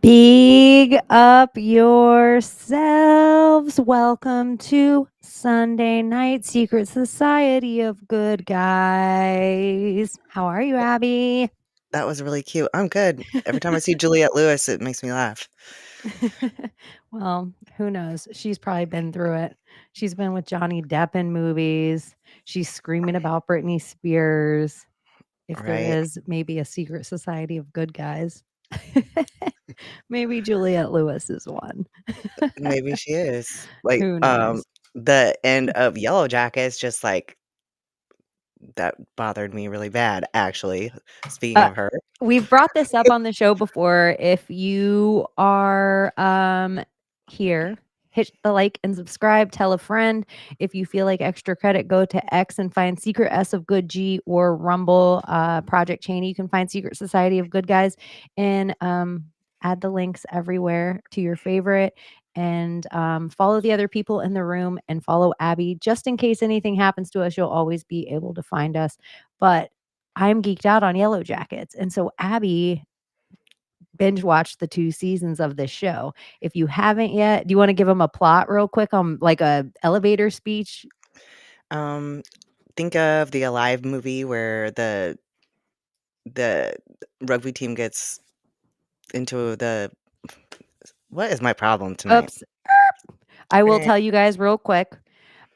Big up yourselves. Welcome to Sunday Night Secret Society of Good Guys. How are you, Abbie? That was really cute. I'm good. Every time I see Juliette Lewis, it makes me laugh. Well, who knows? She's probably been through it. She's been with Johnny Depp in movies. She's screaming about Britney Spears. If there Right? is maybe a secret society of good guys, maybe Juliette Lewis is one. Maybe she is. Like, Who knows? the end of Yellow Jackets, just like that bothered me really bad, actually. Speaking Uh, of her. we've brought this up on the show before. If you are here, hit the like and subscribe, tell a friend. If you feel like extra credit, go to X and find Secret S of Good G, or Rumble, Project Chaney. You can find Secret Society of Good Guys, and add the links everywhere to your favorite, and follow the other people in the room, and follow Abbie. Just in case anything happens to us, you'll always be able to find us. But I'm geeked out on Yellow Jackets, and so Abbie binge watched the 2 seasons of this show. If you haven't yet, do you wanna give them a plot real quick on, like, a elevator speech? Um, think of the Alive movie where the rugby team gets into the what is my problem tonight? Oops. I will Eh, tell you guys real quick.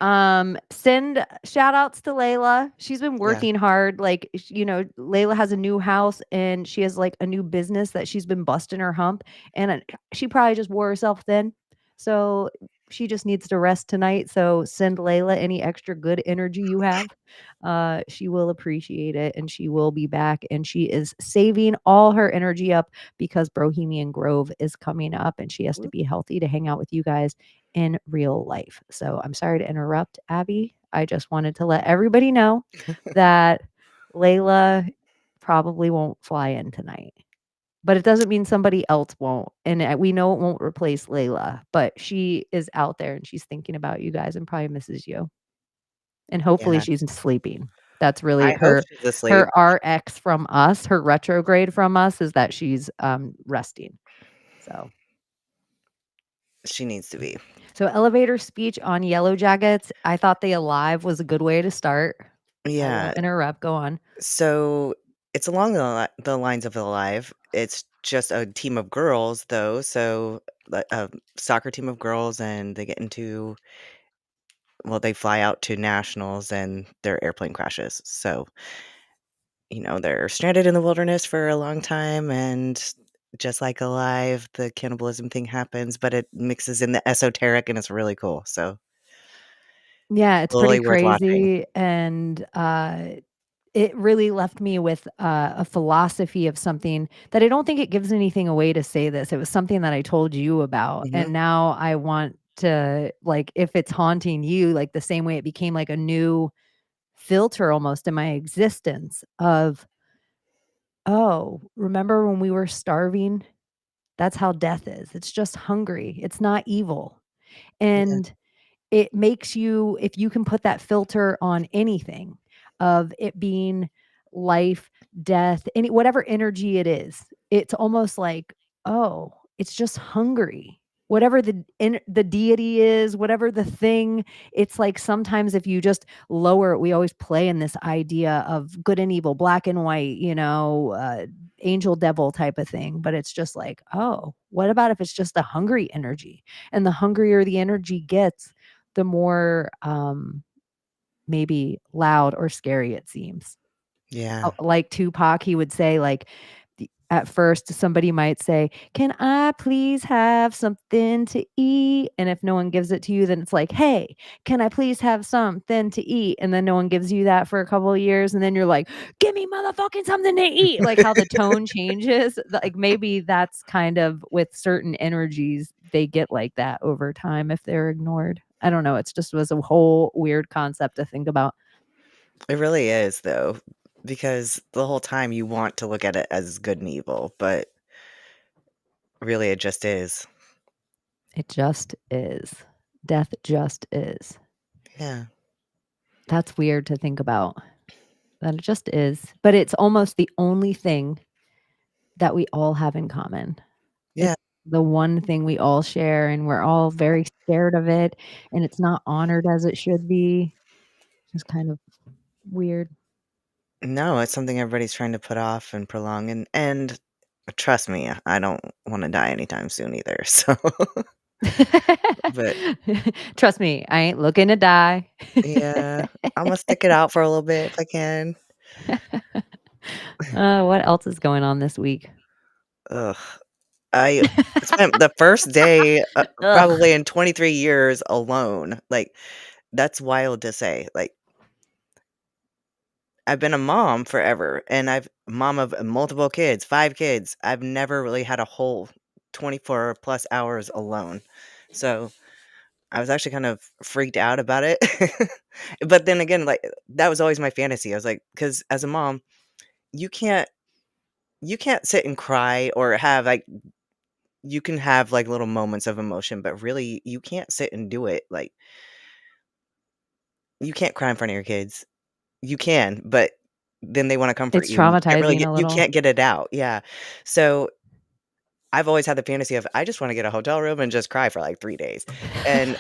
Send shout outs to Layla. She's been yeah. working hard. Like, Layla has a new house and she has like a new business that she's been busting her hump. And she probably just wore herself thin. So she just needs to rest tonight. So send Layla any extra good energy you have. She will appreciate it, and she will be back. And she is saving all her energy up because Brohemian Grove is coming up and she has to be healthy to hang out with you guys in real life. So I'm sorry to interrupt, Abbie. I just wanted to let everybody know that Layla probably won't fly in tonight. But it doesn't mean somebody else won't. And we know it won't replace Layla, but she is out there and she's thinking about you guys and probably misses you. And hopefully Yeah. she's sleeping. That's really I hope she's asleep. her RX from us, her retrograde from us, is that she's resting. So She needs to be. elevator speech on Yellow Jackets. I thought the Alive was a good way to start. I Yeah. won't interrupt. Go on. So it's along the lines of Alive. It's just a team of girls, though. So a soccer team of girls, and they get into well, they fly out to nationals, and their airplane crashes. So they're stranded in the wilderness for a long time, and just like Alive, the cannibalism thing happens, but it mixes in the esoteric, and it's really cool. So Yeah, it's pretty totally worth watching. crazy, and it really left me with a philosophy of something that I don't think it gives anything away to say this. It was something that I told you about, Hmm. and now I want to, like, if it's haunting you, like the same way it became like a new filter almost in my existence of, oh, remember when we were starving? That's how death is. It's just hungry. It's not evil. Yeah, And it makes you, if you can put that filter on anything of it being life, death, any whatever energy it is, it's almost like, oh, it's just hungry. Whatever the deity is, whatever the thing, it's like sometimes if you just lower it, we always play in this idea of good and evil, black and white, angel devil type of thing. But it's just like, oh, what about if it's just a hungry energy? And the hungrier the energy gets, the more maybe loud or scary it seems. yeah, Like Tupac, he would say, like, at first somebody might say, "Can I please have something to eat?" And if no one gives it to you, then it's like, "Hey, can I please have something to eat?" And then no one gives you that for a couple of years, and then you're like, "Give me motherfucking something to eat." Like how the tone changes. Like maybe that's kind of with certain energies, they get like that over time if they're ignored. I don't know. It's just was a whole weird concept to think about. it really is though, because the whole time you want to look at it as good and evil, but really it just is. It just is. Death just is. Yeah, That's weird to think about. That it just is. But it's almost the only thing that we all have in common. yeah, the one thing we all share, and we're all very scared of it, and it's not honored as it should be. It's kind of weird. No, it's something everybody's trying to put off and prolong, and trust me, I don't wanna die anytime soon either, so but Trust me, I ain't looking to die. yeah, Imma stick it out for a little bit if I can. What else is going on this week? Ugh. I spent the first day, Ugh. probably in 23 years alone, like, that's wild to say, like, I've been a mom forever, and I've mom of multiple kids, 5 kids. I've never really had a whole 24 plus hours alone. So, I was actually kind of freaked out about it. But then again, like, that was always my fantasy. I was like, because as a mom, you can't you can't sit and cry or have, like you can have, like, little moments of emotion, but really, you can't sit and do it, like, you can't cry in front of your kids. You can, but then they wanna comfort It's you, and traumatizing a you little. can't get it out, yeah. So, I've always had the fantasy of, I just wanna get a hotel room and just cry for, like, 3 days, and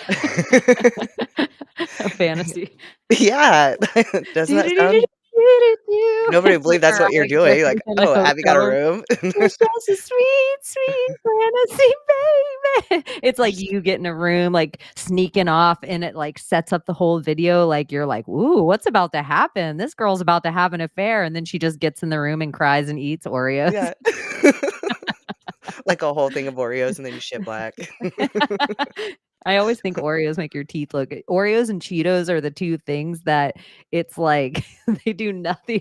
A fantasy. yeah, doesn't that sound nobody would It's believe that's what you're crying doing, Christmas like, in a "Oh, Abby got hotel a room. room?" It's just a sweet, sweet fantasy, baby. It's I like just you get in a room, like, sneaking off, and it, like, sets up the whole video, like, you're like, "Ooh, what's about to happen? This girl's about to have an affair," and then she just gets in the room and cries and eats Oreos. yeah. Like a whole thing of Oreos and then you shit black. I always think Oreos make your teeth look Oreos and Cheetos are the 2 things that it's like they do nothing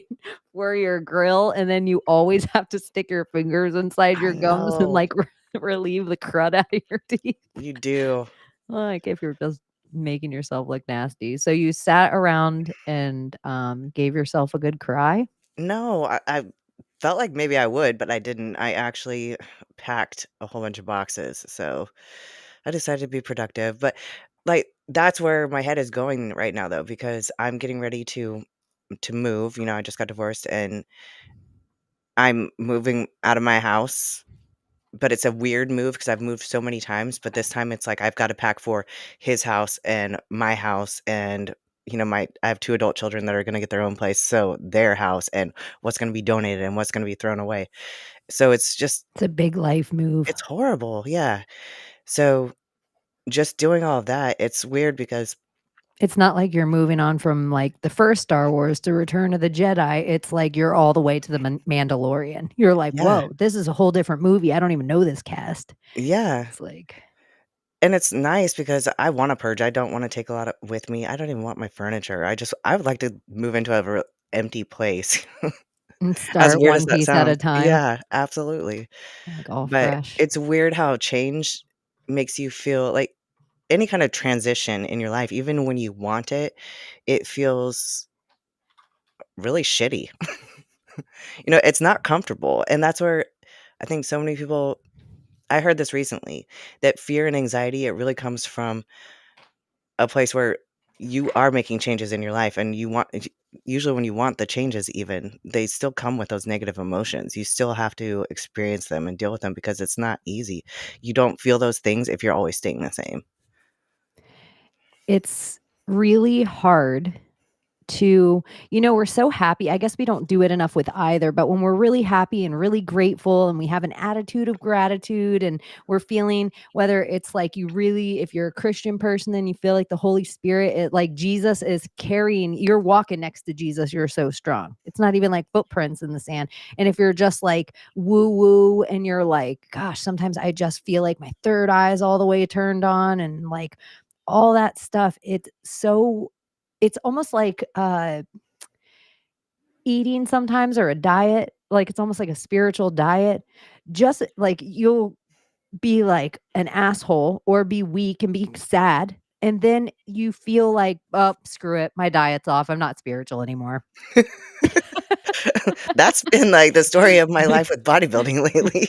for your grill, and then you always have to stick your fingers inside I your gums and, know, like, relieve the crud out of your teeth, you do. like, if you're just making yourself look nasty. So you sat around and, gave yourself a good cry? No, I felt like maybe I would, but I didn't. I actually packed a whole bunch of boxes, so I decided to be productive, but, like, that's where my head is going right now, though, because I'm getting ready to move, I just got divorced, and I'm moving out of my house, but it's a weird move because 'cause I've moved so many times, but this time it's like I've gotta pack for his house and my house and, my I have 2 adult children that are gonna get their own place, so their house and what's gonna be donated and what's gonna be thrown away. So it's just It's a big life move. it's horrible, yeah. So, just doing all of that, it's weird because It's not like you're moving on from, like, the first Star Wars to Return of the Jedi, it's like you're all the way to the Mandalorian. You're like, yeah, "Whoa, this is a whole different movie, I don't even know this cast." yeah, It's like and it's nice because I wanna purge, I don't wanna take a lot of with me, I don't even want my furniture, I would like to move into a empty place. and As start weird as one that piece at a sounds. time, Yeah, absolutely. like, all But fresh. it's weird how change makes you feel like any kind of transition in your life, even when you want it, it feels really shitty. It's not comfortable, and that's where I think so many people I heard this recently, that fear and anxiety, it really comes from a place where you are making changes in your life and you want usually when you want the changes even, they still come with those negative emotions. You still have to experience them and deal with them because it's not easy. You don't feel those things if you're always staying the same. It's really hard to we're so happy. I guess we don't do it enough with either, but when we're really happy and really grateful and we have an attitude of gratitude and we're feeling whether it's like you really if you're a Christian person then you feel like the Holy Spirit like Jesus is carrying you're walking next to Jesus, you're so strong. It's not even like footprints in the sand. And if you're just like woo woo and you're like gosh, sometimes I just feel like my third eye is all the way turned on and like all that stuff, it's almost like, eating sometimes or a diet, like, it's almost like a spiritual diet. Just like, you'll be like an asshole or be weak and be sad, and then you feel like, "Oh, screw it, my diet's off, I'm not spiritual anymore." That's been like the story of my life with bodybuilding lately.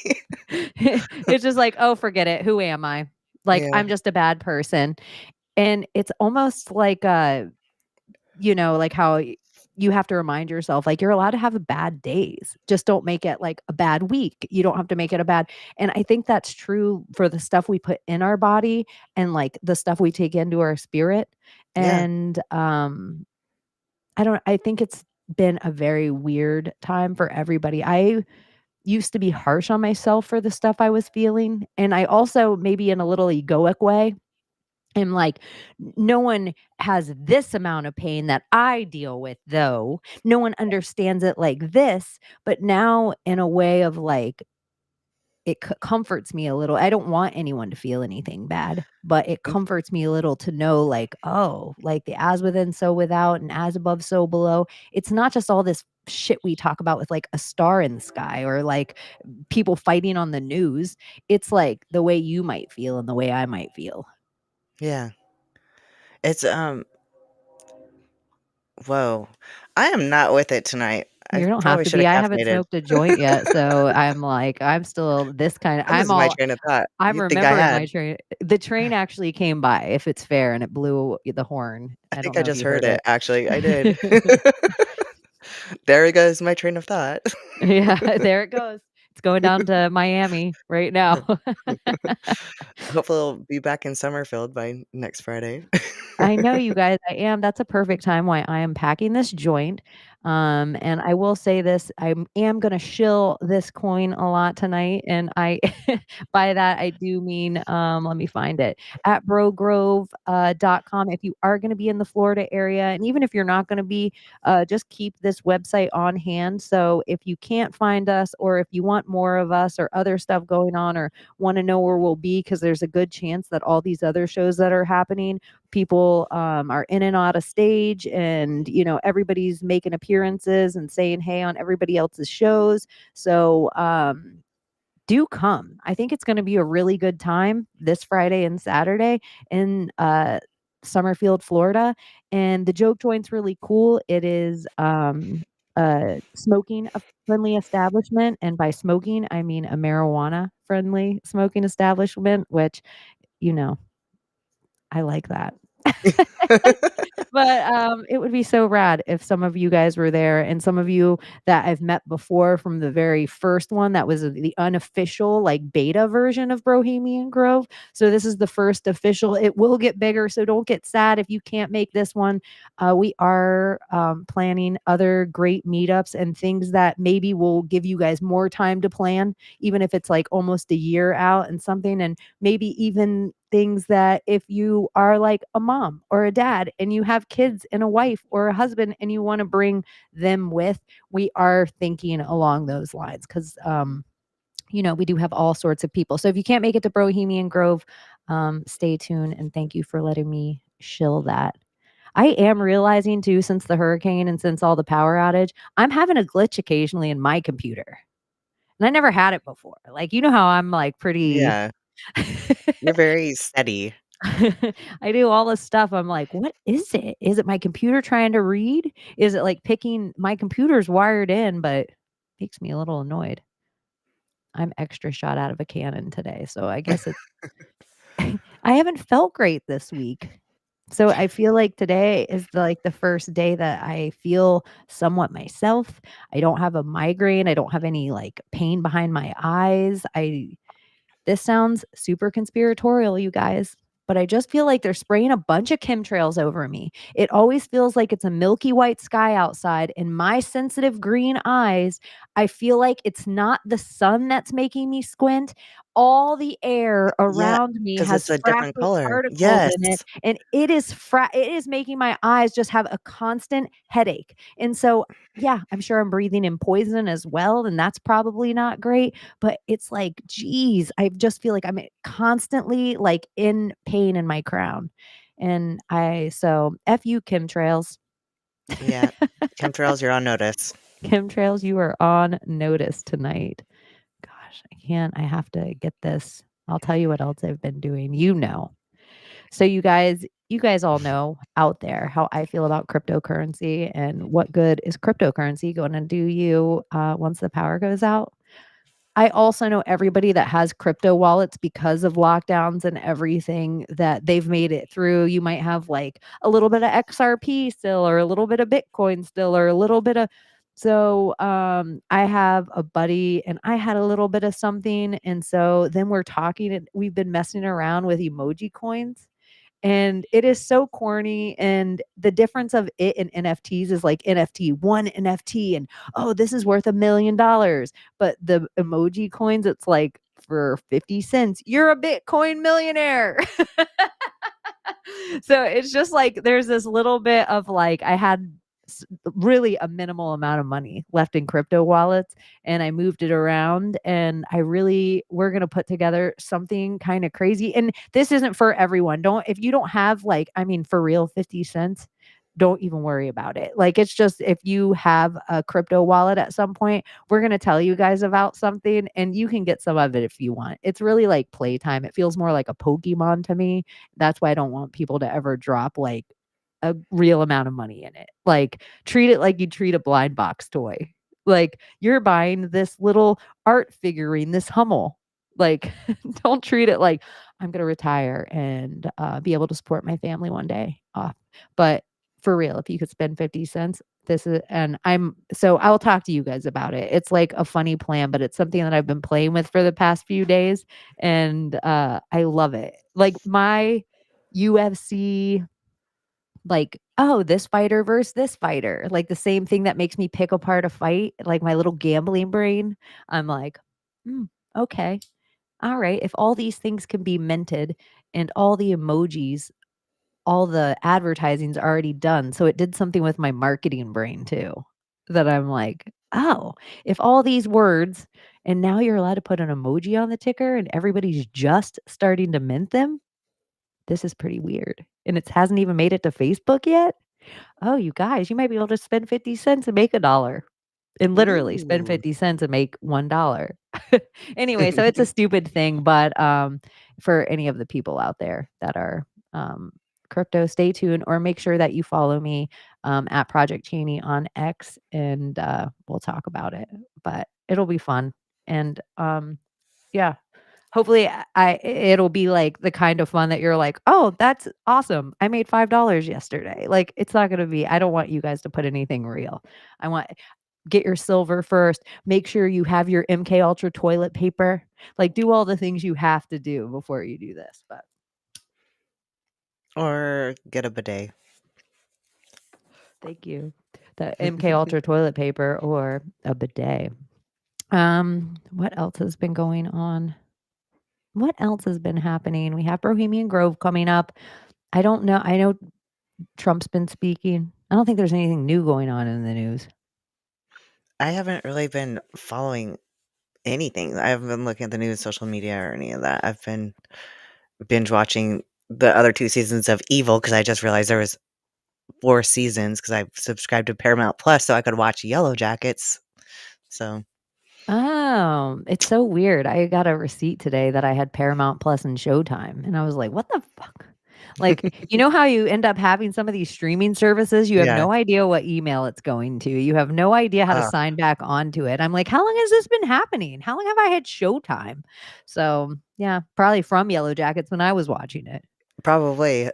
It's just like, "Oh, forget it, who am I?" Like, Yeah. I'm just a bad person, and it's almost like, like how you have to remind yourself, like, you're allowed to have bad days. Just don't make it like a bad week. You don't have to make it a bad. And I think that's true for the stuff we put in our body and like the stuff we take into our spirit. Yeah. And I think it's been a very weird time for everybody. I used to be harsh on myself for the stuff I was feeling. And I also, maybe in a little egoic way, am like, no one has this amount of pain that I deal with, though. No one understands it like this. But now, in a way of like, it comforts me a little. I don't want anyone to feel anything bad, but it Mm, comforts me a little to know, like, oh, like the as within, so without, and as above, so below. It's not just all this shit we talk about with like a star in the sky or like people fighting on the news. It's like the way you might feel and the way I might feel. yeah. It's, whoa. I am not with it tonight. I You don't have probably to should be. have I haven't caffeinated. smoked a joint yet, so I'm like, I'm still this kind of I'm losing my train of thought. I'm You'd think I remembering my had. train. The train actually came by, if it's fair, and it blew the horn. I I think don't I know if just you heard heard it, it. actually. I did. There goes my train of thought. Yeah, there it goes. It's going down to Miami right now. Hopefully, I'll be back in Summerfield by next Friday. I know you guys, I am. That's a perfect time why I am packing this joint. And I will say this, am gonna shill this coin a lot tonight. And I by that I do mean let me find it at brogrove.com. If you are gonna be in the Florida area, and even if you're not gonna be, just keep this website on hand. So if you can't find us or if you want more of us or other stuff going on or want to know where we'll be, because there's a good chance that all these other shows that are happening people are in and out of stage and everybody's making appearances and saying hey on everybody else's shows. So do come. I think it's going to be a really good time this Friday and Saturday in Summerfield, Florida. And the joke joint's really cool. It is smoking a friendly establishment, and by smoking I mean a marijuana friendly smoking establishment, which you know I like that. But, it would be so rad if some of you guys were there and some of you that I've met before from the very first one that was the unofficial, like, beta version of Brohemian Grove. So this is the first official. It will get bigger, so don't get sad if you can't make this one. We are, planning other great meetups and things that maybe will give you guys more time to plan, even if it's, like, almost a year out and something, and maybe even things that if you are like a mom or a dad and you have kids and a wife or a husband and you want to bring them with, we are thinking along those lines because we do have all sorts of people. So if you can't make it to Bohemian Grove, stay tuned, and thank you for letting me shill that. I am realizing too, since the hurricane and since all the power outage, I'm having a glitch occasionally in my computer. And I never had it before. Like, how I'm like pretty Yeah. You're very steady. I do all this stuff. I'm like, what is it? Is it my computer trying to read? Is it like picking my computer's wired in, but makes me a little annoyed. I'm extra shot out of a cannon today. So I guess it's I haven't felt great this week. So I feel like today is like the first day that I feel somewhat myself. I don't have a migraine. I don't have any like pain behind my eyes. This sounds super conspiratorial, you guys, but I just feel like they're spraying a bunch of chemtrails over me. It always feels like it's a milky white sky outside. In my sensitive green eyes, I feel like it's not the sun that's making me squint. All the air Yeah, around me because has it's a different fractal color. particles Yes. in it, and it is making my eyes just have a constant headache. And so, yeah, I'm sure I'm breathing in poison as well, and that's probably not great. But it's like, geez, I just feel like I'm constantly like in pain in my crown. And so F you chemtrails. Yeah. Chemtrails, you're on notice. Chemtrails, you are on notice tonight. Gosh, I have to get this. I'll tell you what else I've been doing. So you guys all know out there how I feel about cryptocurrency and what good is cryptocurrency going to do you once the power goes out. I also know everybody that has crypto wallets because of lockdowns and everything that they've made it through. You might have like a little bit of XRP still, or a little bit of Bitcoin still, or a little bit of I have a buddy and I had a little bit of something. And so then we're talking and we've been messing around with emoji coins. And it is so corny. And the difference of it and NFTs is like NFT, one NFT, and oh, this is worth $1 million. But the emoji coins, it's like for 50 cents, you're a Bitcoin millionaire. So it's just like there's this little bit of like I had really a minimal amount of money left in crypto wallets, and I moved it around, and we're going to put together something kind of crazy. And this isn't for everyone. Don't If you don't have like, I mean, for real, 50 cents, don't even worry about it. Like, it's just if you have a crypto wallet at some point, we're going to tell you guys about something and you can get some of it if you want. It's really like playtime. It feels more like a Pokemon to me. That's why I don't want people to ever drop like a real amount of money in it. Like, treat it like you treat a blind box toy. Like, you're buying this little art figurine, this Hummel. Like, don't treat it like I'm going to retire and be able to support my family one day off. But for real, if you could spend 50 cents, this is, and I'll talk to you guys about it. It's like a funny plan, but it's something that I've been playing with for the past few days. And I love it. Like my UFC, like, oh, this fighter versus this fighter, like the same thing that makes me pick apart a fight, like my little gambling brain. I'm like, okay, all right. If all these things can be minted and all the emojis, all the advertising's already done. So it did something with my marketing brain too. That I'm like, oh, if all these words, and now you're allowed to put an emoji on the ticker and everybody's just starting to mint them, this is pretty weird. And it hasn't even made it to Facebook yet. Oh, you guys, you might be able to spend 50 cents and make $1, and literally spend Ooh. 50 cents and make $1. Anyway, so it's a stupid thing, but for any of the people out there that are um, crypto, stay tuned or make sure that you follow me at Project Chaney on X, and we'll talk about it. But it'll be fun. And yeah, hopefully it'll be like the kind of fun that you're like, "Oh, that's awesome. I made $5 yesterday." Like, it's not gonna be, I don't want you guys to put anything real. I want Get your silver first. Make sure you have your MK Ultra toilet paper. Like, do all the things you have to do before you do this. But Or get a bidet. thank you. The MK Ultra toilet paper or a bidet. What else has been going on? What else has been happening? We have Brohemian Grove coming up. I don't know. I know Trump's been speaking. I don't think there's anything new going on in the news. I haven't really been following anything. I haven't been looking at the news, social media, or any of that. I've been binge watching the other 2 seasons of Evil because I just realized there was 4 seasons because I subscribed to Paramount Plus so I could watch Yellow Jackets. So Oh, it's so weird. I got a receipt today that I had Paramount Plus and Showtime, and I was like, "What the fuck?" Like, you know how you end up having some of these streaming services, you have yeah. no idea what email it's going to. You have no idea how to Uh, sign back onto it. I'm like, "How long has this been happening? How long have I had Showtime?" So, yeah, probably from Yellow Jackets when I was watching it. Probably.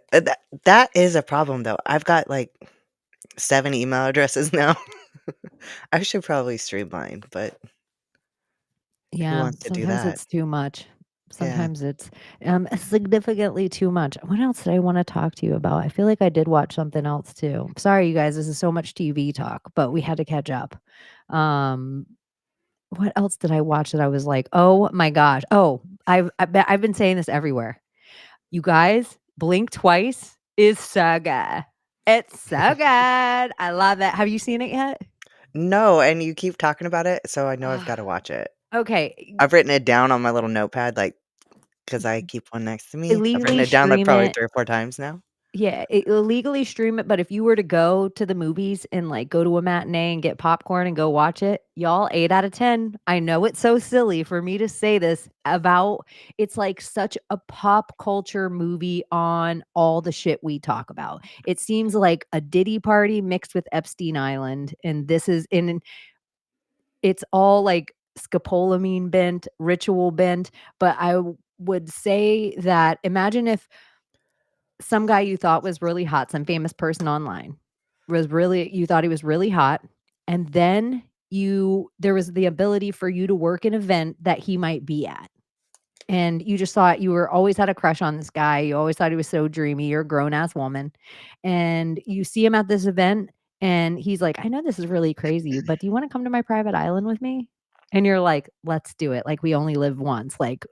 That is a problem though. I've got like 7 email addresses now. I should probably streamline, but who Yeah, wants to do sometimes that? it's too much. Yeah. Sometimes it's significantly too much. What else did I want to talk to you about? I feel like I did watch something else too. Sorry, you guys, this is so much TV talk, but we had to catch up. Um, what else did I watch that I was like, oh my gosh? Oh, I've been saying this everywhere. You guys, blink twice is so good. It's so good. I love it. Have you seen it yet? No, and you keep talking about it, so I know I've gotta watch it. Okay, I've written it down on my little notepad, like, because I keep one next to me. I've written illegally it down, like, stream probably it. 3 or 4 times now. Yeah, illegally stream it, but if you were to go to the movies and, like, go to a matinee and get popcorn and go watch it, y'all, 8 out of 10. I know it's so silly for me to say this about, it's like such a pop culture movie on all the shit we talk about. It seems like a Diddy party mixed with Epstein Island, and this is in it's all, like, scopolamine bent, ritual bent, but would say that imagine if some guy you thought was really hot, some famous person online was really you thought he was really hot, and then there was the ability for you to work an event that he might be at. And you just thought you were always had a crush on this guy. You always thought he was so dreamy. You're a grown ass woman. And you see him at this event and he's like, I know this is really crazy, but do you want to come to my private island with me? And you're like, let's do it. Like we only live once. Like,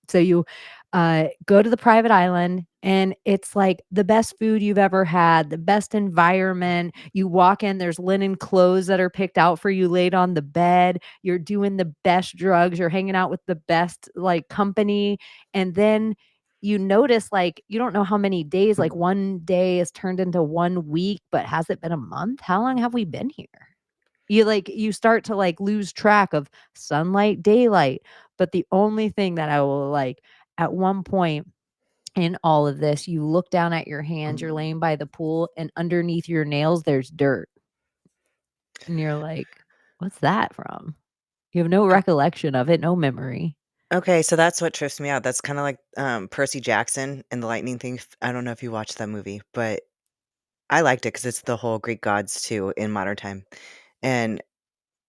so you go to the private island and it's like the best food you've ever had, the best environment. You walk in, there's linen clothes that are picked out for you laid on the bed. You're doing the best drugs, you're hanging out with the best like company, and then you notice like you don't know how many days, like one day is turned into 1 week, but has it been a month? How long have we been here? You start to like lose track of sunlight, daylight. But the only thing that I will like at one point in all of this, you look down at your hands, you're laying by the pool, and underneath your nails there's dirt. And you're like, what's that from? You have no recollection of it, no memory. Okay, so that's what trips me out. That's kinda like, Percy Jackson and the lightning thing. I don't know if you watched that movie, but I liked it because it's the whole Greek gods too in modern time. And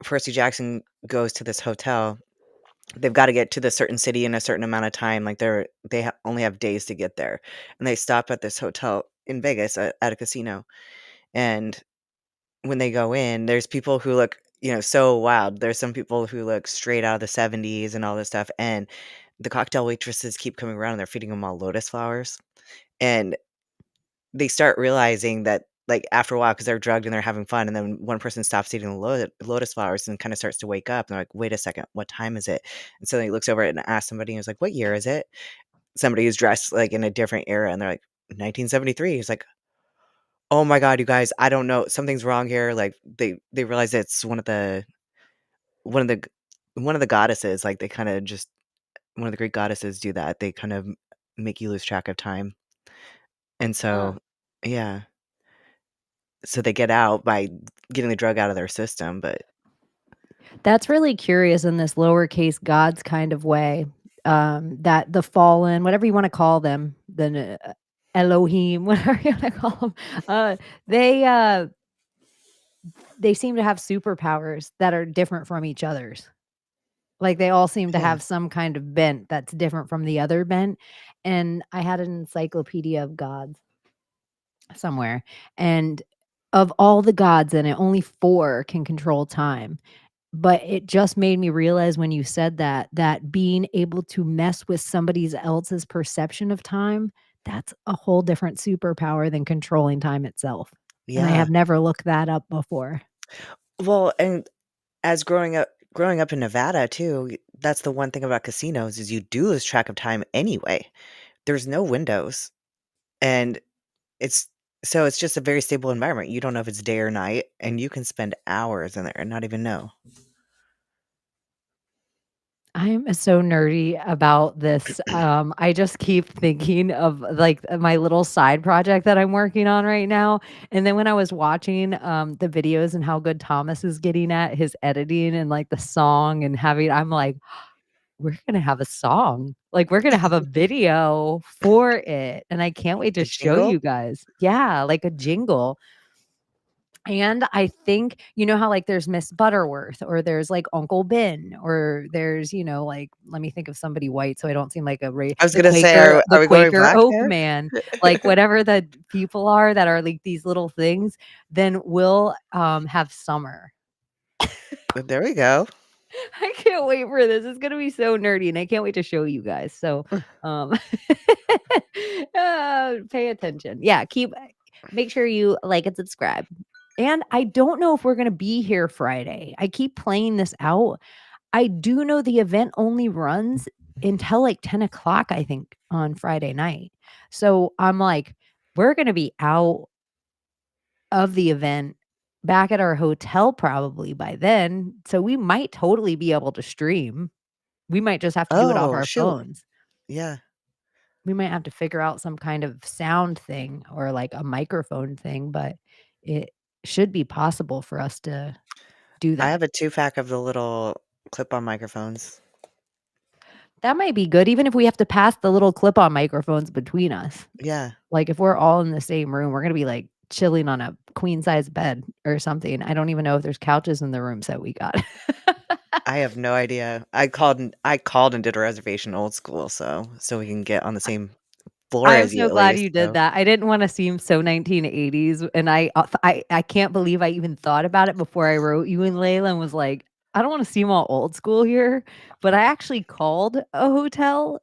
Percy Jackson goes to this hotel. They've gotta get to the certain city in a certain amount of time, like, only have days to get there, and they stop at this hotel in Vegas at a casino, and when they go in, there's people who look, so wild. There's some people who look straight out of the '70s and all this stuff, and the cocktail waitresses keep coming around, and they're feeding them all lotus flowers, and they start realizing that, like, after a while, because 'cause they're drugged and they're having fun, and then one person stops eating the lotus flowers and kinda starts to wake up, and they're like, "Wait a second, what time is it?" And so he looks over and asks somebody, and he's like, "What year is it?" Somebody who's dressed, like, in a different era, and they're like, "1973." He's like, "Oh my god, you guys, I don't know, something's wrong here." Like, they realize it's one of the g one of the goddesses, like, they kinda just one of the Greek goddesses do that. They kind of make you lose track of time, and Huh. so yeah. So they get out by getting the drug out of their system, but That's really curious in this lowercase gods kind of way, that the fallen, whatever you wanna call them, the Elohim, whatever you wanna call them, they, uh, they seem to have superpowers that are different from each other's. Like, they all seem to yeah. have some kind of bent that's different from the other bent, and I had an encyclopedia of gods somewhere, and of all the gods in it, only 4 can control time. But it just made me realize when you said that, that being able to mess with somebody else's perception of time, that's a whole different superpower than controlling time itself, and I Yeah. have never looked that up before. Well, and as growing up in Nevada too, that's the one thing about casinos is you do lose track of time anyway. There's no windows, and it's it's just a very stable environment. You don't know if it's day or night, and you can spend hours in there and not even know. I'm so nerdy about this. I just keep thinking of like my little side project that I'm working on right now. And then when I was watching the videos and how good Thomas is getting at his editing and like the song and having, I'm like, we're gonna have a song. Like we're gonna have a video for it. And I can't wait to A show jingle? you guys. Yeah, like a jingle. And I think you know how, like, there's Miss Butterworth or there's, like, Uncle Ben or there's, like let me think of somebody white so I don't seem like a ra I was gonna say, are The we going Quaker back Oak there? man, like, whatever the people are that are, like, these little things, then we'll, have summer. There we go. I can't wait for this. It's gonna be so nerdy, and I can't wait to show you guys. So, um, pay attention. Yeah, make sure you like and subscribe. And I don't know if we're gonna be here Friday. I keep playing this out. I do know the event only runs until like 10 o'clock, I think, on Friday night. So I'm like, we're gonna be out of the event back at our hotel probably by then. So we might totally be able to stream. We might just have to do it off Oh, our shoot. phones. Yeah. We might have to figure out some kind of sound thing or like a microphone thing, but it should be possible for us to do I that. have a 2-pack of the little clip-on microphones. That might be good, even if we have to pass the little clip-on microphones between us. Yeah. Like, if we're all in the same room, we're gonna be, like, chilling on a queen-size bed or something. I don't even know if there's couches in the rooms that we got. I have no idea. I called and did a reservation old school, so we can get on the same floor I'm as you so at glad least, you did so that. I didn't wanna seem so 1980s, and I can't believe I even thought about it before I wrote you and Layla and was like, "I don't wanna seem all old school here," but I actually called a hotel.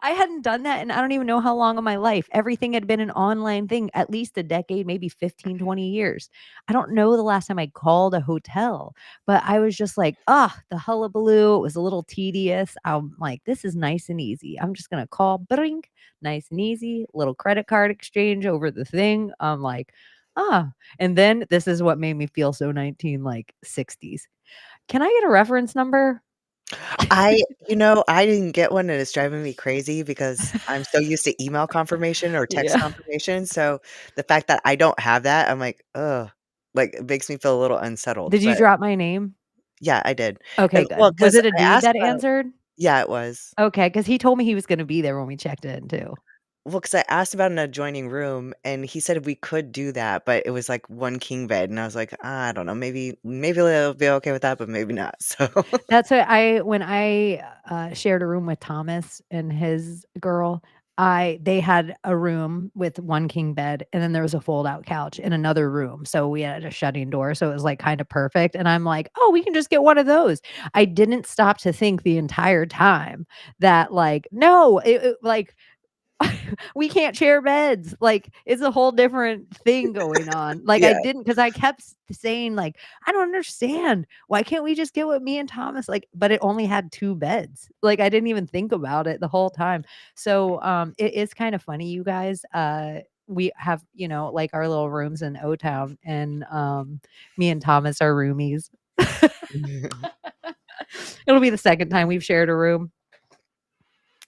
I hadn't done that in I don't even know how long of my life. Everything had been an online thing, at least a decade, maybe 15, 20 years. I don't know the last time I called a hotel, but I was just like, "Ah, the hullabaloo." It was a little tedious. I'm like, "This is nice and easy. I'm just gonna call, bring, nice and easy, little credit card exchange over the thing." I'm like, "Ah." And then this is what made me feel so 19, like, 60s. "Can I get a reference number?" I didn't get one, and it's driving me crazy because I'm so used to email confirmation or text Yeah. confirmation, so the fact that I don't have that, I'm like, "Ugh," like, it makes me feel a little unsettled, Did you but drop my name? yeah, I did, Okay, and well, good. Was 'cause it a I dude asked that about answered? yeah, it was. Okay, because he told me he was gonna be there when we checked in too. Well, because I asked about an adjoining room, and he said we could do that, but it was, like, 1 king bed, and I was like, "I don't know, maybe they'll be okay with that, but maybe not," so That's what I when I, shared a room with Thomas and his girl, I they had a room with 1 king bed, and then there was a fold-out couch in another room, so we had a shutting door, so it was, like, kinda perfect, and I'm like, "Oh, we can just get one of those." I didn't stop to think the entire time that, like, no, like, we can't share beds. Like, it's a whole different thing going on. Like, I yeah. didn't because I kept saying, like, I don't understand. Why can't we just get what me and Thomas like? But it only had 2 beds. Like, I didn't even think about it the whole time. So, it is kind of funny, you guys. We have, like our little rooms in O Town, and me and Thomas are roomies. It'll be the second time we've shared a room.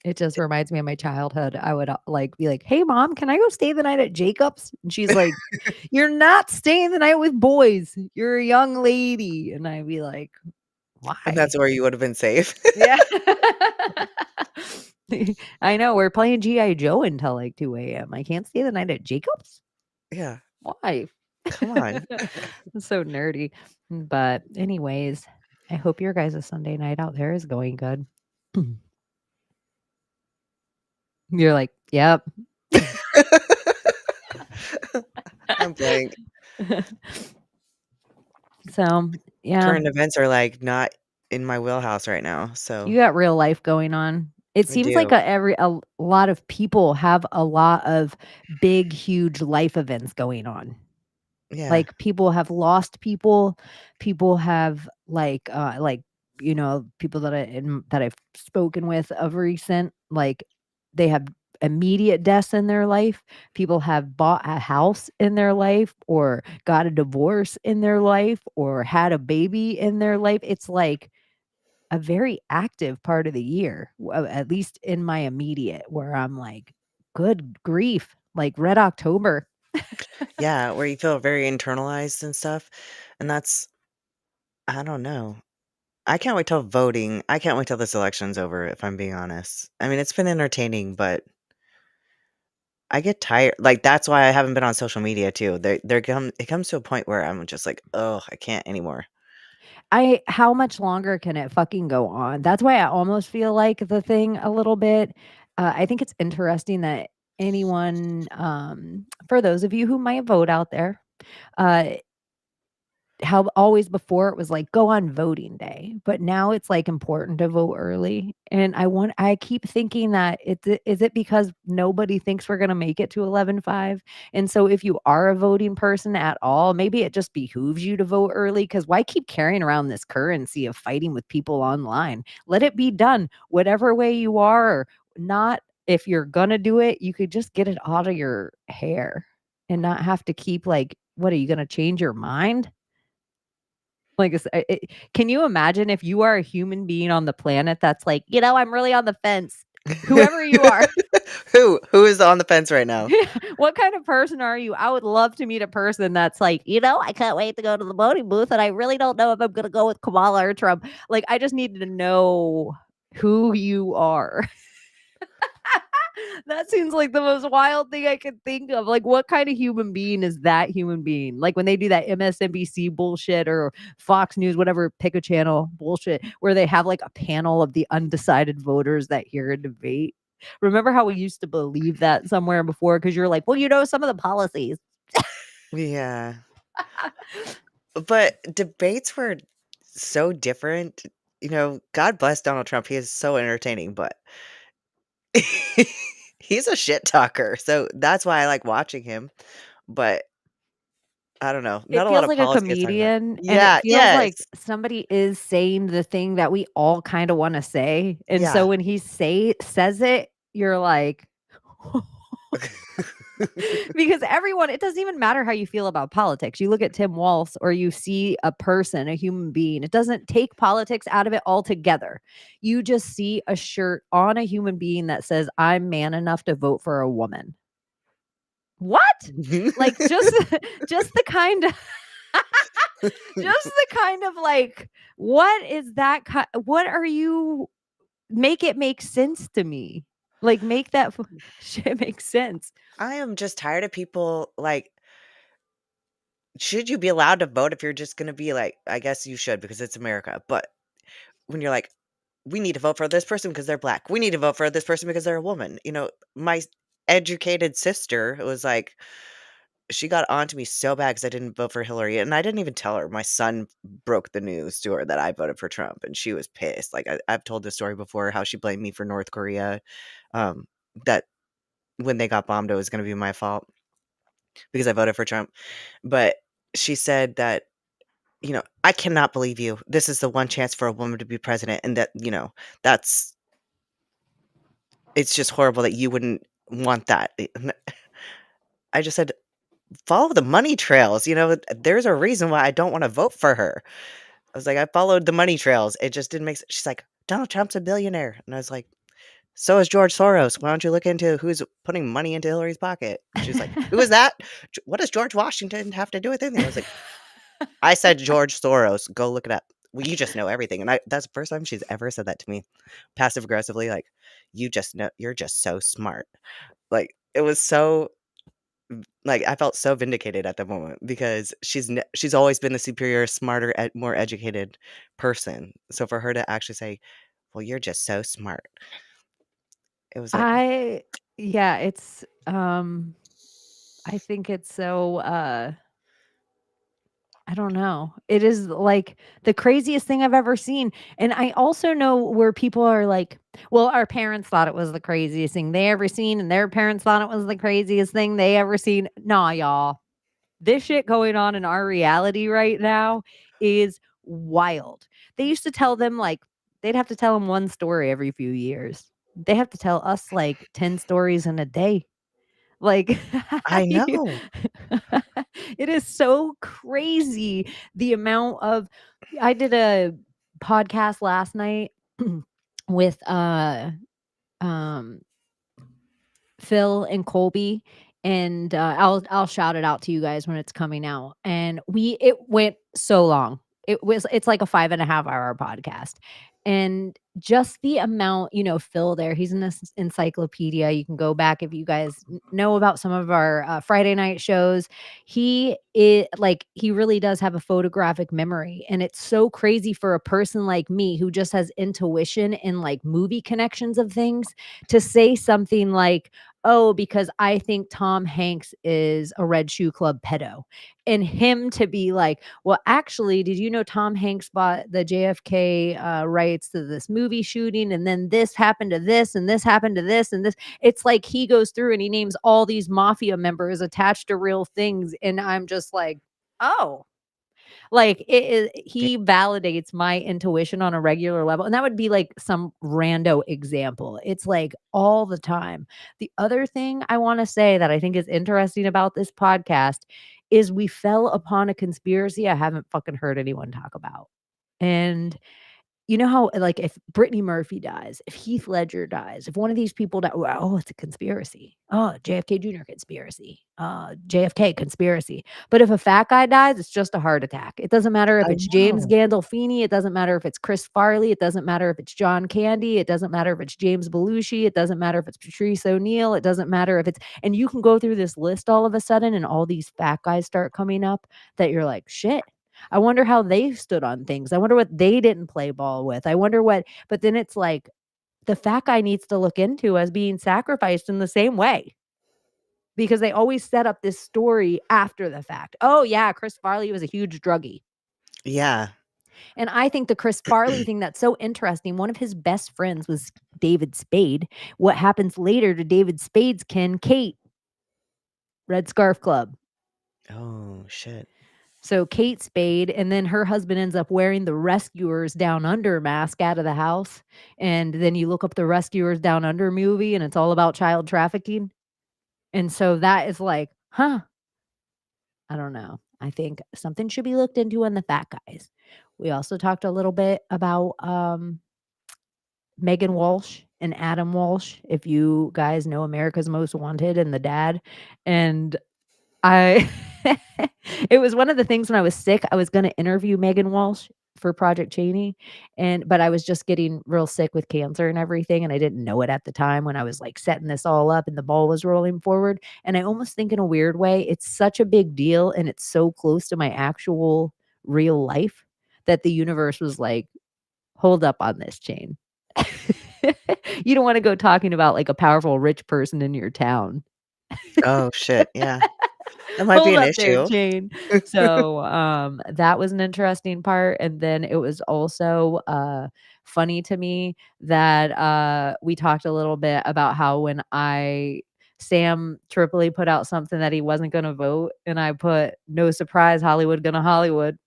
It just reminds me of my childhood. I would, like, be like, "Hey, mom, can I go stay the night at Jacob's?" And she's like, "You're not staying the night with boys. You're a young lady." And I'd be like, And "Why?" that's where you would've been safe. Yeah. I know, we're playing G.I. Joe until, like, 2 a.m. I can't stay the night at Jacob's? Yeah, Why? come on. It's so nerdy. But anyways, I hope your guys' Sunday night out there is going good. You're like, "Yep." I'm blank. So, yeah, Current events are, like, not in my wheelhouse right now, so you got real life going on. It I seems like do. a lot of people have a lot of big, huge life events going on. Yeah. Like, people have lost people, people have, people that I've spoken with of recent, like, they have immediate deaths in their life. People have bought a house in their life or got a divorce in their life or had a baby in their life. It's like a very active part of the year, at least in my immediate, where I'm like, "Good grief," like Red October. Yeah, where you feel very internalized and stuff, and that's I don't know. I can't wait till this election's over, if I'm being honest. I mean, it's been entertaining, but I get tired like, that's why I haven't been on social media too. It comes to a point where I'm just like, "Oh, I can't anymore." I How much longer can it fucking go on? That's why I almost feel like the thing a little bit. I think it's interesting that anyone, for those of you who might vote out there, uh, how always before it was like, go on voting day, but now it's, like, important to vote early, and I keep thinking that is it because nobody thinks we're gonna make it to 11:5? And so if you are a voting person at all, maybe it just behooves you to vote early. Because why keep carrying around this currency of fighting with people online? Let it be done whatever way you are or not. If you're gonna do it, you could just get it out of your hair and not have to keep, like, what, are you gonna change your mind? Like, can you imagine if you are a human being on the planet that's like, "I'm really on the fence." Whoever you are. Who is on the fence right now? What kind of person are you? I would love to meet a person that's like, I can't wait to go to the voting booth, and I really don't know if I'm gonna go with Kamala or Trump. Like, I just need to know who you are. That seems like the most wild thing I could think of. Like, what kind of human being is that human being? Like when they do that MSNBC bullshit or Fox News, whatever, pick a channel bullshit, where they have like a panel of the undecided voters that hear a debate. Remember how we used to believe that somewhere before? Because you're like, well, some of the policies. Yeah. But debates were so different. God bless Donald Trump. He is so entertaining, but he's a shit talker. So that's why I like watching him. But I don't know. It Not a lot feels of like a policy is talking about. comedian, and it Yeah, feels yes. like somebody is saying the thing that we all kind of want to say. And Yeah. so when he says it, you're like, because everyone, it doesn't even matter how you feel about politics. You look at Tim Walz or you see a person, a human being. It doesn't take politics out of it altogether. You just see a shirt on a human being that says, I'm man enough to vote for a woman. What? Like just the kind of just the kind of like, what is that what are you, make it make sense to me. Like make that shit make sense. I am just tired of people like, should you be allowed to vote if you're just gonna be like, I guess you should because it's America. But when you're like, we need to vote for this person because they're black. We need to vote for this person because they're a woman. My educated sister was like, she got onto me so bad because I didn't vote for Hillary, and I didn't even tell her. My son broke the news to her that I voted for Trump, and she was pissed. Like I've told this story before, how she blamed me for North Korea, um, that when they got bombed, it was going to be my fault because I voted for Trump. But she said that, I cannot believe you. This is the one chance for a woman to be president, and that, that's it's just horrible that you wouldn't want that. I just said, follow the money trails. There's a reason why I don't want to vote for her. I was like, I followed the money trails. It just didn't make sense. She's like, Donald Trump's a billionaire. And I was like, so is George Soros. Why don't you look into who's putting money into Hillary's pocket? And she was like, who is that? What does George Washington have to do with anything? I was like, I said George Soros. Go look it up. Well, you just know everything. And that's the first time she's ever said that to me, passive aggressively. Like, you just know, you're just so smart. Like, it was so, like, I felt so vindicated at the moment because she's always been the superior, smarter, more educated person. So for her to actually say, well, you're just so smart. It was like, I Yeah, it's I think it's so I don't know. It is like the craziest thing I've ever seen. And I also know where people are like, well, our parents thought it was the craziest thing they ever seen, and their parents thought it was the craziest thing they ever seen. Nah, y'all. This shit going on in our reality right now is wild. They used to tell them like they'd have to tell them one story every few years. They have to tell us like 10 stories in a day. Like, how I do you know. it is so crazy the amount of I did a podcast last night with um Phil and Colby, and I'll shout it out to you guys when it's coming out. And it went so long. It's like a 5.5 hour podcast. And just the amount, Phil there, he's in this encyclopedia. You can go back if you guys know about some of our Friday night shows. He really does have a photographic memory. And it's so crazy for a person like me who just has intuition and like movie connections of things to say something like, oh, because I think Tom Hanks is a Red Shoe Club pedo. And him to be like, well, actually, did you know Tom Hanks bought the JFK rights to this movie shooting? And then this happened to this, and this happened to this, and this. It's like he goes through and he names all these mafia members attached to real things. And I'm just like, oh, like Yeah, he validates my intuition on a regular level. And that would be like some rando example. It's like all the time. The other thing I want to say that I think is interesting about this podcast is we fell upon a conspiracy I haven't fucking heard anyone talk about. And you know how, like, if Brittany Murphy dies, if Heath Ledger dies, if one of these people die, well, oh, it's a conspiracy. Oh, JFK Jr. conspiracy. JFK conspiracy. But if a fat guy dies, it's just a heart attack. It doesn't matter if I it's James know. Gandolfini. It doesn't matter if it's Chris Farley. It doesn't matter if it's John Candy. It doesn't matter if it's James Belushi. It doesn't matter if it's Patrice O'Neill. It doesn't matter if it's, and you can go through this list all of a sudden, and all these fat guys start coming up that you're like, shit. I wonder how they stood on things. I wonder what they didn't play ball with. I wonder what, but then it's like the fat guy needs to look into as being sacrificed in the same way because they always set up this story after the fact. Oh, yeah, Chris Farley was a huge druggie. Yeah. And I think the Chris Farley thing that's so interesting. One of his best friends was David Spade. What happens later to David Spade's kin, Kate, Red Scarf Club. Oh, shit. So Kate Spade, and then her husband ends up wearing the Rescuers Down Under mask out of the house. And then you look up the Rescuers Down Under movie, and it's all about child trafficking. And so that is like, huh? I don't know. I think something should be looked into on the fat guys. We also talked a little bit about Megan Walsh and Adam Walsh. If you guys know America's Most Wanted and the dad, and I it was one of the things when I was sick, I was gonna interview Megan Walsh for Project Chaney, but I was just getting real sick with cancer and everything, and I didn't know it at the time when I was, like, setting this all up and the ball was rolling forward, and I almost think in a weird way, it's such a big deal and it's so close to my actual real life that the universe was like, "Hold up on this chain." You don't wanna go talking about, like, a powerful rich person in your town. Oh, shit, yeah. That might be Hold an up there, issue. Jane. So, that was an interesting part, and then it was also, funny to me that, we talked a little bit about how when Sam Tripoli put out something that he wasn't gonna vote, and I put, "No surprise, Hollywood gonna Hollywood."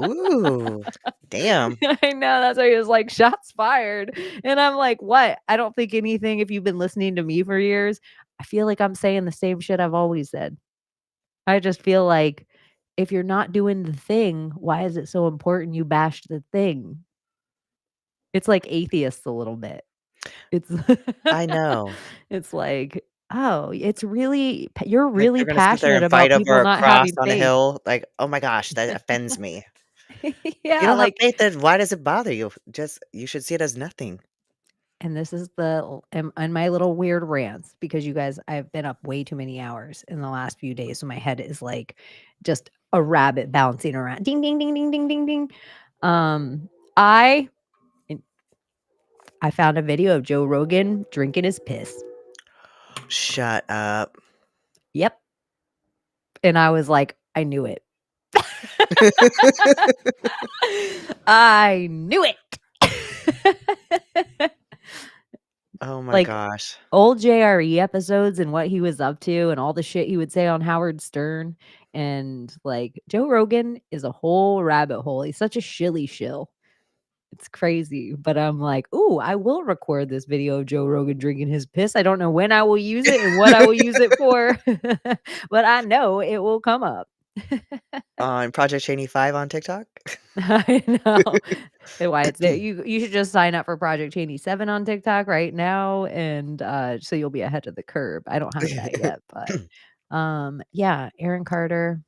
Ooh, damn. I know, that's why he was like, "Shots fired," and I'm like, "What? I don't think anything if you've been listening to me for years, I feel like I'm saying the same shit I've always said." I just feel like if you're not doing the thing, why is it so important you bash the thing? It's like atheists a little bit. It's I know. it's like, "Oh, it's really you're Like, really they're gonna sit there passionate and fight about over people a not cross having on a faith." hill, like, oh my gosh, that offends me. If you Yeah, don't have like, faith, then why does it bother you? Just you should see it as nothing. and this is and my little weird rants because you guys, I've been up way too many hours in the last few days, so my head is like just a rabbit bouncing around. Ding, ding, ding, ding, ding, ding, ding. Um, I I found a video of Joe Rogan drinking his piss. Shut up. Yep. And I was like, I knew it. I knew it. Oh my Like gosh. old JRE episodes and what he was up to and all the shit he would say on Howard Stern. And like Joe Rogan is a whole rabbit hole. He's such a shilly shill. It's crazy, but I'm like, "Ooh, I will record this video of Joe Rogan drinking his piss. I don't know when I will use it and what I will use it for, but I know it will come up." On Project Chaney 5 on TikTok? I know. And why it's there. You should just sign up for Project Chaney 7 on TikTok right now, and, so you'll be ahead of the curve. I don't have that yet, but, yeah, Aaron Carter,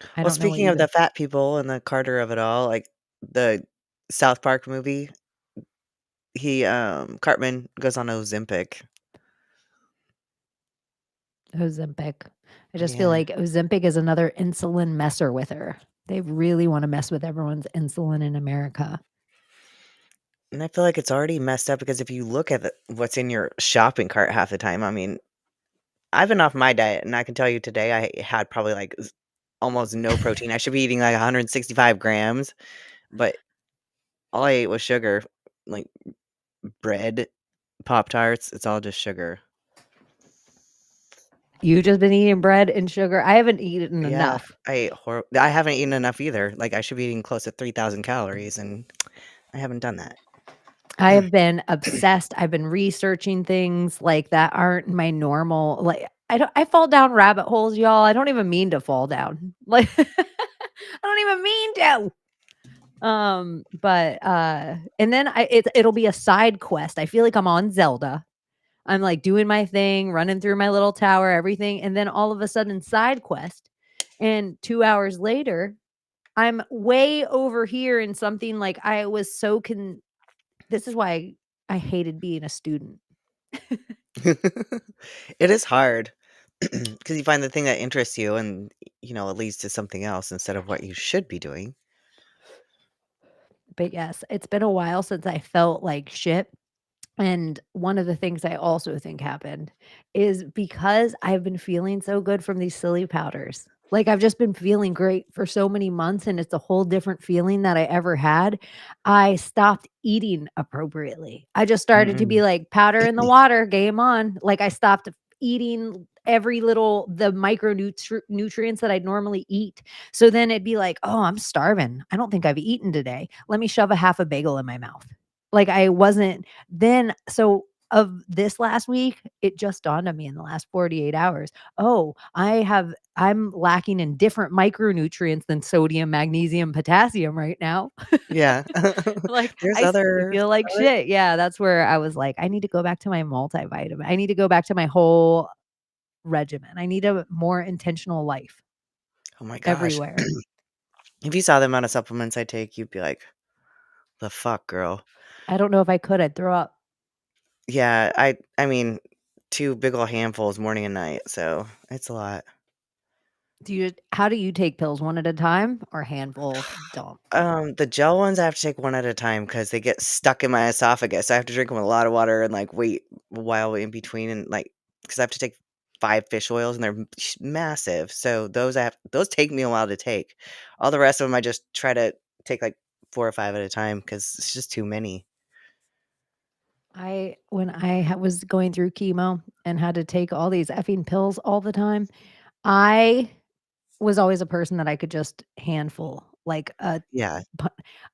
I Well, don't know what speaking of either. the fat people and the Carter of it all, like, the South Park movie, Cartman goes on Ozempic. Ozempic. I just feel Yeah, like Ozempic is another insulin messer with her. They really wanna mess with everyone's insulin in America. and I feel like it's already messed up because if you look at what's in your shopping cart half the time, I mean, I've been off my diet, and I can tell you today I had probably, like, almost no protein. I should be eating, like, 165 grams, but all I ate was sugar, like, bread, Pop-Tarts, it's all just sugar. You've just been eating bread and sugar. I haven't eaten Yeah, enough. I haven't eaten enough either, like, I should be eating close to 3,000 calories, and I haven't done that. I have been obsessed. I've been researching things like that aren't my normal like I fall down rabbit holes, y'all. I don't even mean to fall down. Like I don't even mean to. And then it'll be a side quest. I feel like I'm on Zelda. I'm like doing my thing, running through my little tower, everything, and then all of a sudden side quest. And 2 hours later, I'm way over here in something like I was so this is why I hated being a student. It is hard because you find the thing that interests you and, it leads to something else instead of what you should be doing. But yes, it's been a while since I felt like shit. And one of the things I also think happened is because I've been feeling so good from these silly powders. Like I've just been feeling great for so many months and it's a whole different feeling that I ever had. I stopped eating appropriately. I just started to be Mm. like powder in the water, game on. Like I stopped eating every little the nutrients that I'd normally eat. So then it'd be like, "Oh, I'm starving. I don't think I've eaten today. Let me shove a half a bagel in my mouth." Like I wasn't then so of this last week, it just dawned on me in the last 48 hours. Oh, I'm lacking in different micronutrients than sodium, magnesium, potassium right now. Yeah. Like There's I still other feel like other shit. Yeah, that's where I was like, I need to go back to my multivitamin. I need to go back to my whole regimen. I need a more intentional life Oh my gosh. everywhere. If you saw the amount of supplements I take, you'd be like, "The fuck, girl?" I don't know if I could. I'd throw up. Yeah, I mean, 2 big ol' handfuls morning and night, so it's a lot. How do you take pills, one at a time or handful dump? The gel ones, I have to take one at a time because they get stuck in my esophagus. I have to drink them with a lot of water and, like, wait a while in between and, like, because I have to take 5 fish oils and they're massive, so those take me a while to take. All the rest of them, I just try to take, like, 4 or 5 at a time because it's just too many. When I was going through chemo and had to take all these effing pills all the time, I was always a person that I could just handful, like a Yeah, bu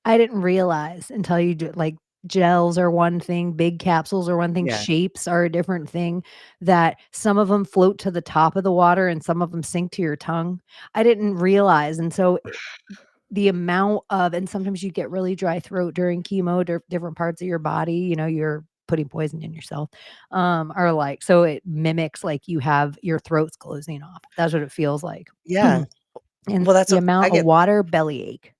I didn't realize until like, gels are one thing, big capsules are one thing, yeah. shapes are a different thing, that some of them float to the top of the water and some of them sink to your tongue. I didn't realize, and so the amount of and sometimes you get really dry throat during chemo, different parts of your body, you're putting poison in yourself, are like so it mimics like you have your throat's closing off. That's what it feels like. Yeah. And Well, that's the what amount of water, bellyache.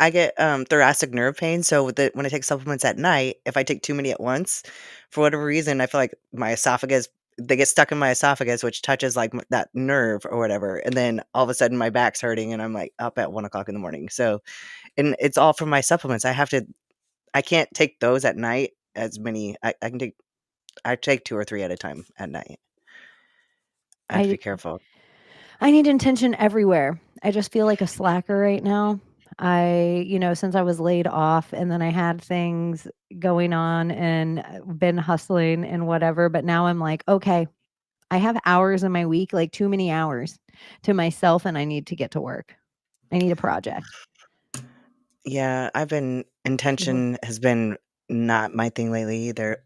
I get, thoracic nerve pain, so when I take supplements at night, if I take too many at once, for whatever reason, I feel like my esophagus they get stuck in my esophagus, which touches, like, that nerve or whatever, and then all of a sudden my back's hurting and I'm, like, up at 1 o'clock in the morning, so and it's all from my supplements. I can't take those at night as many I take 2 or 3 at a time at night. I have to I be careful. I need intention everywhere. I just feel like a slacker right now. Since I was laid off and then I had things going on and been hustling and whatever, but now I'm like, okay, I have hours in my week, like too many hours to myself, and I need to get to work. I need a project. Yeah, Mhm. intention has been not my thing lately either.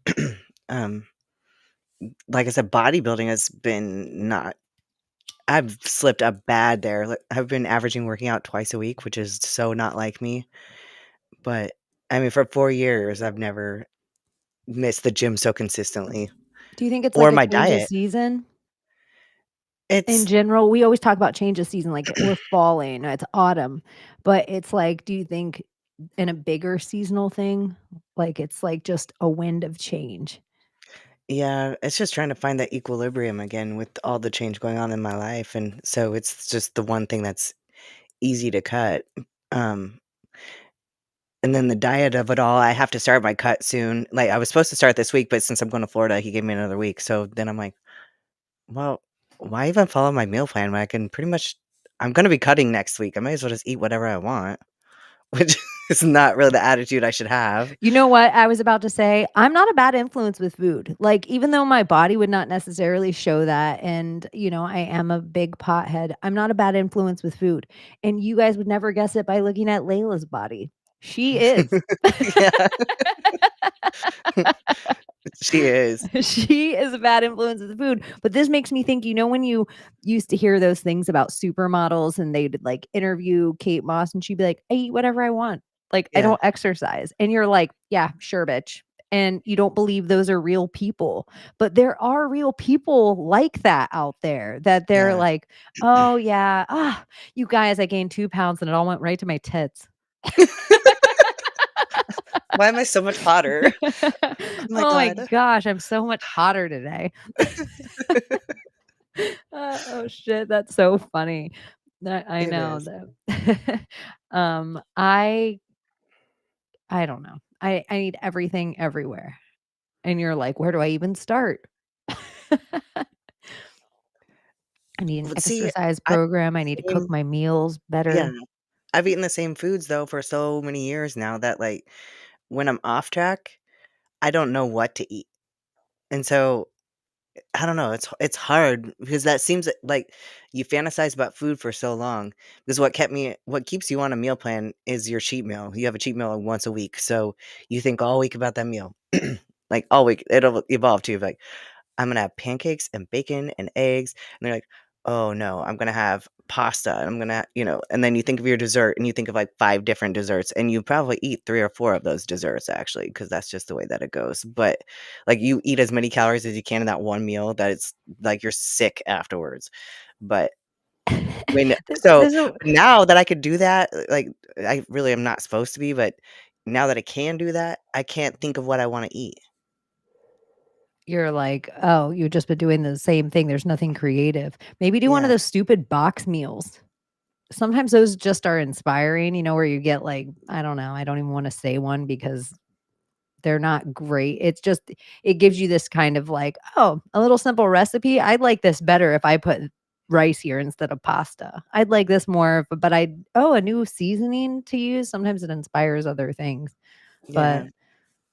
Um Like I said, bodybuilding has been not I've slipped up bad there, like, I've been averaging working out twice a week, which is so not like me, but, I mean, for 4 years, I've never missed the gym so consistently, Do you think it's or like a my change of diet. season? In It's general, we always talk about change of season, like we're falling, it's autumn, but it's like, do you think in a bigger seasonal thing, like it's like just a wind of change? yeah, it's just trying to find that equilibrium again with all the change going on in my life, and so it's just the one thing that's easy to cut, um, and then the diet of it all, I have to start my cut soon, like, I was supposed to start this week, but since I'm going to Florida, he gave me another week, so then I'm like, well, why even follow my meal plan when I can pretty much I'm gonna be cutting next week. I might as well just eat whatever I want, which is not really the attitude I should have. You know what I was about to say? I'm not a bad influence with food. Like, even though my body would not necessarily show that, and, I am a big pothead, I'm not a bad influence with food. And you guys would never guess it by looking at Layla's body. She is. Yeah, she is. She is a bad influence with food. But this makes me think, when you used to hear those things about supermodels and they'd like interview Kate Moss and she'd be like, I eat whatever I want. Like, I Yeah, don't exercise. And you're like, yeah, sure, bitch. And you don't believe those are real people. But there are real people like that out there that they're yeah. like, oh, yeah, you guys, I gained 2 pounds and it all went right to my tits. Why am I so much hotter? Oh my Oh my god. gosh, I'm so much hotter today. Oh shit, that's so funny. That I It know is. that. I don't know. I need everything everywhere. And you're like, "Where do I even start?" I need an But see, exercise I program, I need to cook same my meals yeah. better. I've eaten the same foods, though, for so many years now that, like, when I'm off track, I don't know what to eat. And so, I don't know, it's hard because that seems like you fantasize about food for so long because what keeps you on a meal plan is your cheat meal. You have a cheat meal once a week, so you think all week about that meal. Like, all week. It'll evolve to, like, I'm gonna have pancakes and bacon and eggs, and they're like, "Oh, no, I'm gonna have pasta, and I'm gonna" and then you think of your dessert, and you think of, like, 5 different desserts, and you probably eat 3 or 4 of those desserts, actually, because that's just the way that it goes, but, like, you eat as many calories as you can in that one meal that it's like you're sick afterwards, but when so, There's a now that I could do that, like, I really am not supposed to be, but now that I can do that, I can't think of what I wanna eat. You're like, "Oh, you've just been doing the same thing, there's nothing creative." Maybe do one of Yeah. those stupid box meals. Sometimes those just are inspiring, where you get, like, I don't know, I don't even wanna say one because they're not great. It's just it gives you this kind of like, "Oh, a little simple recipe. I'd like this better if I put rice here instead of pasta. I'd like this more, but a new seasoning to use." Sometimes it inspires other things, but,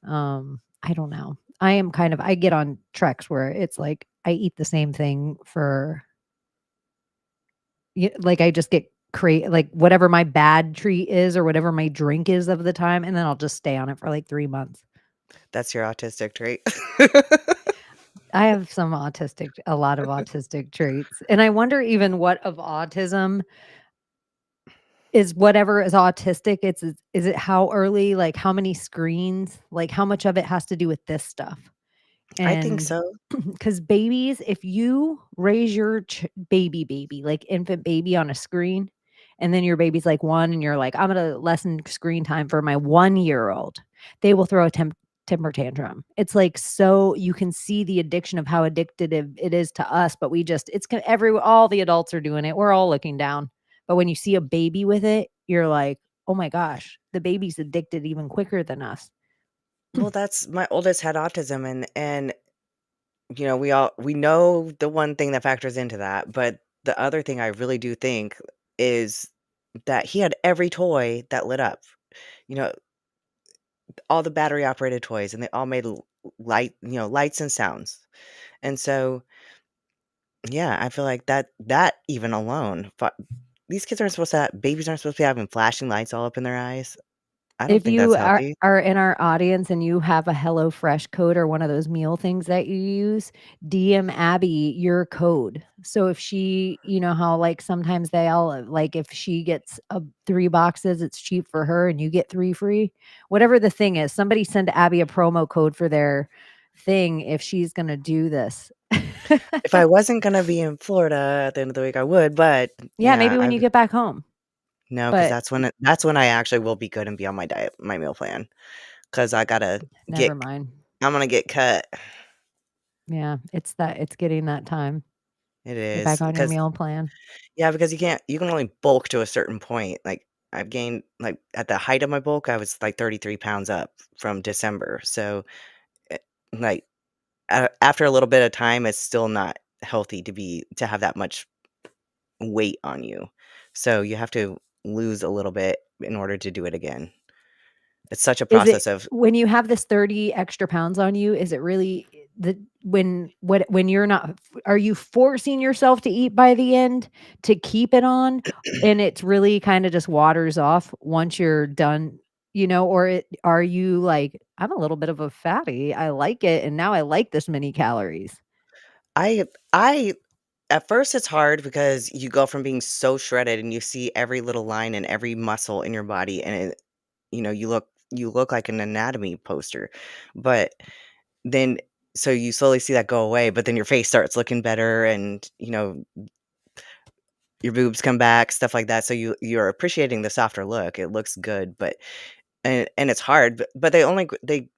Yeah. I don't know. I get on treks where it's like I eat the same thing for like, I just get create like, whatever my bad treat is or whatever my drink is of the time, and then I'll just stay on it for, like, 3 months. That's your autistic trait. I have a lot of autistic traits, and I wonder even what of autism is whatever is autistic, is it how early, like, how many screens, like, how much of it has to do with this stuff? I think And so. because babies, if you raise your baby, like infant baby on a screen, and then your baby's like 1 and you're like, "I'm gonna lessen screen time for my 1-year-old," they will throw a temper tantrum. It's like so you can see the addiction of how addictive it is to us, but we just it's all the adults are doing it. We're all looking down. But when you see a baby with it, you're like, "Oh my gosh, the baby's addicted even quicker than us." Well, that's my oldest had autism and we know the one thing that factors into that, but the other thing I really do think is that he had every toy that lit up. You know, all the battery operated toys and they all made lights and sounds. And so, yeah, I feel like that even alone, these kids aren't supposed to babies aren't supposed to be having flashing lights all up in their eyes. I don't If think you that's are healthy. are in our audience and you have a HelloFresh code or one of those meal things that you use, DM Abbie your code. So if she you know how, like, sometimes they all like, if she gets, 3 boxes, it's cheap for her and you get 3 free? Whatever the thing is, somebody send Abbie a promo code for their thing if she's gonna do this. If I wasn't gonna be in Florida at the end of the week, I would, but Yeah, yeah, maybe when you get back home, no, because but that's when I actually will be good and be on my meal plan. Because I gotta never get mind. I'm gonna get cut. Yeah, it's getting that time. It Get is, back on your because meal plan. yeah, because you can only bulk to a certain point, like, I've gained like, at the height of my bulk, I was, like, 33 pounds up from December, so, eh, like, after a little bit of time, it's still not healthy to have that much weight on you, so you have to lose a little bit in order to do it again. It's such a Is it process of when you have this 30 extra pounds on you, is it really the when you're not are you forcing yourself to eat by the end to keep it on, and it's really kinda just waters off once you're done, or are you like, "I'm a little bit of a fatty, I like it, and now I like this many calories." I at first it's hard because you go from being so shredded and you see every little line and every muscle in your body and you look like an anatomy poster. But then so you slowly see that go away, but then your face starts looking better and, your boobs come back, stuff like that. So you're appreciating the softer look. It looks good, but and it's hard, but they only they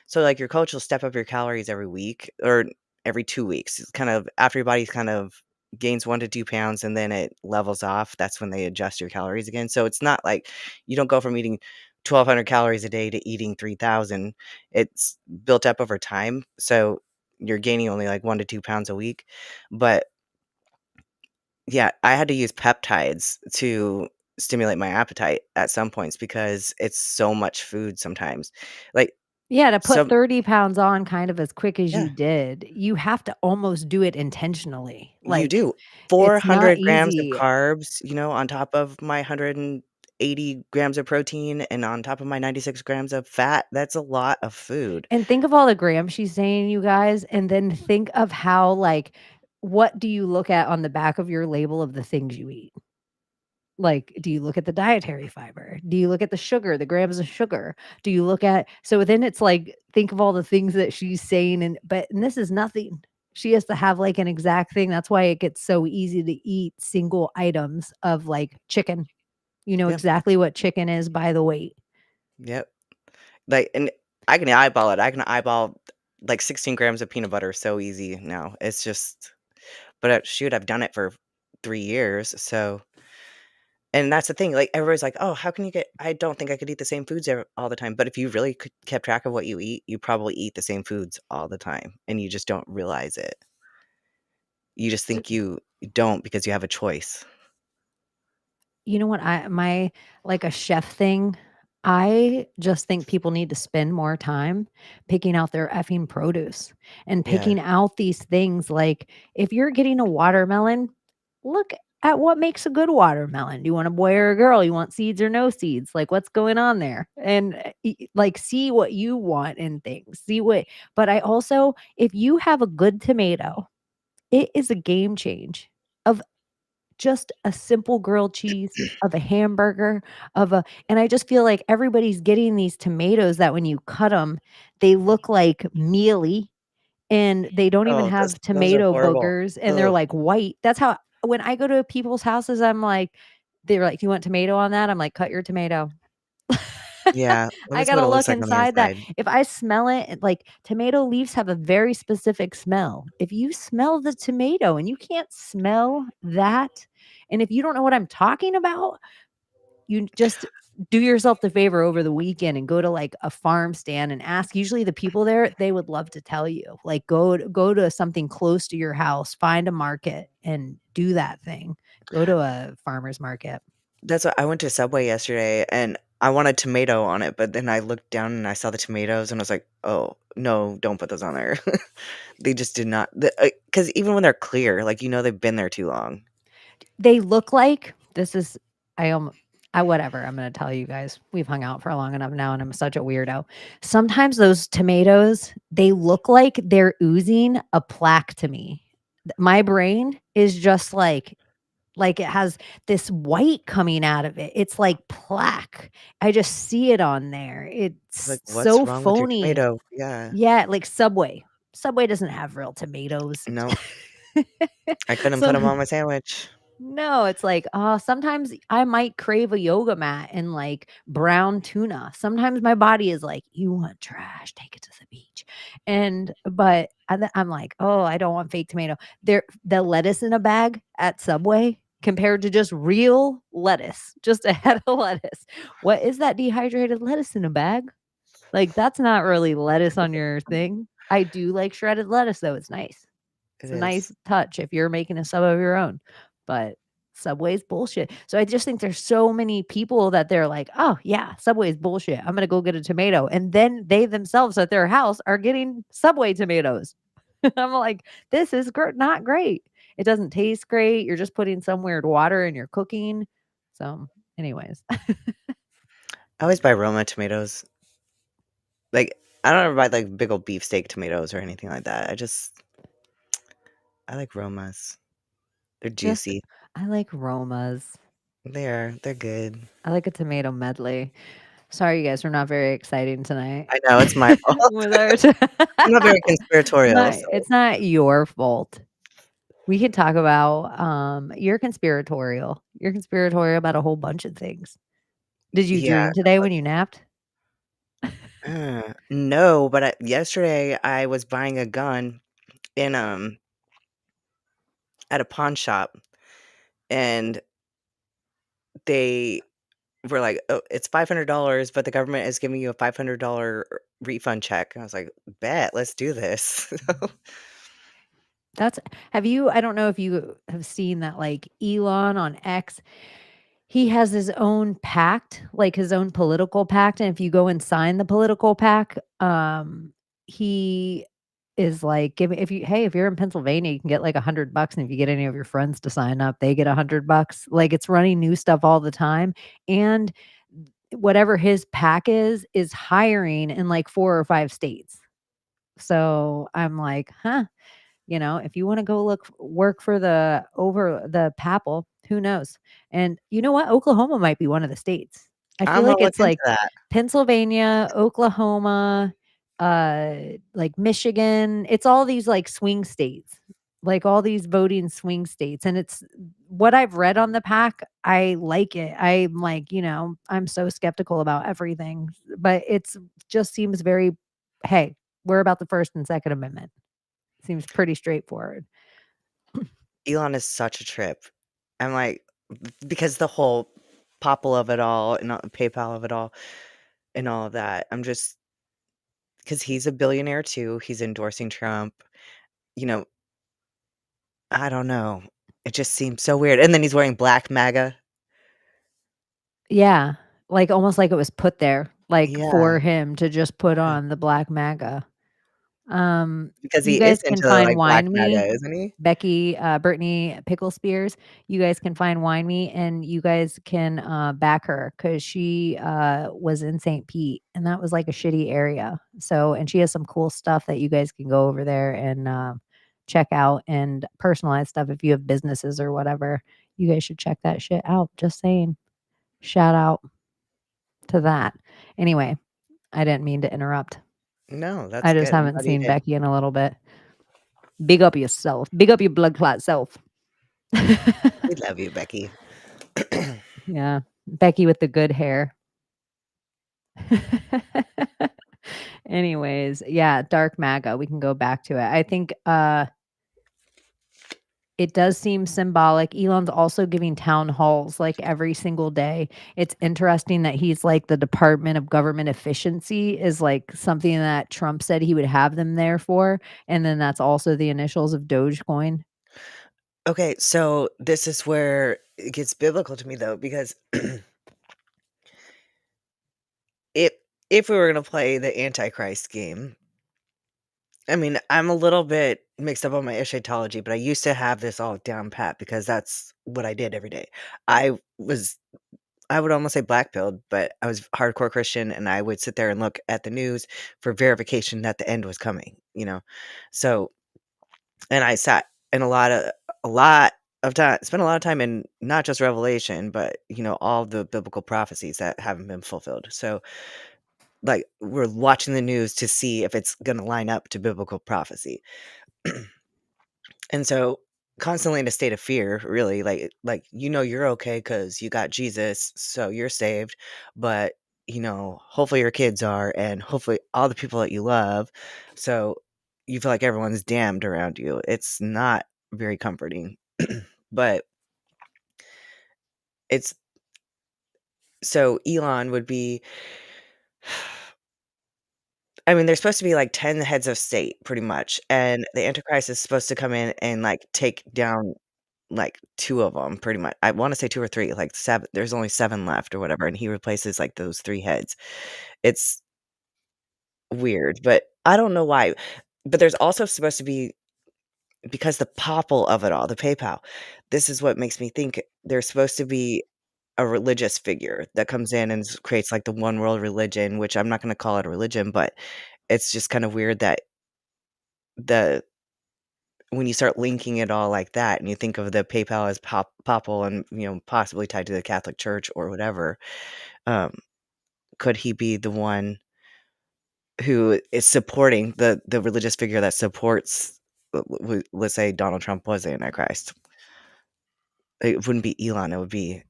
so, like, your coach will step up your calories every week or every 2 weeks. It's kind of after your body kind of gains 1 to 2 pounds and then it levels off, that's when they adjust your calories again. So, it's not like you don't go from eating 1,200 calories a day to eating 3,000. It's built up over time, so you're gaining only, like, 1 to 2 pounds a week. But, yeah, I had to use peptides to stimulate my appetite at some points because it's so much food sometimes. Like, Yeah, to put some 30 pounds on kind of as quick as yeah. you did, you have to almost do it intentionally. You Like, do. it's not 400 grams of easy. carbs, on top of my 180 grams of protein and on top of my 96 grams of fat. That's a lot of food. And think of all the grams she's saying, you guys, and then think of how, like, what do you look at on the back of your label of the things you eat? Like, do you look at the dietary fiber? Do you look at the sugar, the grams of sugar? Do you look at so then it's like, think of all the things that she's saying and this is nothing. She has to have like an exact thing. That's why it gets so easy to eat single items of like chicken. You know Yep, exactly what chicken is by the weight. yep. Like, and I can eyeball it. I can eyeball like 16 grams of peanut butter so easy now. It's just, but shoot, I've done it for 3 years. So, and that's the thing. Like, everybody's like, oh, how can you get, I don't think I could eat the same foods all the time. But if you really kept track of what you eat, you probably eat the same foods all the time and you just don't realize it. You just think you don't because you have a choice. You know what? My like a chef thing, I just think people need to spend more time picking out their effing produce and Yeah. picking out these things. Like, if you're getting a watermelon, look at what makes a good watermelon. Do you want a boy or a girl? You want seeds or no seeds? Like, what's going on there? And like, see what you want in things. But I also, if you have a good tomato, it is a game change of just a simple grilled cheese, of a hamburger, of a and I just feel like everybody's getting these tomatoes that when you cut them, they look like mealy, and they don't even Oh, have those are tomato horrible. boogers, and they're, Ugh. like, white. That's how when I go to people's houses, I'm like they're like, "You want tomato on that?" I'm like, "Cut your tomato." Yeah, let me I see what gotta it looks look like on the inside that. inside. If I smell it, like, tomato leaves have a very specific smell. If you smell the tomato and you can't smell that, and if you don't know what I'm talking about, you just do yourself the favor over the weekend and go to, like, a farm stand and ask. Usually the people there, they would love to tell you. Like, go to something close to your house, find a market, and do that thing. Go to a farmer's market. That's what I went to Subway yesterday, and I wanted tomato on it, but then I looked down and I saw the tomatoes, and I was like, "Oh, no, don't put those on there." They just did not because even when they're clear, like, they've been there too long. They look like this is I I whatever, I'm gonna tell you guys. We've hung out for long enough now, and I'm such a weirdo. Sometimes those tomatoes, they look like they're oozing a plaque to me. My brain is just like it has this white coming out of it. It's like plaque. I just see it on there. It's Like, "What's so wrong with your phony. tomato?" Yeah. Yeah, like Subway. Subway doesn't have real tomatoes. No, I couldn't put So them on my sandwich. no, it's like, sometimes I might crave a yoga mat and like brown tuna. Sometimes my body is like, "You want trash? Take it to the beach." But I'm like, "Oh, I don't want fake tomato." The lettuce in a bag at Subway compared to just real lettuce, just a head of lettuce. What is that dehydrated lettuce in a bag? Like, that's not really lettuce on your thing. I do like shredded lettuce though, it's nice. It It's a nice is. touch if you're making a sub of your own, but Subway's bullshit. So I just think there's so many people that they're like, "Oh, yeah, Subway's bullshit. I'm gonna go get a tomato." And then they themselves at their house are getting Subway tomatoes. I'm like, "This is not great. It doesn't taste great. You're just putting some weird water in your cooking." So, anyways, I always buy Roma tomatoes. Like, I don't ever buy, like, big old beefsteak tomatoes or anything like that. I like Romas. They're just juicy. I like Romas. They're good. I like a tomato medley. Sorry, you guys, we're not very exciting tonight I know, it's my fault. with our I'm not very conspiratorial, so it's not your fault. We could talk about, you're conspiratorial. You're conspiratorial about a whole bunch of things. Did you yeah. dream today when you napped? No, but yesterday I was buying a gun in, at a pawn shop, and they were like, "Oh, it's $500, but the government is giving you a $500 refund check." I was like, "Bet, let's do this." That's have you I don't know if you have seen that, like, Elon on X, he has his own pact, like, his own political pact, and if you go and sign the political pact, he is, like, giving if you hey, if you're in Pennsylvania, you can get, like, $100, and if you get any of your friends to sign up, they get $100. Like, it's running new stuff all the time, and whatever his pack is hiring in, like, 4 or 5 states. So, I'm like, "Huh." If you wanna go work for the papal, who knows? And you know what? Oklahoma might be one of the states. I feel Imma like look it's into like that. Pennsylvania, Oklahoma, like Michigan. It's all these like swing states, like all these voting swing states. And it's what I've read on the pack. I like it. I'm like, I'm so skeptical about everything, but it's just seems very, hey, we're about the First and Second Amendment. Seems pretty straightforward. Elon is such a trip. I'm like because the whole popple of it all and PayPal of it all and all of that. I'm just because he's a billionaire too. He's endorsing Trump. You know, I don't know. It just seems so weird. And then he's wearing black MAGA. Yeah, like, almost like it was put there, like, Yeah, for him to just put yeah. on the black MAGA. Because You he guys is can into, find like, black Wine Me, MAGA, isn't he? Becky, Brittany Pickle Spears. You guys can find Wine Me, and you guys can, back her because she, was in St. Pete, and that was, like, a shitty area. So and she has some cool stuff that you guys can go over there and, check out and personalize stuff if you have businesses or whatever. You guys should check that shit out, just saying. Shout out to that. Anyway, I didn't mean to interrupt. No, that's I just good. I'm haven't glad you seen did. Becky in a little bit. Big up yourself. Big up your blood clot self. We love you, Becky. Yeah. Becky with the good hair. Anyways, yeah, dark MAGA. We can go back to it. I think it does seem symbolic. Elon's also giving town halls like every single day. It's interesting that he's like the Department of Government Efficiency is like something that Trump said he would have them there for. And then that's also the initials of Dogecoin. Okay, so this is where it gets biblical to me, though, because if if we were gonna play the Antichrist game, I mean, I'm a little bit mixed up on my eschatology, but I used to have this all down pat because that's what I did every day. I was I would almost say black pilled, but I was hardcore Christian and I would sit there and look at the news for verification that the end was coming. So, and I sat in a lot of time, spent a lot of time in not just Revelation, but all the biblical prophecies that haven't been fulfilled. So, like, we're watching the news to see if it's going to line up to biblical prophecy. And so constantly in a state of fear, really, like you're okay because you got Jesus, so you're saved, but hopefully your kids are, and hopefully all the people that you love. So you feel like everyone's damned around you. It's not very comforting. But it's so Elon would be I mean, there's supposed to be like 10 heads of state pretty much, and the Antichrist is supposed to come in and like take down like 2 of them, pretty much. I wanna say 2 or 3, like 7 there's only 7 left or whatever, and he replaces, like, those 3 heads. It's weird, but I don't know why. But there's also supposed to be because the popple of it all, the PayPal, this is what makes me think there's supposed to be a religious figure that comes in and creates, like, the one world religion, which I'm not gonna call it a religion, but it's just kind of weird that the when you start linking it all like that and you think of the PayPal as papal and, possibly tied to the Catholic Church or whatever, um, could he be the one who is supporting the religious figure that supports, let's say Donald Trump was the Antichrist? It wouldn't be Elon, it would be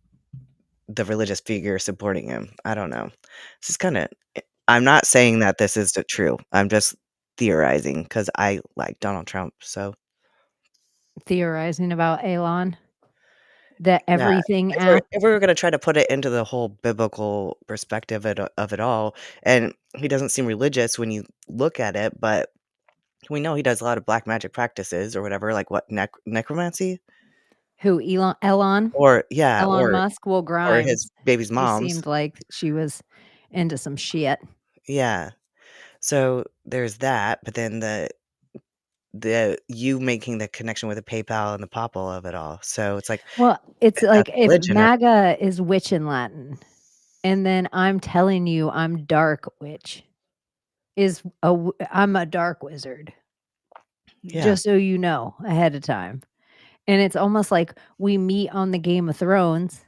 the religious figure supporting him. I don't know. This is kinda I'm not saying that this is true. I'm just theorizing because I like Donald Trump, so Theorizing about Elon, the yeah. everything If we're app. if we were gonna try to put it into the whole biblical perspective of it all, and he doesn't seem religious when you look at it, but we know he does a lot of black magic practices or whatever, like what, necromancy? Who, Elon? Or yeah, Elon Musk? Well, or his Grimes. baby's She mom's. seemed like she was into some shit. Yeah. So, there's that, but then the you making the connection with the PayPal and the POPL of it all. So, it's like, Well, it's if that's like if religion or MAGA is witch in Latin, and then I'm telling you I'm dark witch I'm a dark wizard, yeah. just so you know ahead of time. And it's almost like we meet on the Game of Thrones,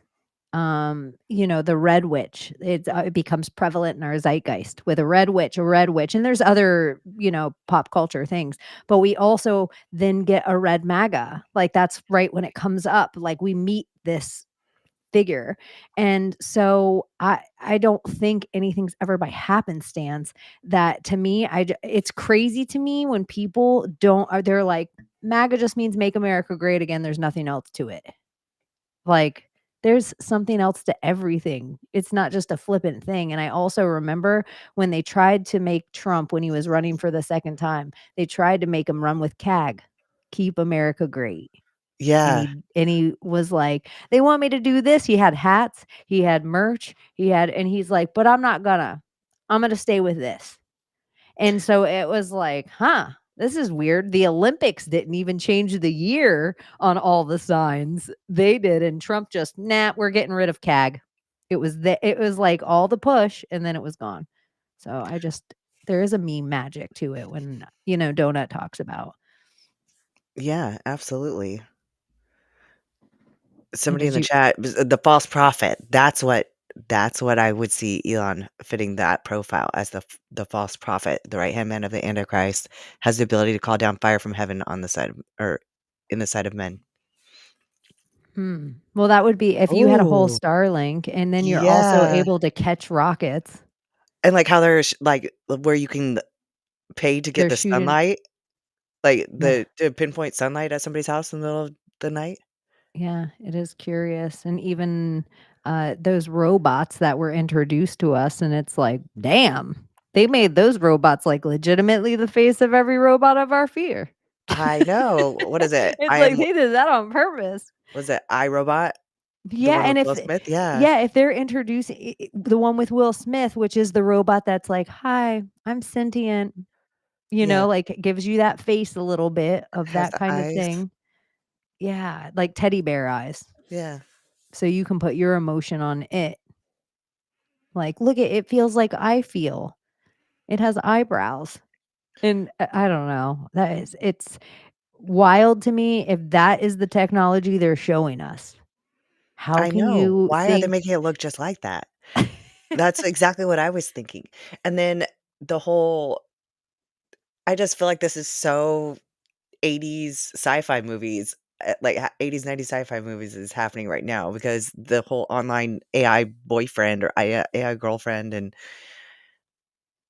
the Red Witch. It becomes prevalent in our zeitgeist with a red witch, and there's other, pop culture things. But we also then get a red MAGA. Like that's right when it comes up. Like we meet this figure. And so I don't think anything's ever by happenstance. That to me, it's crazy to me when people don't are they're like MAGA just means make America great again. There's nothing else to it. Like there's something else to everything. It's not just a flippant thing. And I also remember when they tried to make Trump, when he was running for the second time, they tried to make him run with CAG, keep America great. And Yeah. he was like, "They want me to do this." He had hats, he had merch, and he's like, "But I'm gonna stay with this." And so it was like, "Huh, this is weird." The Olympics didn't even change the year on all the signs. They did, and Trump just, "Nah, we're getting rid of CAG." It was like all the push and then it was gone. So there is a meme magic to it when, Doenut talks about. Yeah, absolutely. Somebody in Did the you chat, the false prophet, that's what I would see Elon fitting that profile as the false prophet, the right-hand man of the Antichrist, has the ability to call down fire from heaven on the side of or in the side of men. Well, that would be if you had a whole Oh, Starlink and then you're also yeah. able to catch rockets. And, like, how there's, like, where you can pay to get They're the shooting. sunlight, like, Yeah. to pinpoint sunlight at somebody's house in the middle of the night. Yeah, it is curious. And even those robots that were introduced to us, and it's like, damn, they made those robots like legitimately the face of every robot of our fear. I know. What is it? It's like they did that on purpose. Was it iRobot? The Yeah, one with Will Smith? Yeah. yeah, if they're introducing the one with Will Smith, which is the robot that's like, "Hi, I'm sentient," Yeah. like it gives you that face a little bit of Has that the kind of eyes. thing. Yeah, like teddy bear eyes. Yeah. So you can put your emotion on it. Like, look, it feels like I feel. It has eyebrows. And I don't know. It's wild to me if that is the technology they're showing us. How I can know. you Why are they think making it look just like that? That's exactly what I was thinking. And then the whole I just feel like this is so 80s sci-fi movies, like 80s, 90s sci-fi movies is happening right now because the whole online AI boyfriend or AI girlfriend, and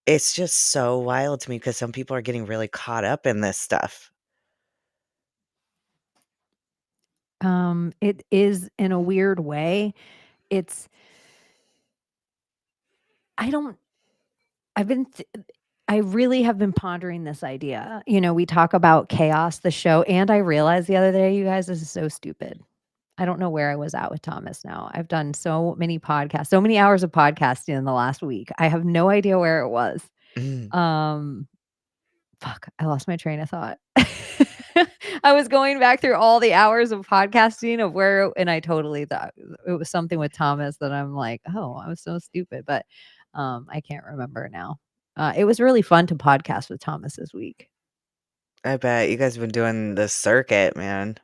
it's just so wild to me because some people are getting really caught up in this stuff. it is in a weird way. It's I don't I've been th I really have been pondering this idea. We talk about Chaos, the show, and I realized the other day, you guys, this is so stupid. I don't know where I was at with Thomas now. I've done so many podcasts, so many hours of podcasting in the last week. I have no idea where it was. Mm. Um, fuck, I lost my train of thought. I was going back through all the hours of podcasting of and I totally thought it was something with Thomas that I'm like, oh, I was so stupid, but I can't remember now. It was really fun to podcast with Thomas this week. I bet you guys have been doing the circuit, man.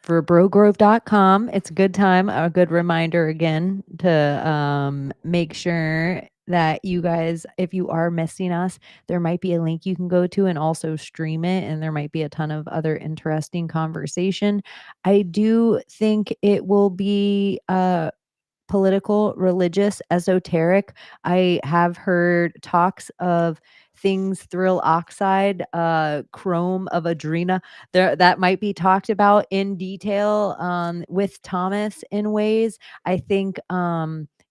for brogrove.com. It's a good time, a good reminder again to make sure that you guys, if you are missing us, there might be a link you can go to and also stream it. And there might be a ton of other interesting conversation. I do think it will be political, religious, esoteric. I have heard talks of things thrill oxide, chrome of adrena. There that might be talked about in detail with Thomas in ways. I think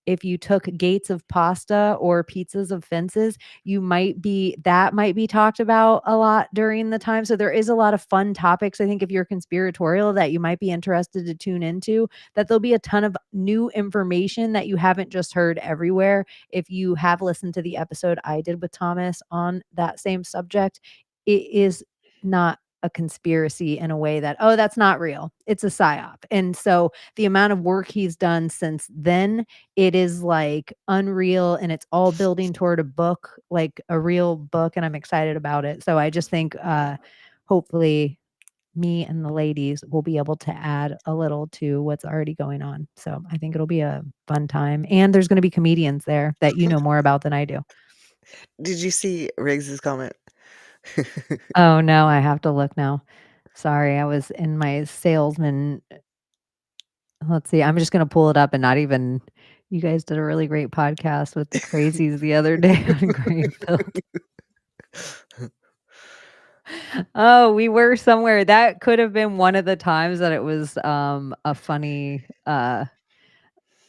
if you took gates of pasta or pizzas of fences, that might be talked about a lot during the time. So there is a lot of fun topics. I think if you're conspiratorial that you might be interested to tune into, that there'll be a ton of new information that you haven't just heard everywhere. If you have listened to the episode I did with Thomas on that same subject, it is not a conspiracy in a way that, oh, that's not real. It's a psyop. And so the amount of work he's done since then, it is like unreal, and it's all building toward a book, like a real book, and I'm excited about it. So I just think hopefully me and the ladies will be able to add a little to what's already going on. So I think it'll be a fun time. And there's going to be comedians there that you know more about than I do. Did you see Riggs's comment? Oh no, I have to look now. Sorry, I was in my salesman. Let's see. I'm just going to pull it up and not even. You guys did a really great podcast with the crazies the other day on Greenfield. Oh, we were somewhere. That could have been one of the times that it was a funny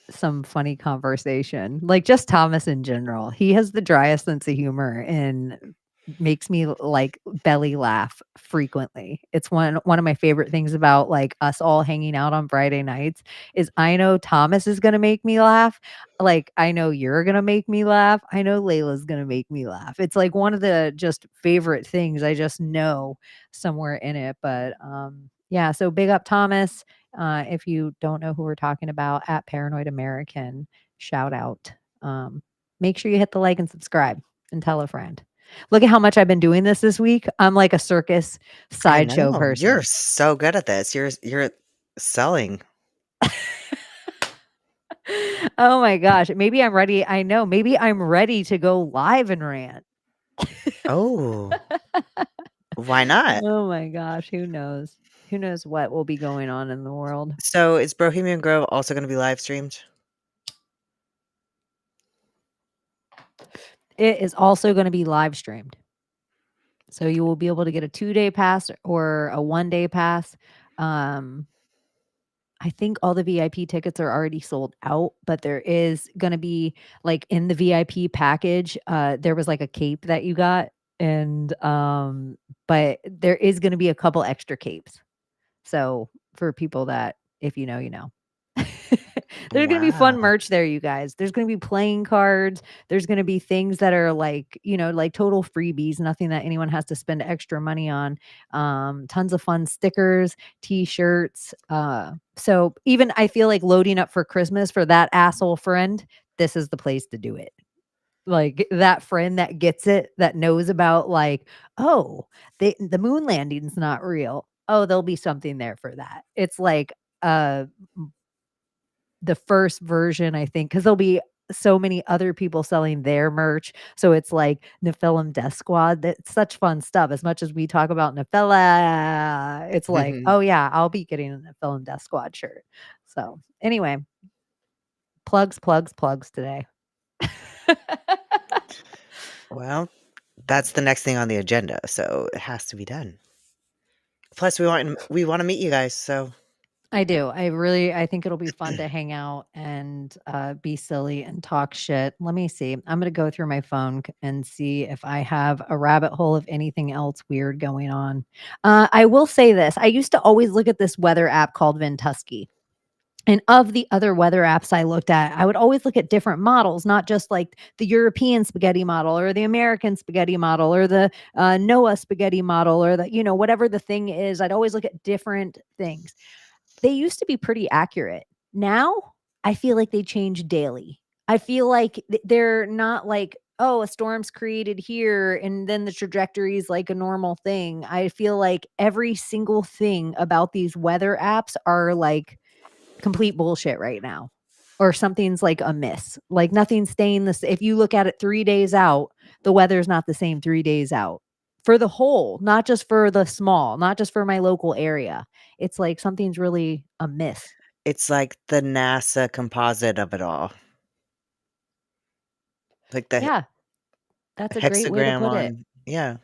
some funny conversation. Like just Thomas in general. He has the driest sense of humor and makes me like belly laugh frequently. It's one of my favorite things about like us all hanging out on Friday nights is I know Thomas is going to make me laugh. Like I know you're going to make me laugh. I know Layla's going to make me laugh. It's like one of the just favorite things. I just know somewhere in it, but yeah, so big up Thomas. If you don't know who we're talking about, at Paranoid American, shout out. Make sure you hit the like and subscribe and tell a friend. Look at how much I've been doing this week. I'm like a circus I sideshow know. You're person. so good at this. You're selling. Oh my gosh. Maybe I'm ready. I know. Maybe I'm ready to go live and rant. Oh, why not? Oh my gosh. Who knows? Who knows what will be going on in the world? So is Bohemian Grove also going to be live streamed? It is also going to be live streamed. So you will be able to get a 2-day pass or a 1-day pass. I think all the VIP tickets are already sold out, but there is going to be like in the VIP package, there was like a cape that you got, and but there is going to be a couple extra capes. So for people that, if you know, you know. There's going to be fun Wow. merch there, you guys. There's going to be playing cards. There's going to be things that are like, like total freebies, nothing that anyone has to spend extra money on. Tons of fun stickers, t-shirts. So even I feel like loading up for Christmas for that asshole friend, this is the place to do it. Like that friend that gets it, that knows about like, oh, the moon landing's not real. Oh, there'll be something there for that. It's like the first version, I think, because there'll be so many other people selling their merch. So it's like Nephilim Death Squad. That's such fun stuff. As much as we talk about Nephila, it's like, oh yeah, I'll be getting a Nephilim Death Squad shirt. So anyway, plugs today. Well, that's the next thing on the agenda, so it has to be done. Plus, we want to meet you guys, so I do. I think it'll be fun to hang out and be silly and talk shit. Let me see. I'm going to go through my phone and see if I have a rabbit hole of anything else weird going on. I will say this. I used to always look at this weather app called Vintusky. And of the other weather apps I looked at, I would always look at different models, not just like the European spaghetti model or the American spaghetti model or the NOAA spaghetti model or the, whatever the thing is. I'd always look at different things. They used to be pretty accurate. Now, I feel like they change daily. I feel like they're not like oh, a storm's created here and then the trajectory is like a normal thing. I feel like every single thing about these weather apps are like complete bullshit right now. Or something's like amiss. Like nothing's staying the same. If you look at it 3 days out, the weather's not the same 3 days out. For the whole, not just for the small, not just for my local area. It's like something's really amiss. It's like the NASA composite of it all. Like the Yeah, that's a great way to hexagram put it. on yeah,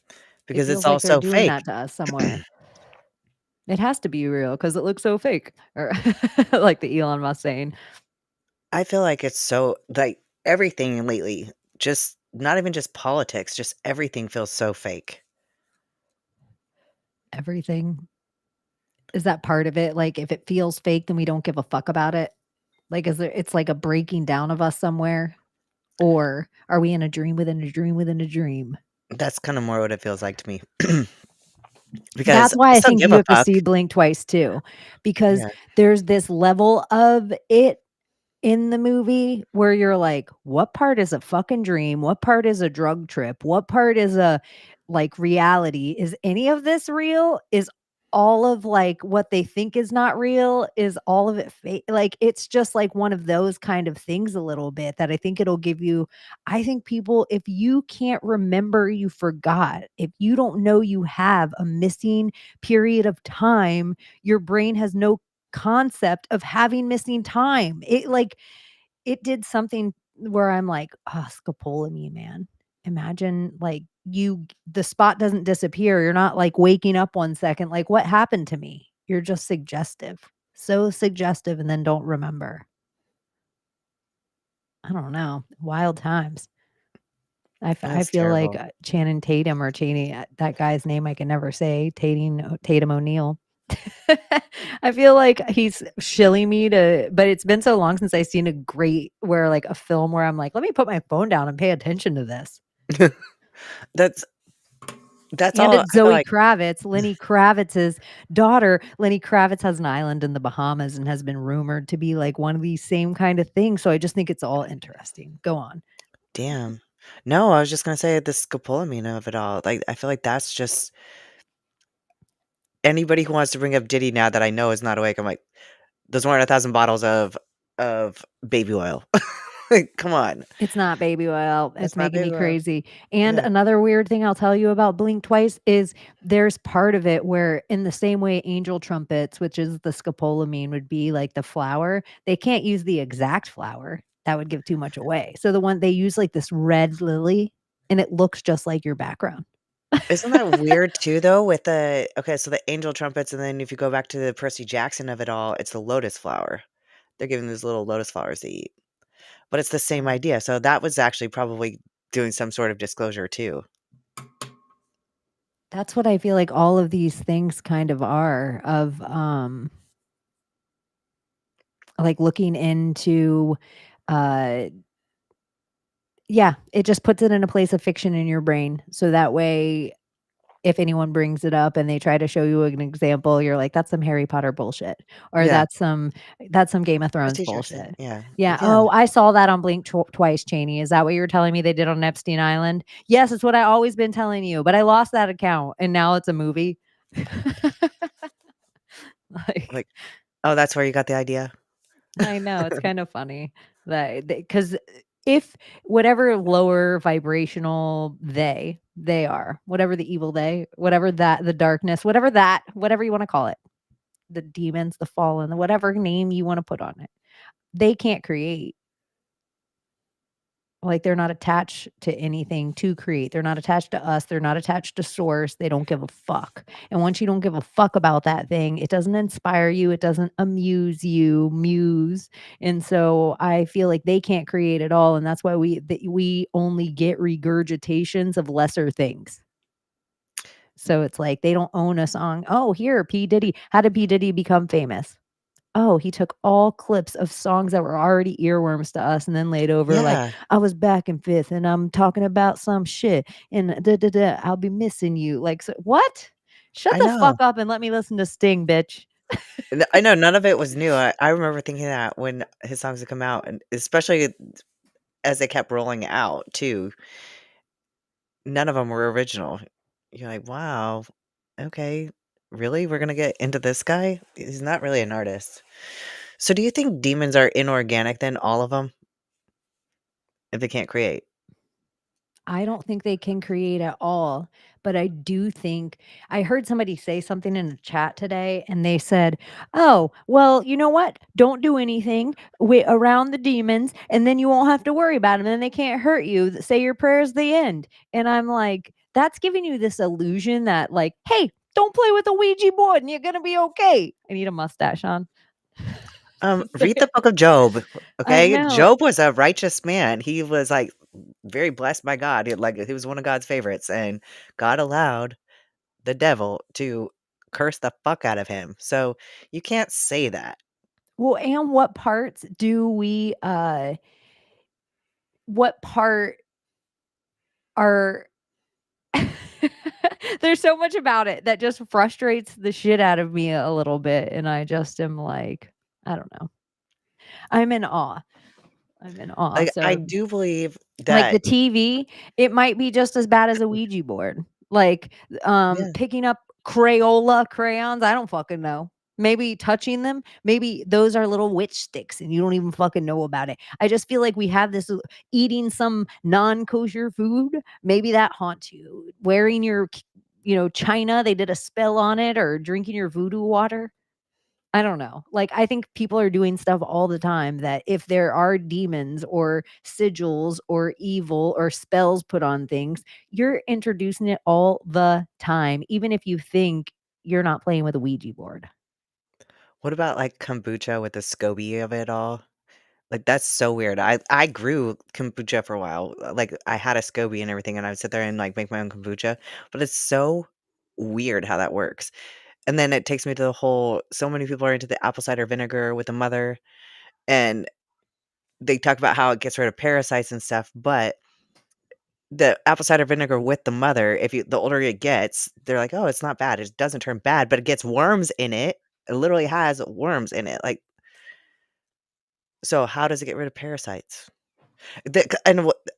It because it's feels all like they're so doing fake. that to us somewhere. It has to be real because it looks so fake, or like the Elon Musk saying, I feel like it's so like, everything lately, just not even just politics, just everything feels so fake. everything. Is that part of it? Like, if it feels fake, then we don't give a fuck about it? Like, is there it's like a breaking down of us somewhere? Or are we in a dream within a dream within a dream? That's kinda more what it feels like to me. Because That's I why I still think give you a have to fuck. see Blink Twice too, because Yeah. there's this level of it in the movie where you're like, what part is a fucking dream? What part is a drug trip? What part is a like reality? Is any of this real? Is all of like what they think is not real? Is all of it fake? Like it's just like one of those kind of things a little bit that I think it'll give you. I think people, if you can't remember, you forgot. If you don't know you have a missing period of time, your brain has no concept of having missing time. It like it did something where I'm like, "Oh, scopolamine, man." Imagine like the spot doesn't disappear. You're not like waking up 1 second like, "What happened to me?" You're just suggestive. So suggestive and then don't remember. I don't know. Wild times. I That's feel like, terrible. Channing Tatum or Chaney, that guy's name I can never say, Tatum O'Neal. I feel like he's shilling me to but it's been so long since I've seen a great where, like, a film where I'm like, "Let me put my phone down and pay attention to this." That's that's And all it's I feel Zoe like Kravitz, Lenny Kravitz's daughter. Lenny Kravitz has an island in the Bahamas and has been rumored to be, like, one of these same kind of things, so I just think it's all interesting. Go on. damn. No, I was just gonna say the scopolamine of it all. Like, I feel like that's just anybody who wants to bring up Diddy now that I know is not awake, I'm like, "Those weren't 1,000 bottles of baby oil." Like, come on. It's not baby oil. It's That's not making me baby oil. crazy. And Yeah. another weird thing I'll tell you about Blink Twice is there's part of it where, in the same way angel trumpets, which is the scopolamine, would be like the flower, they can't use the exact flower. That would give too much away. So the one they use like this red lily and it looks just like your background. Isn't that weird too, though, with the okay, so the angel trumpets, and then if you go back to the Percy Jackson of it all, it's the lotus flower. They're giving these little lotus flowers to eat, but it's the same Oh. idea, so that was actually probably doing some sort of disclosure too. That's what I feel like all of these things kind of are of like looking into uh yeah, it just puts it in a place of fiction in your brain. So that way, if anyone brings it up and they try to show you an example, you're like, "That's some Harry Potter bullshit," or Yeah, that's some Game of Thrones Percy Jackson, bullshit." yeah, Yeah, yeah. "Oh, I saw that on Blink Twice, Chaney. Is that what you're telling me they did on Epstein Island?" "Yes, it's what I always been telling you, but I lost that account and now it's a movie." Like Like, "Oh, that's where you got the idea?" I know, it's kind of funny that because if whatever lower vibrational they are, whatever the evil they, whatever that the darkness, whatever you wanna call it, the demons, the fallen, the whatever name you wanna put on it, they can't create. Like, they're not attached to anything to create. They're not attached to us. They're not attached to source. They don't give a fuck. And once you don't give a fuck about that thing, it doesn't inspire you. It doesn't amuse you, muse. And so I feel like they can't create at all. And that's why we only get regurgitations of lesser things. So it's like they don't own a song. Oh, here, P. Diddy. How did P. Diddy become famous? Oh, he took all clips of songs that were already earworms to us and then laid over like, Yeah, "I was back in 5th and I'm talking about some shit and da da da, I'll be missing you." Like, so what? Shut I the fuck know. up and let me listen to Sting, bitch. I know none of it was new. I remember thinking that when his songs had come out, and especially as they kept rolling out too, none of them were original. You're like, "Wow, okay, really? We're gonna get into this guy? He's not really an artist." So do you think demons are inorganic then, all of them, if they can't create? I don't think they can create at all, but I do think I heard somebody say something in the chat today and they said, "Oh, well, you know what? Don't do anything around the demons and then you won't have to worry about them and they can't hurt you. Say your prayers the end." And I'm like, that's giving you this illusion that like, "Hey, don't play with a Ouija board and you're going to be okay." I need a mustache on. Read the book of Job, I okay? know. Job was a righteous man. He was, like, very blessed by God. He was one of God's favorites, and God allowed the devil to curse the fuck out of him. So, you can't say that. Well, and what parts do we what part are there's so much about it that just frustrates the shit out of me a little bit, and I just am like, I don't know. I'm in awe. I'm in awe. Like, I So do believe like the that TV, it might be just as bad as a Ouija board. Like, yeah. picking up Crayola crayons, I don't fucking know. Maybe touching them, maybe those are little witch sticks and you don't even fucking know about it. I just feel like we have this eating some non-kosher food, maybe that haunts you. Wearing your, china, they did a spell on it, or drinking your voodoo water. I don't know. Like, I think people are doing stuff all the time that if there are demons or sigils or evil or spells put on things, you're introducing it all the time, even if you think you're not playing with a Ouija board. What about, like, kombucha with the SCOBY of it all? Like, that's so weird. I grew kombucha for a while. Like, I had a SCOBY and everything, and I would sit there and, like, make my own kombucha, but it's so weird how that works. And then it takes me to the whole so many people are into the apple cider vinegar with the mother, and they talk about how it gets rid of parasites and stuff, but the apple cider vinegar with the mother, if you the older it gets, they're like, "Oh, it's not bad. It doesn't turn bad, but it gets worms in it." It literally has worms in it, like so how does it get rid of parasites?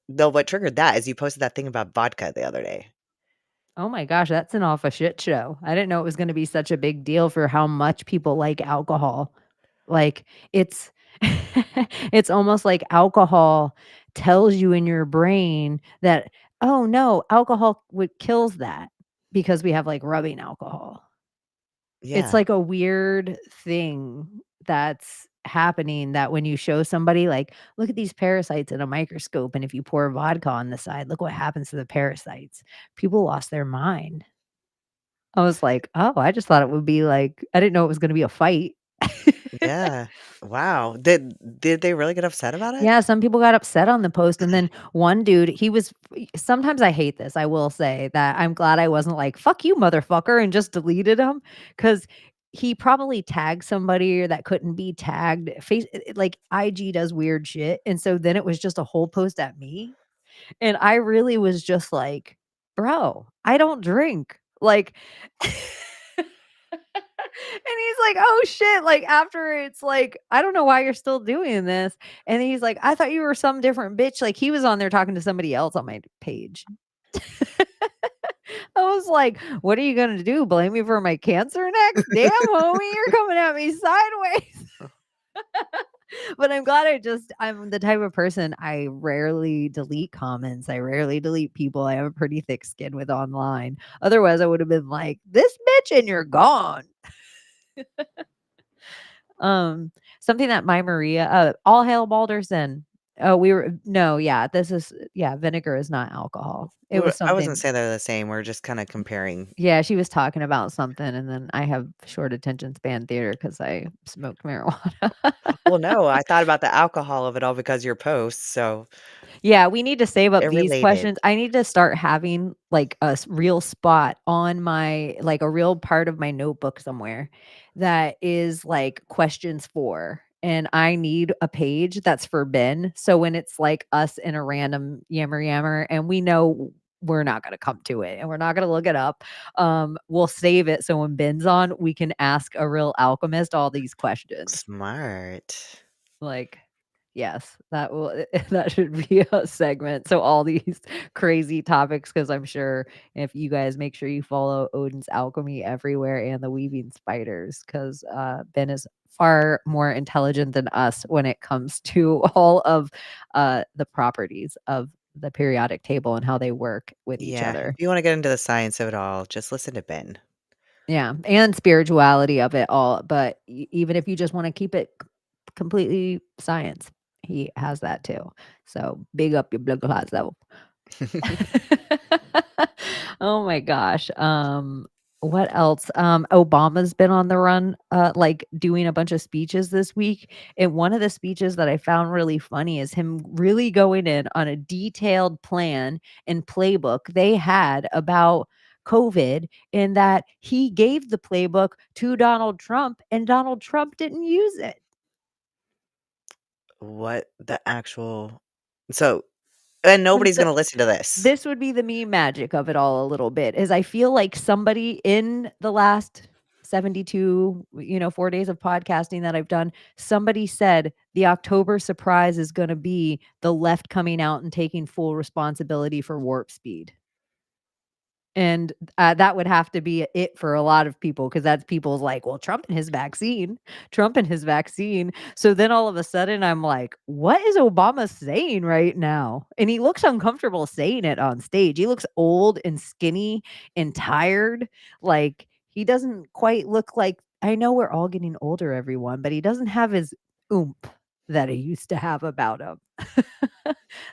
What triggered that is you posted that thing about vodka the other day. Oh my gosh, that's an awful shit show. I didn't know it was going to be such a big deal for how much people like alcohol. Like, it's it's almost like alcohol tells you in your brain that, "Oh, no, alcohol would kills that," because we have, like, rubbing alcohol. It's Yeah, like a weird thing that's happening that when you show somebody, like, "Look at these parasites in a microscope, and if you pour vodka on the side, look what happens to the parasites." People lost their mind. I was like, "Oh, I just thought it would be like" I didn't know it was gonna be a fight. yeah. Wow. Did they really get upset about it? Yeah, some people got upset on the post, and then one dude, he was sometimes I hate this, I will say that I'm glad I wasn't like, "Fuck you, motherfucker," and just deleted him, because he probably tagged somebody that couldn't be tagged. Like, IG does weird shit, and so then it was just a whole post at me, and I really was just like, "Bro, I don't drink." Like and he's like, "Oh shit." Like, after it's like, "I don't know why you're still doing this." And he's like, "I thought you were some different bitch." Like, he was on there talking to somebody else on my page. I was like, "What are you gonna do? Blame me for my cancer next? Damn, homie, you're coming at me sideways." But I'm glad I'm the type of person, I rarely delete comments. I rarely delete people. I have a pretty thick skin with online. Otherwise, I would have been like, "This bitch and you're gone." Something that my Maria, all hail Balderson. Oh, we were no, yeah, this is yeah, vinegar is not alcohol. It was I wasn't something. saying they're the same. We're just kinda comparing. Yeah, she was talking about something, and then I have short attention span theater because I smoke marijuana. Well, no, I thought about the alcohol of it all because your posts, so Yeah, we need to save up it these related. questions. I need to start having like real spot on my like a real part of my notebook somewhere that is like questions for. And I need a page that's for Ben. So when it's like us in a random yammer yammer and we know we're not going to come to it and we're not going to look it up, we'll save it so when Ben's on, we can ask a real alchemist all these questions. Smart. Like, Yes, that will that should be a segment. So all these crazy topics, because I'm sure if you guys make sure you follow Odin's Alchemy everywhere and the Weaving Spiders, because Ben is far more intelligent than us when it comes to all of the properties of the periodic table and how they work with each Yeah, if other. you wanna get into the science of it all, just listen to Ben. Yeah, and spirituality of it all, but even if you just wanna keep it completely science, he has that too. So, big up your blood clot. Oh my gosh, what else? Obama's been on the run, like, doing a bunch of speeches this week, and one of the speeches that I found really funny is him really going in on a detailed plan and playbook they had about COVID, in that he gave the playbook to Donald Trump, and Donald Trump didn't use it. What the actual so and And nobody's so gonna listen to this. this would be the meme magic of it all a little bit, is I feel like somebody in the last 72, 4 days of podcasting that I've done, somebody said the October surprise is gonna be the left coming out and taking full responsibility for warp speed. And, that would have to be it for a lot of people, because that's people's like, "Well, Trump and his vaccine." So then all of a sudden, I'm like, "What is Obama saying right now?" And he looks uncomfortable saying it on stage. He looks old and skinny and tired. Like, he doesn't quite look like, I know we're all getting older, everyone, but he doesn't have his oomph that he used to have about him.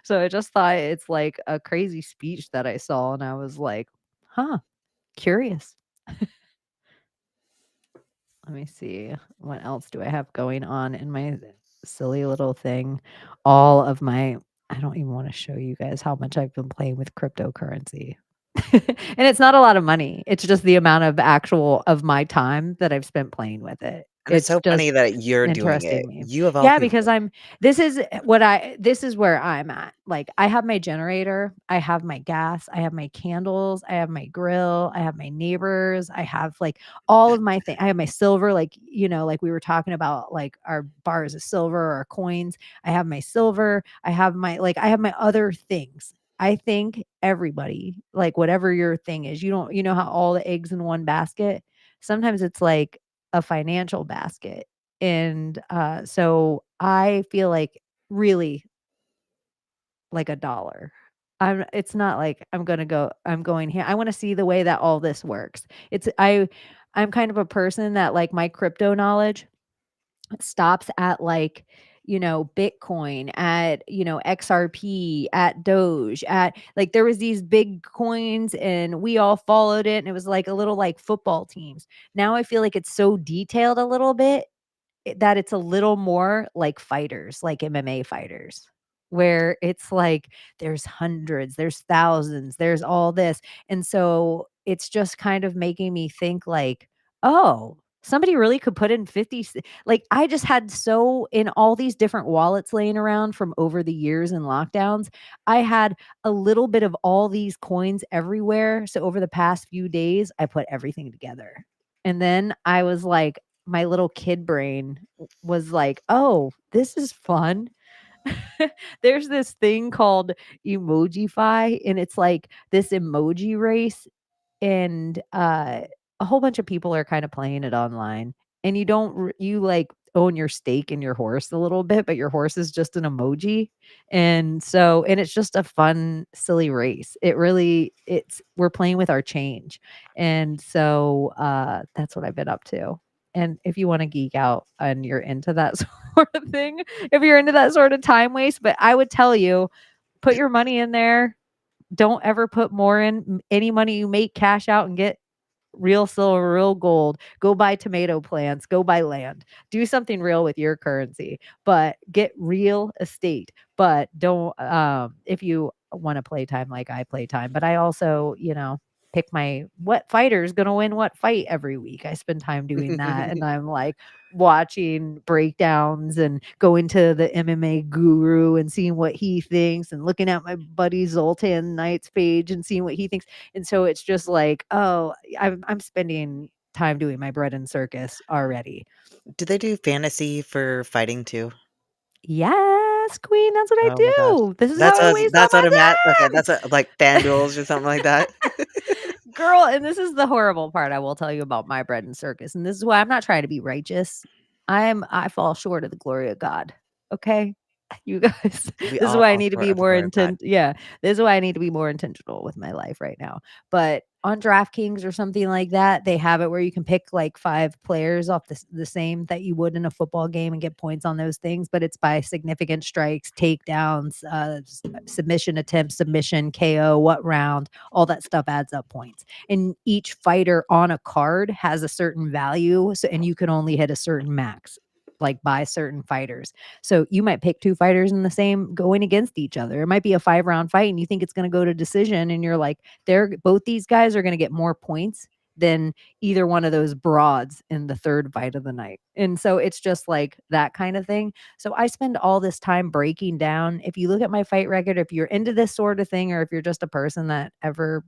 So I just thought it's like a crazy speech that I saw, and I was like, huh, curious. Let me see. What else do I have going on in my silly little thing? All of my, I don't even want to show you guys how much I've been playing with cryptocurrency. And it's not a lot of money. It's just the amount of actual of my time that I've spent playing with it. And it's It's so just funny that you're doing it. interesting me. You of all Yeah, because people. this is where I'm at. Like, I have my generator, I have my gas, I have my candles, I have my grill, I have my neighbors, I have like all of my thing. I have my silver, like, like we were talking about, like our bars of silver or our coins. I have my silver, I have my other things. I think everybody, like whatever your thing is, you know how all the eggs in one basket? Sometimes it's like a financial basket. And so I feel like really like a dollar. It's not like I'm going here. I want to see the way that all this works. I'm kind of a person that, like, my crypto knowledge stops at, like, Bitcoin, at, XRP, at Doge, at, like, there was these big coins and we all followed it, and it was like a little like football teams. Now I feel like it's so detailed a little bit, that it's a little more like fighters, like MMA fighters, where it's like there's hundreds, there's thousands, there's all this. And so it's just kind of making me think like, oh, somebody really could put in 50. Like, I just had so in all these different wallets laying around from over the years and lockdowns, I had a little bit of all these coins everywhere. So over the past few days, I put everything together. And then I was like, my little kid brain was like, "Oh, this is fun." There's this thing called Emojify, and it's like this emoji race, and a whole bunch of people are kind of playing it online. And you like own your stake and your horse a little bit, but your horse is just an emoji. And it's just a fun silly race. It's we're playing with our change. And so that's what I've been up to. And if you want to geek out and you're into that sort of thing, if you're into that sort of time waste, but I would tell you, put your money in there. Don't ever put more in. Any money you make, cash out and get real silver, real gold. Go buy tomato plants, go buy land. Do something real with your currency, but get real estate. But don't if you want to play time like I play time, but I also, pick my what fighter is going to win what fight every week. I spend time doing that, and I'm like watching breakdowns and going to the MMA guru and seeing what he thinks, and looking at my buddy Zoltan Knight's page and seeing what he thinks. And so it's just like, oh, I'm spending time doing my bread and circus already. Do they do fantasy for fighting too? Yeah. Yes, queen, that's what I Oh my gosh. do. This is how I waste all That's my automatic. Okay, time. that's a like FanDuels or something like that. Girl, and this is the horrible part I will tell you about my bread and circus, and this is why I'm not trying to be righteous. I fall short of the glory of God. Okay? You guys, We this is all why I fall need to short be of the more glory of God. yeah, this is why I need to be more intentional with my life right now. But on DraftKings or something like that, they have it where you can pick like 5 players off the same that you would in a football game and get points on those things, but it's by significant strikes, takedowns, submission attempts, submission, KO, what round, all that stuff adds up points. And each fighter on a card has a certain value, so and you can only hit a certain max like by certain fighters. So you might pick 2 fighters in the same going against each other. It might be a 5-round fight and you think it's going to go to decision and you're like, they're both these guys are going to get more points than either one of those broads in the 3rd fight of the night. And so it's just like that kind of thing. So I spend all this time breaking down. If you look at my fight record, if you're into this sort of thing, or if you're just a person that ever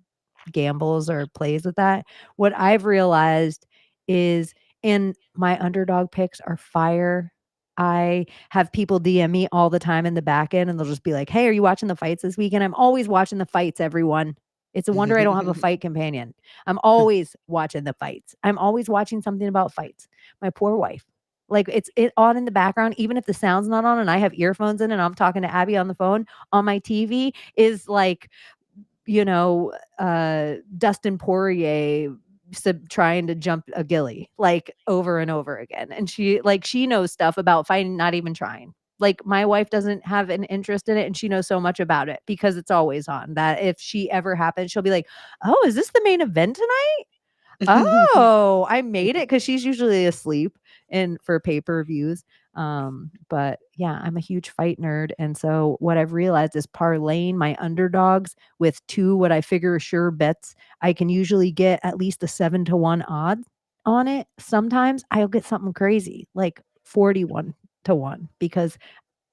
gambles or plays with that, what I've realized is, and my underdog picks are fire. I have people DM me all the time in the back end and they'll just be like, "Hey, are you watching the fights this weekend?" I'm always watching the fights, everyone. It's a wonder I don't have a fight companion. I'm always watching the fights. I'm always watching something about fights. My poor wife. Like it's on in the background, even if the sound's not on and I have earphones in and I'm talking to Abbie on the phone, on my TV is like, you know, Dustin Poirier trying to jump a gilly like over and over again. And she knows stuff about fighting, not even trying. Like my wife doesn't have an interest in it and she knows so much about it because it's always on that if she ever happens, she'll be like, "Oh, is this the main event tonight?" Oh, I made it because she's usually asleep and for pay-per-views. But yeah, I'm a huge fight nerd. And so what I've realized is parlaying my underdogs with 2 what I figure are sure bets. I can usually get at least a 7-1 odd on it. Sometimes I'll get something crazy, like 41-1, because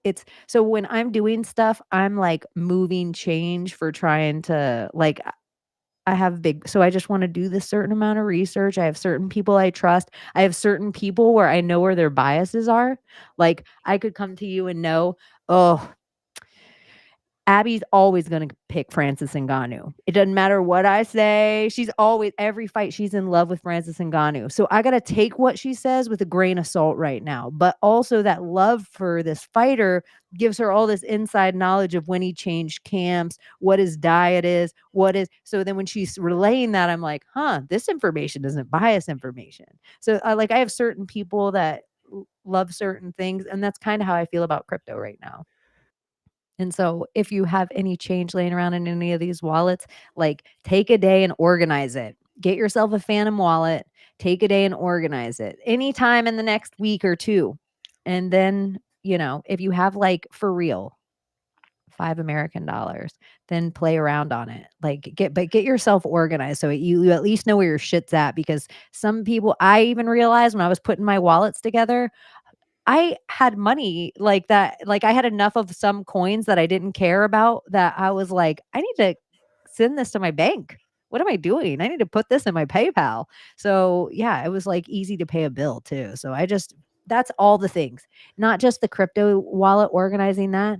it's so when I'm doing stuff, I'm like moving change for trying to like I have big so I just wanna do this certain amount of research. I have certain people I trust. I have certain people where I know where their biases are. Like, I could come to you and know, "Oh, Abbie's always gonna pick Francis Ngannou. It doesn't matter what I say. She's always every fight, she's in love with Francis Ngannou. So I gotta take what she says with a grain of salt right now. But also that love for this fighter gives her all this inside knowledge of when he changed camps, what his diet is, what is so then when she's relaying that, I'm like, huh, this information isn't bias information. So I have certain people that love certain things, and that's kind of how I feel about crypto right now. And so if you have any change laying around in any of these wallets, like take a day and organize it. Get yourself a Phantom wallet, take a day and organize it anytime in the next week or 2. And then, if you have like for real $5 American, then play around on it. Like get yourself organized so you at least know where your shit's at because some people I even realized when I was putting my wallets together, I had money like that, like, I had enough of some coins that I didn't care about that I was like, "I need to send this to my bank. What am I doing? I need to put this in my PayPal." So, yeah, it was, like, easy to pay a bill too. So I just that's all the things, not just the crypto wallet, organizing that.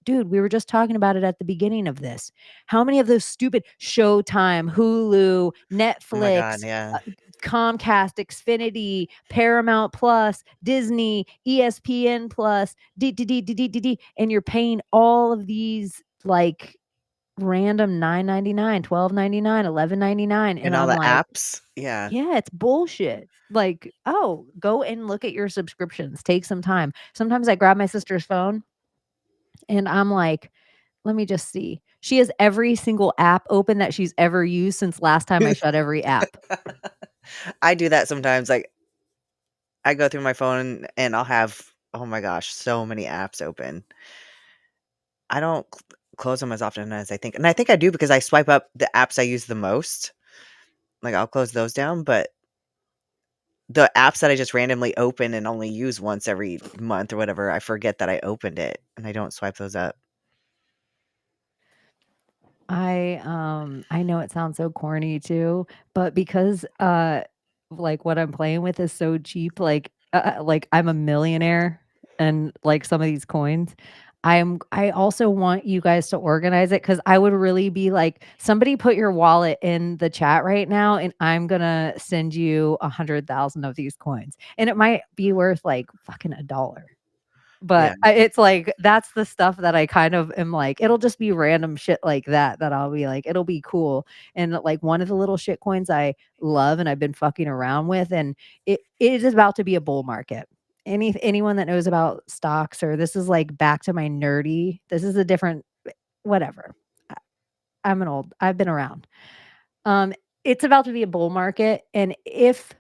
Dude, we were just talking about it at the beginning of this. How many of those stupid Showtime, Hulu, Oh my god, Netflix, yeah. uh, Comcast, Xfinity, Paramount Plus, Disney, ESPN Plus, and you're paying all of these like random 9.99, 12.99, 11.99, and And all I'm the like, apps. Yeah. yeah, it's bullshit. Like, oh, go and look at your subscriptions. Take some time. Sometimes I grab my sister's phone and I'm like, let me just see. She has every single app open that she's ever used since last time I shut every app. I do that sometimes, like, I go through my phone and I'll have, oh my gosh, so many apps open. I don't close them as often as I think, and I think I do because I swipe up the apps I use the most. Like, I'll close those down, but the apps that I just randomly open and only use once every month or whatever, I forget that I opened it, and I don't swipe those up. I know it sounds so corny too, but because like what I'm playing with is so cheap, like I'm a millionaire and like some of these coins. I also want you guys to organize it because I would really be like, somebody put your wallet in the chat right now, and I'm gonna send you 100,000 of these coins. And it might be worth like fucking $1. Yeah. But it's like that's the stuff that I kind of am like, it'll just be random shit like that I'll be like, it'll be cool. And like one of the little shit coins I love and I've been fucking around with, and it is about to be a bull market. Anyone that knows about stocks, or this is like back to my nerdy, this is a different whatever. I- I've been around. Um, it's about to be a bull market, and if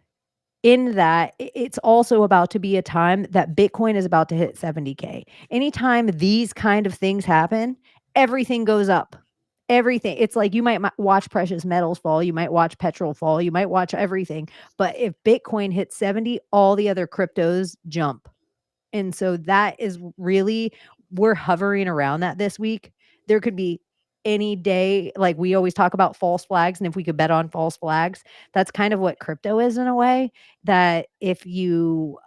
in that, it's also about to be a time that Bitcoin is about to hit 70K. Anytime these kind of things happen, everything goes up. Everything. It's like you might watch precious metals fall, you might watch petrol fall, you might watch everything. But if Bitcoin hits 70, all the other cryptos jump. And so that is really, we're hovering around that this week. There could be any day, like we always talk about false flags. And if we could bet on false flags, that's kind of what crypto is in a way. That if you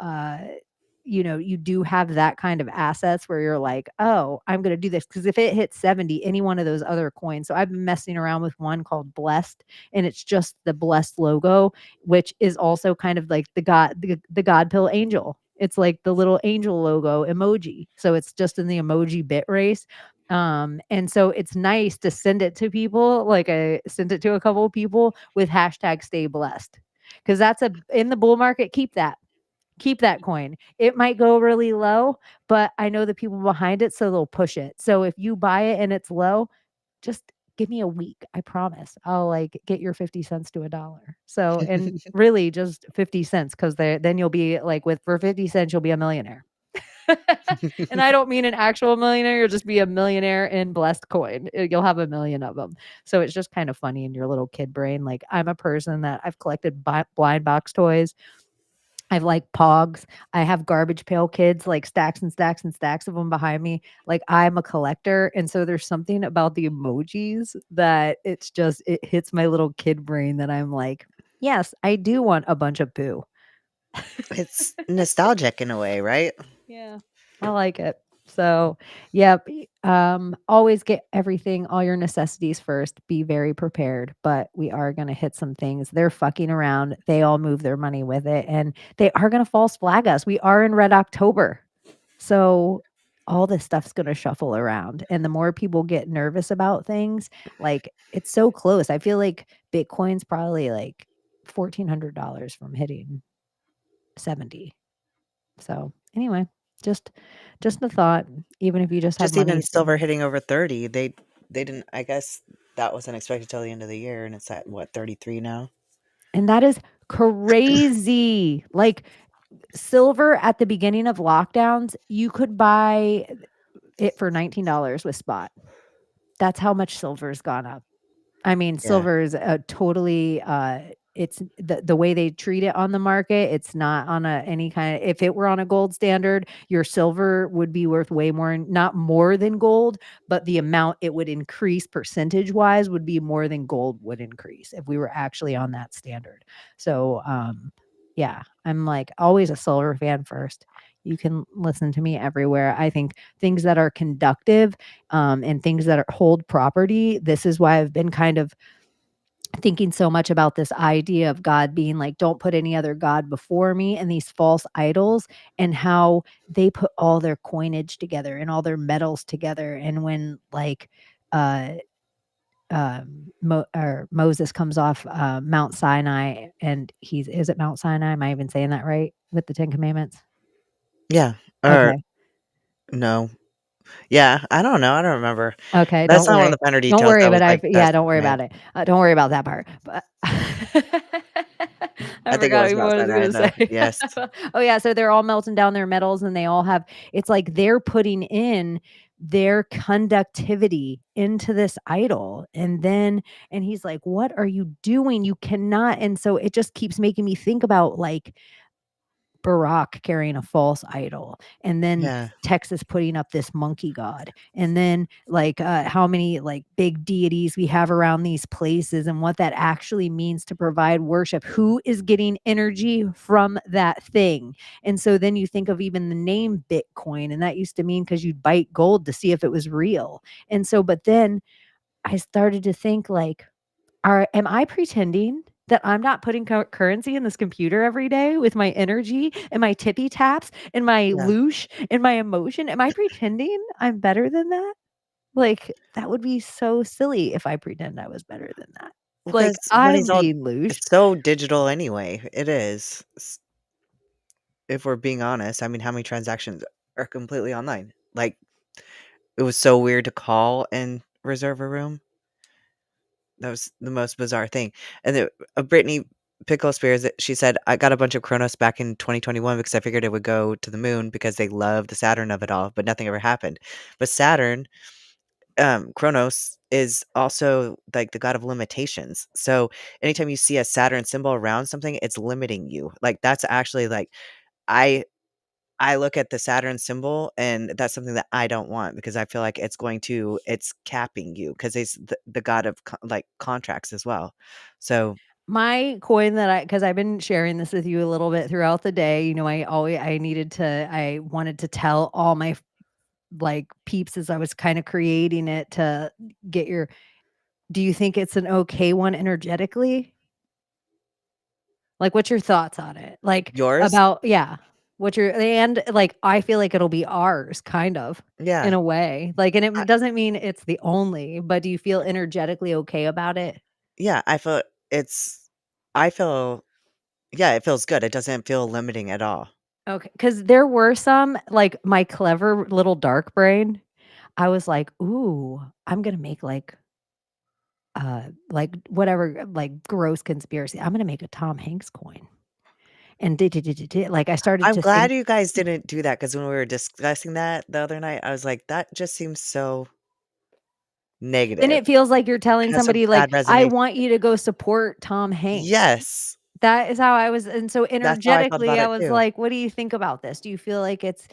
do have that kind of assets where you're like, oh, I'm going to do this. Because if it hits 70, any one of those other coins. So I've been messing around with one called Blessed, and it's just the Blessed logo, which is also kind of like the God pill angel. It's like the little angel logo emoji. So it's just in the emoji bit race. And so it's nice to send it to people. Like I sent it to a couple of people with hashtag stay blessed. Because that's in the bull market, keep that coin. It might go really low, but I know the people behind it, so they'll push it. So if you buy it and it's low, just give me a week. I promise. I'll like get your 50 cents to $1. So, and really just 50 cents, because then you'll be like, for 50 cents, you'll be a millionaire. And I don't mean an actual millionaire. You'll just be a millionaire in blessed coin. You'll have a million of them. So it's just kind of funny in your little kid brain. Like I'm a person that I've collected blind box toys. I've like Pogs. I have Garbage Pail Kids, like stacks and stacks and stacks of them behind me. Like I'm a collector. And so there's something about the emojis that it hits my little kid brain that I'm like, yes, I do want a bunch of poo. It's nostalgic in a way, right? Yeah, I like it. So, yep. Always get everything, all your necessities first. Be very prepared. But we are going to hit some things. They're fucking around. They all move their money with it, and they are going to false flag us. We are in Red October, so all this stuff's going to shuffle around. And the more people get nervous about things, like it's so close. I feel like Bitcoin's probably like $1,400 from hitting 70. So anyway, just a thought, even if you just have Just even money sitting silver there. hitting over 30, they didn't, I guess that wasn't expected till the end of the year, and it's at what, 33 now? And that is crazy. Like silver at the beginning of lockdowns, you could buy it for $19 with spot. That's how much silver's gone up. I mean, Yeah. silver is a totally it's the way they treat it on the market. It's not on any kind of, if it were on a gold standard, your silver would be worth way more, not more than gold, but the amount it would increase percentage wise would be more than gold would increase if we were actually on that standard. So yeah, I'm like always a silver fan first. You can listen to me everywhere. I think things that are conductive and things that hold property. This is why I've been kind of thinking so much about this idea of God being like, don't put any other God before me, and these false idols, and how they put all their coinage together and all their metals together. And when like, Moses comes off Mount Sinai, and is it Mount Sinai? Am I even saying that right with the 10 Commandments? Yeah. Or Okay. no. Yeah, I don't know. I don't remember. Okay, That's don't not one of worry. the finer Don't details worry, that was but like that's don't worry man. about it. Don't worry about that part. But I I think it forgot was even about what I was Sinai gonna though. say. Yes. Oh yeah, so they're all melting down their metals, and they all have, it's like they're putting in their conductivity into this idol. And he's like, what are you doing? You cannot. And so it just keeps making me think about like Barack carrying a false idol, and then Yeah. Texas putting up this monkey god, and then like how many like big deities we have around these places and what that actually means to provide worship. Who is getting energy from that thing? And so then you think of even the name Bitcoin, and that used to mean because you'd bite gold to see if it was real. And so, but then I started to think like, am I pretending that I'm not putting currency in this computer every day with my energy and my tippy taps and my Yeah. loosh and my emotion? Am I pretending I'm better than that? Like, that would be so silly if I pretend I was better than that. Well, Like, 'cause I'm money's all being loosh. it's so digital anyway. It is. If we're being honest, I mean, how many transactions are completely online? Like, it was so weird to call and reserve a room. That was the most bizarre thing. And Brittany Pickle Spears, she said, "I got a bunch of Kronos back in 2021 because I figured it would go to the moon because they love the Saturn of it all, but nothing ever happened." But Saturn, Kronos is also like the god of limitations. So anytime you see a Saturn symbol around something, it's limiting you. Like that's actually like I I look at the Saturn symbol, and that's something that I don't want because I feel like it's capping you because it's the god of like contracts as well. So My coin that because I've been sharing this with you a little bit throughout the day, I wanted to tell all my like peeps as I was kind of creating it to get your do you think it's an okay one energetically? Like, what's your thoughts on it? Like, yours, about yeah. What's your and, like, I feel like it'll be ours, kind of, in yeah, a way. Like, and I, it doesn't mean it's the only, but do you feel energetically okay about it? yeah. It's, I feel, yeah, it feels good. It doesn't feel limiting at all. Okay, because there were some, like, my clever little dark brain, I was like, "Ooh, I'm gonna make, like, whatever, like, gross conspiracy. I'm gonna make a Tom Hanks coin." And like, I started I'm to glad think you guys didn't do that because when we were discussing that the other night, I was like, that just seems so then negative. it feels like you're It telling has a somebody, like, bad "I resonation. want you to go support Tom Hanks." Yes, That is how I was and so that's how I felt energetically, about I it was too. like, "What do you think about this? Do you feel like it's,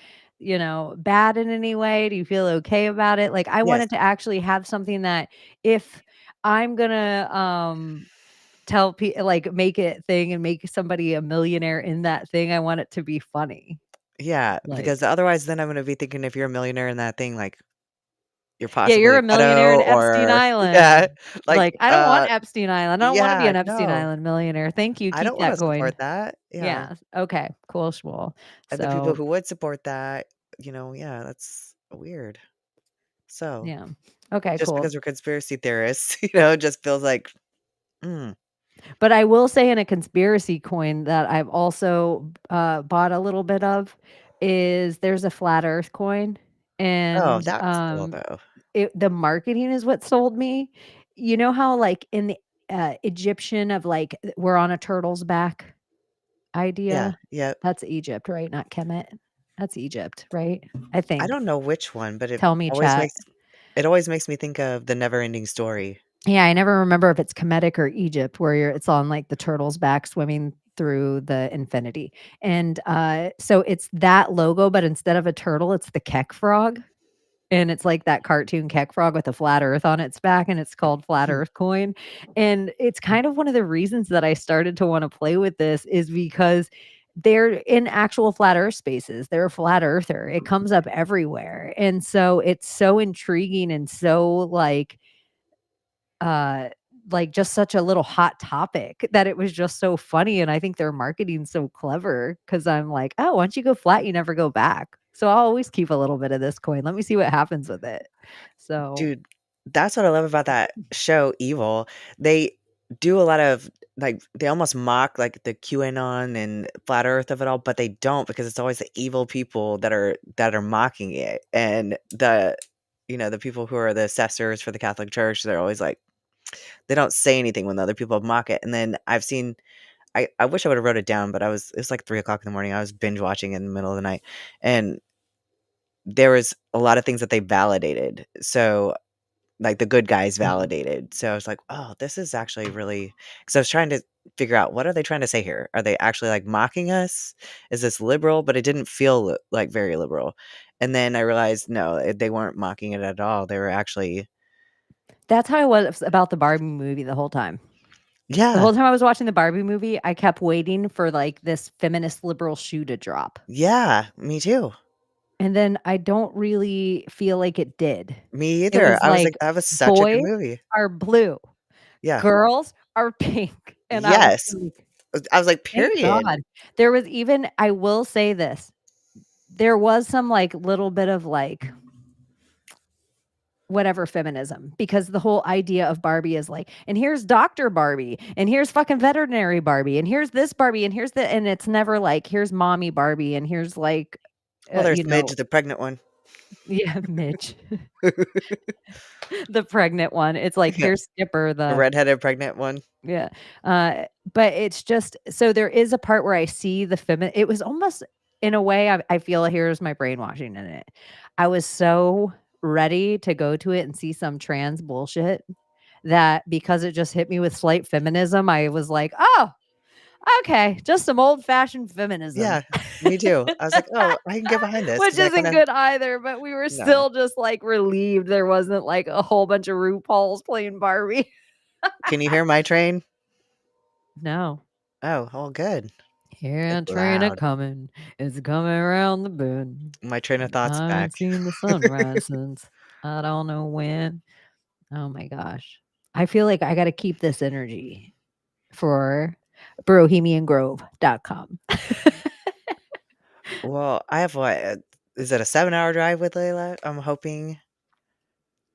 bad in any way? Do you feel okay about it?" Like, I Yes, wanted to actually have something that if I'm gonna, tell like, make it thing and make somebody a millionaire in that thing, I want it to be funny. yeah, Like because otherwise, then I'm gonna be thinking if you're a millionaire in that thing, like you're yeah, possibly you're a a millionaire in pedo Epstein or yeah, Island. like, Like, I don't want Epstein Island. I don't wanna be yeah, an Epstein no, Island millionaire. Thank you, I don't keep wanna that support going. that, yeah, Yeah, okay, cool schmool. and the people So, who would support that, yeah, that's weird. So, yeah. Okay, just cool. because we're conspiracy theorists, just feels like, mm, But I will say in a conspiracy coin that I've also, bought a little bit of is there's a flat earth coin, oh, and, that's cool though. the marketing is what sold me. You know how, like, in the, Egyptian of, like, we're on a turtle's back Yeah, idea? yep. That's Egypt, right? Not Kemet? That's Egypt, right? I I think. don't know which one, but Tell me, always chat. makes it always makes me think of The Neverending Story. Yeah, I never remember if it's Kemetic or Egypt where it's on, like, the turtle's back swimming through the infinity, and, so it's that logo, but instead of a turtle, it's the Keck frog, and it's like that cartoon Keck frog with a flat earth on its back, and it's called Flat Earth Coin, and it's kind of one of the reasons that I started to wanna play with this is because they're in actual flat earth spaces, they're a flat earther, it comes up everywhere, and so it's so intriguing and so, uh, just such a little hot topic that it was just so funny, and I think their marketing's so clever because 'cause I'm like, "Oh, once you go flat, you never go back." So I'll always keep a little bit of this coin. Let me see what happens with it. So Dude, that's what I love about that show, Evil. They do a lot of they almost mock like the QAnon and flat Earth of it all, but they don't because it's always the evil people that are mocking it. And the people who are the assessors for the Catholic Church, they're always like they don't say anything when the other people mock it. And then I've seen I wish I would have wrote it down, but it was like 3 o'clock in the morning. I was binge watching in the middle of the night. And there was a lot of things that they validated. So like, the good guys validated. So I was like, "Oh, this is actually really." Because I was trying to figure out what are they trying to say here? Are they actually like mocking us? Is this liberal? But it didn't feel like very liberal. And then I realized no, they weren't mocking it at all. They were actually That's how I was about the Barbie movie the whole time. The yeah, whole time I was watching the Barbie movie, I kept waiting for like this feminist liberal shoe to drop. yeah, me too. And then I don't really feel like it did. Me It either. was I was like, like that was such a good boys movie. are blue, Yeah. girls are pink. And I was Yes. like, I was like, thank period. God. There was even, I will say this, there was some like little bit of like whatever feminism, because the whole idea of Barbie is like, and here's Dr. Barbie, and here's fucking veterinary Barbie, and here's this Barbie, and here's the, and it's never like, here's mommy Barbie, and here's like, Well, there's you Midge, know, the pregnant one. yeah, Mitch, the pregnant one. It's like, Yeah, here's Skipper, the the, redheaded pregnant one. yeah. But it's just, so there is a part where I see the feminine, it was almost in a way, I feel here's my brainwashing in it. I was so ready to go to it and see some trans bullshit that because it just hit me with slight feminism, I was like, oh, okay, just some old fashioned feminism. Yeah, me too. I was like, "Oh, I can get behind this Which because I isn't kinda" good either, but we were No. still just like relieved there wasn't like a whole bunch of RuPauls playing Barbie. Can you hear my train? No. Oh, all good. Here It's a train a loud. coming, it's coming around the bend. My train of thought's I back. ain't seen the sunrise since I don't know when. Oh my gosh. I feel like I gotta keep this energy for bohemiangrove.com. Well, I have what, is it a 7-hour drive with Layla? I'm hoping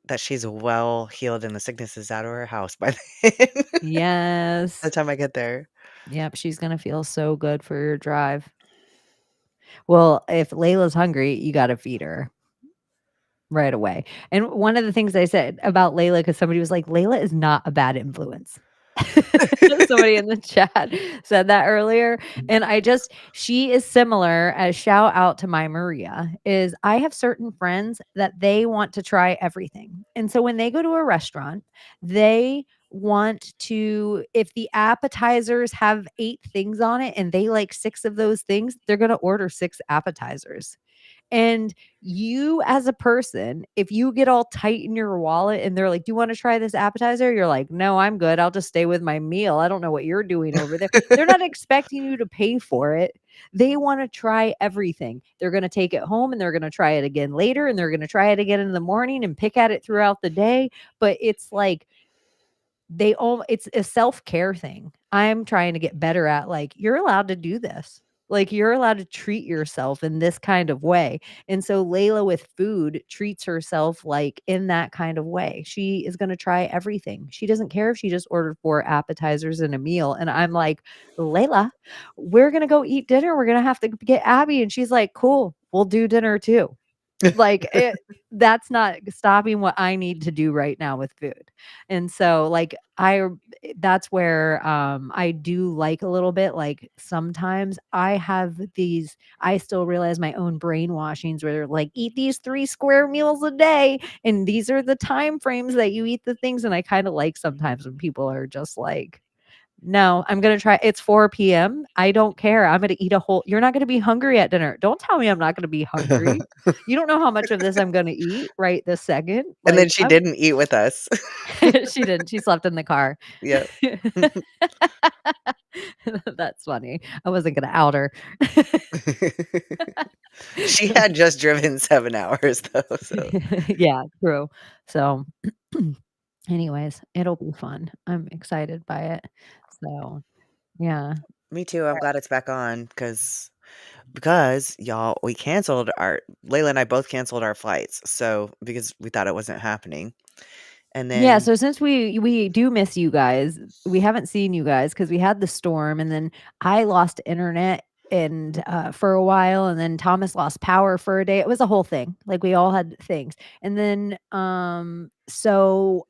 that she's well healed and the sickness is out of her house by then. The Yes. time I get there. Yep, she's gonna feel so good for your drive. Well, if Layla's hungry, you gotta feed her right away. And one of the things I said about Layla, because somebody was like, "Layla is not a bad influence." Somebody in the chat said that earlier, and she is similar, as shout out to my Maria, is I have certain friends that they want to try everything. And so when they go to a restaurant, they want to, if the appetizers have 8 things on it and they like 6 of those things, they're going to order 6 appetizers. And you as a person, if you get all tight in your wallet and they're like, "Do you want to try this appetizer?" You're like, "No, I'm good. I'll just stay with my meal. I don't know what you're doing over there." They're not expecting you to pay for it. They want to try everything. They're going to take it home and they're going to try it again later and they're going to try it again in the morning and pick at it throughout the day. But it's like it's a self-care thing. I'm trying to get better at like, you're allowed to do this. Like you're allowed to treat yourself in this kind of way. And so Layla with food treats herself like in that kind of way. She is going to try everything. She doesn't care if she just ordered 4 appetizers and a meal. And I'm like, "Layla, we're going to go eat dinner. We're going to have to get Abbie." And she's like, "Cool. We'll do dinner too." Like that's not stopping what I need to do right now with food. And so like that's where I do like a little bit like sometimes I still realize my own brainwashings where they're like, eat these 3 square meals a day and these are the time frames that you eat the things. And I kind of like sometimes when people are just like, "No, I'm gonna try, it's 4 p.m. I don't care. I'm gonna eat a whole, you're not gonna be hungry at dinner. Don't tell me I'm not gonna be hungry. You don't know how much of this I'm gonna eat right this second." And then Like she didn't eat with us. she didn't. She slept in the car. Yep. That's funny. I wasn't gonna out her. She had just driven 7 hours though, so Yeah, true. So anyways, it'll be fun. I'm excited by it. So yeah. me too, I'm glad it's back on because y'all, we canceled our Layla and I both canceled our flights, so because we thought it wasn't happening. And Yeah, then so since we do miss you guys, we haven't seen you guys because we had the storm and then I lost internet and for a while and then Thomas lost power for a day. It was a whole thing. Like we all had things. And then so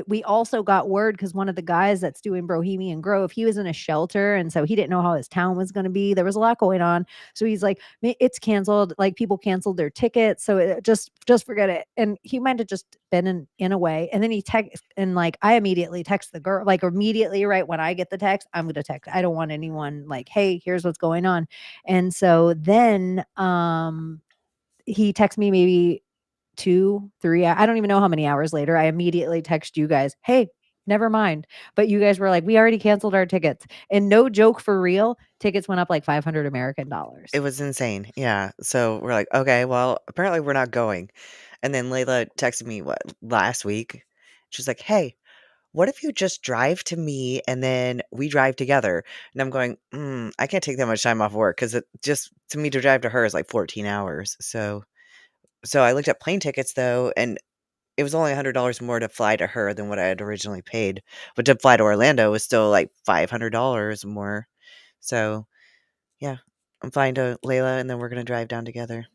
we also got word because one of the guys that's doing Brohemian Grove, he was in a shelter, and so he didn't know how his town was going to be. There was a lot going on, so he's like, It's canceled. Like people canceled their tickets, so just forget it." And he might have just been in a way. And then he text, and like I immediately text the girl, like immediately right when I get the text, I'm gonna text. I don't want anyone like, "Hey, here's what's going on." And so then he texts me maybe 2, 3, I don't even know how many hours later. I immediately text you guys, "Hey, never mind." But you guys were like, "We already canceled our tickets." And no joke, for real, tickets went up like 500 American It dollars. was insane. Yeah. So we're like, okay, well, apparently we're not going. And then Layla texted me last week. She's like, hey, what if you just drive to me and then we drive together? And I'm going, I can't take that much time off work because it just to me to drive to her is like 14 hours. So I looked at plane tickets though, and it was only $100 more to fly to her than what I had originally paid. But to fly to Orlando was still like $500 more. So yeah, I'm flying to Layla and then we're gonna drive down together.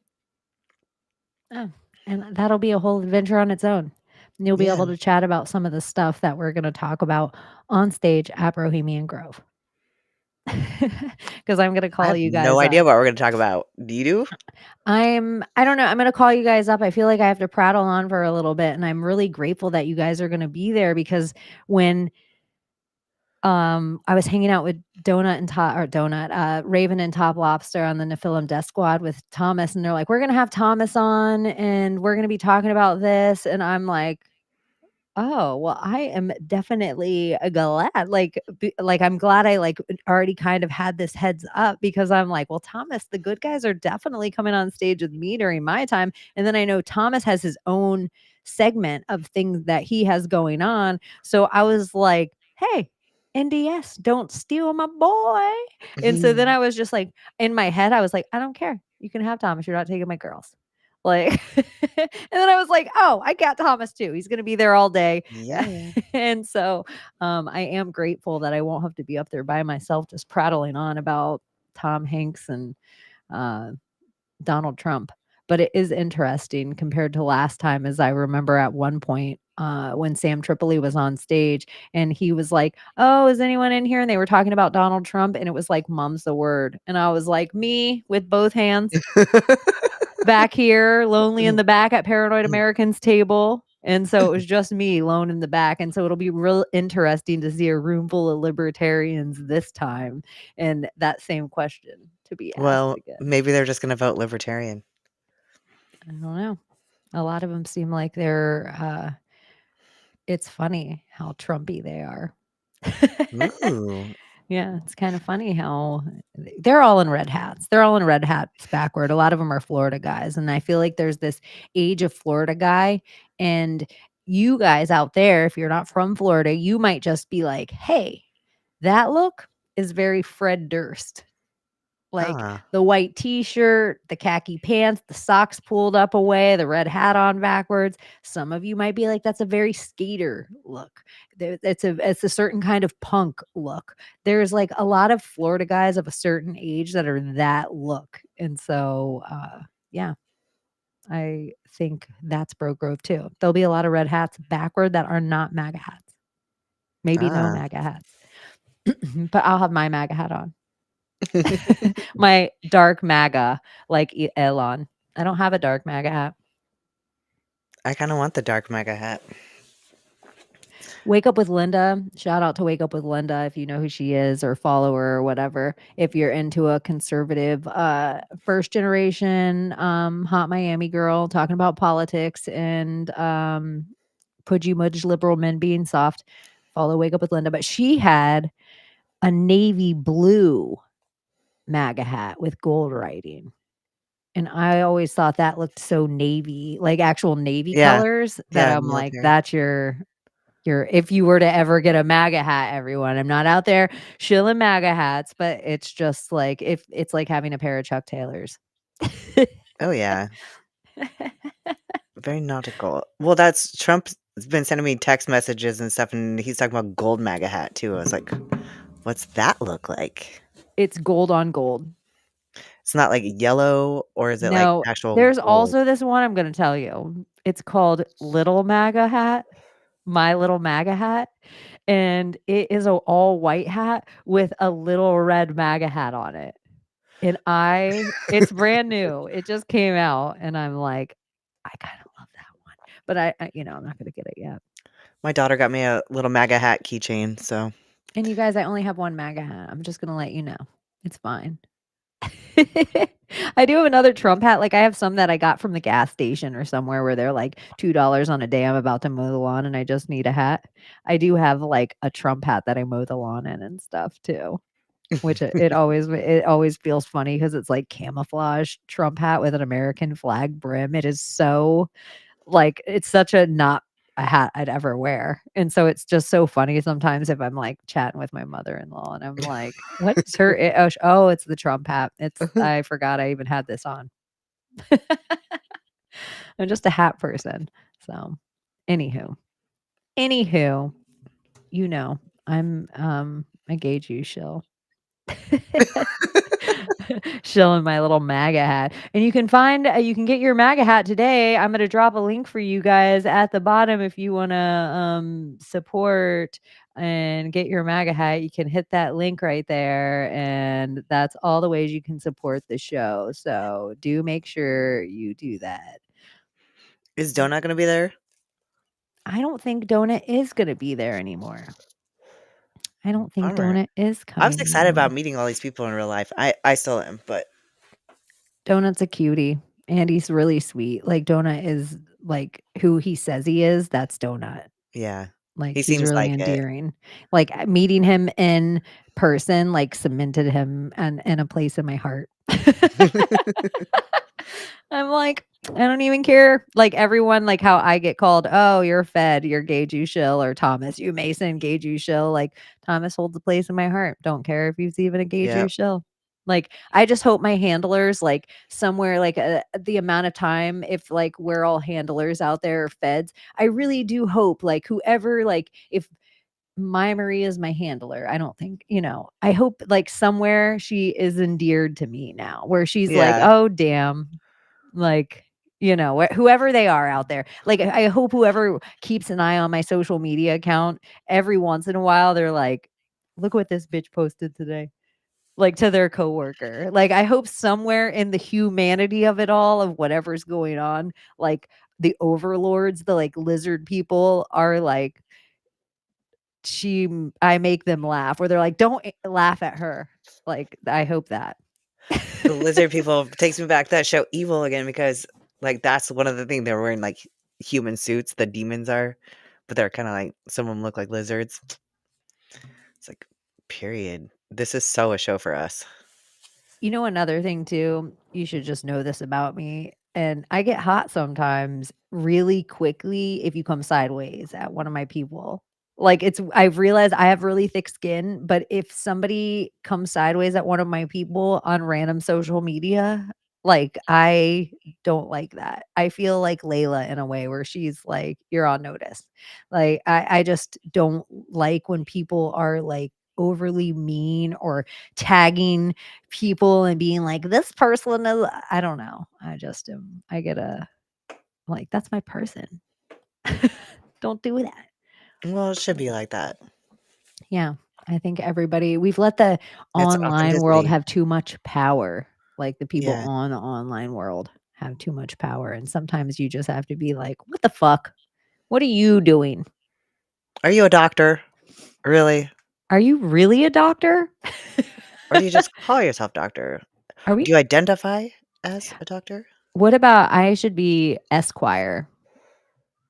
Oh, and that'll be a whole adventure on its own. And you'll be Yeah. able to chat about some of the stuff that we're going to talk about on stage at Bohemian Grove. Because I'm going to I call have you no guys up. idea what we're gonna talk about. Do you do? I don't know. I'm gonna call you guys up. I feel like I have to prattle on for a little bit, and I'm really grateful that you guys are gonna be there because when I was hanging out with Raven and Top Lobster on the Nephilim Death Squad with Thomas, and they're like, "We're gonna have Thomas on, and we're gonna be talking about this," and I'm like, "Oh, well, I am definitely glad." Like I'm glad I like already kind of had this heads up because I'm like, "Well, Thomas, the good guys are definitely coming on stage with me during my time." And then I know Thomas has his own segment of things that he has going on. So I was like, "Hey, NDS, don't steal my boy." And so then I was just like, in my head, I was like, "I don't care. You can have Thomas. You're not taking my girls." Like, and then I was like, "Oh, I got Thomas too. He's gonna be there all day." Yeah. And so, I am grateful that I won't have to be up there by myself just prattling on about Tom Hanks and, uh, Donald Trump. But it is interesting compared to last time, as I remember at one point, when Sam Tripoli was on stage and he was like, "Oh, is anyone in here?" And they were talking about Donald Trump, and it was like, "Mum's the word." And I was like, "Me," with both hands back here, lonely in the back at Paranoid Americans table. And so it was just me alone in the back. And so it'll be real interesting to see a room full of libertarians this time and that same question to be asked Well, again. maybe they're just gonna vote libertarian. I don't know. A lot of them seem like they're it's funny how Trumpy they are. Ooh. Yeah, it's kind of funny how they're all in red hats. They're all in red hats backward. A lot of them are Florida guys. And I feel like there's this age of Florida guy. And you guys out there, if you're not from Florida, you might just be like, "Hey, that look is very Fred Durst." Like Ah. the white t-shirt, the khaki pants, the socks pulled up away, the red hat on backwards. Some of you might be like, "That's a very skater look." It's a certain kind of punk look. There's like a lot of Florida guys of a certain age that are that look. And so yeah, I think that's Bro Grove too. There'll be a lot of red hats backward that are not MAGA hats. Maybe no Ah. MAGA hats. But I'll have my MAGA hat on. My dark MAGA, like Elon. I don't have a dark MAGA hat. I kinda want the dark MAGA hat. Wake Up with Linda. Shout out to Wake Up with Linda if you know who she is or follow her or whatever. If you're into a conservative, first generation, hot Miami girl talking about politics and pudgy mudge liberal men being soft, follow Wake Up with Linda. But she had a navy blue MAGA hat with gold writing. And I always thought that looked so navy, like actual navy Yeah. colors that Yeah, I'm like, military. "That's your if you were to ever get a MAGA hat, everyone." I'm not out there shilling MAGA hats, but it's just like if it's like having a pair of Chuck Taylors. Oh, yeah. Very nautical. Well, that's Trump's been sending me text messages and stuff, and he's talking about gold MAGA hat too. I was like, "What's that look like?" It's gold on gold. It's not like yellow, or is it like No, actual there's gold? also this one I'm gonna tell you. It's called Little MAGA Hat, My Little MAGA Hat, and it is a all white hat with a little red MAGA hat on it. And it's brand new. It just came out, and I'm like, I kinda love that one. But I'm not gonna get it yet. My daughter got me a little MAGA hat keychain, so And you guys, I only have one MAGA hat. I'm just gonna let you know. It's fine. I do have another Trump hat. Like I have some that I got from the gas station or somewhere where they're like $2 on a day. I'm about to mow the lawn and I just need a hat. I do have like a Trump hat that I mow the lawn in and stuff too. Which it always feels funny because it's like camouflage Trump hat with an American flag brim. It is so like it's such a not a hat I'd ever wear. And so it's just so funny sometimes if I'm like chatting with my mother-in-law and I'm like, "What's her oh, it's the Trump hat. I forgot I even had this on." I'm just a hat person. So, anywho, I'm a gay Jew shill. Shill in my little MAGA hat. And you can get your MAGA hat today. I'm gonna drop a link for you guys at the bottom if you wanna support and get your MAGA hat. You can hit that link right there, and that's all the ways you can support the show. So do make sure you do that. is Donut gonna be there? I don't think Donut is gonna be there anymore. I don't think Bummer. Donut is I was coming excited about anymore. meeting all these people in real life. I still am, but Donut's a cutie, and he's really sweet. Like, Donut is, like, who he says he is, that's Donut. yeah, Like, he he's seems really like it. endearing. Like, meeting him in person, like, cemented him in a place in my heart. I'm like, I don't even care. Like everyone, like how I get called, oh, you're Fed, you're gay Jew shill, or Thomas, you Mason, gay Jew shill. Like Thomas holds a place in my heart. Don't care if he's even a gay Jew Yep. shill. Like I just hope my handlers, like somewhere, like the amount of time, if like we're all handlers out there, or feds, I really do hope, like whoever, like if my Maria is my handler. I don't think, I hope like somewhere she is endeared to me now, where she's like, Yeah, oh, damn, like, whoever they are out there. Like, I hope whoever keeps an eye on my social media account, every once in a while, they're like, look what this bitch posted today. Like to their coworker. Like, I hope somewhere in the humanity of it all, of whatever's going on, like the overlords, the like lizard people are like, I make them laugh, or they're like, don't laugh at her. Like, I hope that. the lizard people takes me back to that show Evil again because, like, that's one of the things they're wearing, like, human suits, the demons are, but they're kinda like some of them look like lizards. It's like, period. This is so a show for us. Another thing too, you should just know this about me. And I get hot sometimes really quickly if you come sideways at one of my people. Like I've realized I have really thick skin, but if somebody comes sideways at one of my people on random social media, like I don't like that. I feel like Layla in a way where she's like, you're on notice. Like I just don't like when people are like overly mean or tagging people and being like, this person is, I don't know. I just am, I get like, that's my person. Don't do that. Well, it should be like that. Yeah. I think we've let the It's online world authenticity. have too much power. Like the people Yeah. on the online world have too much power. And sometimes you just have to be like, what the fuck? What are you doing? Are you a doctor? Really? Are you really a doctor? Or do you just call yourself doctor? Are Do we? you identify as a doctor? What about I should be Esquire?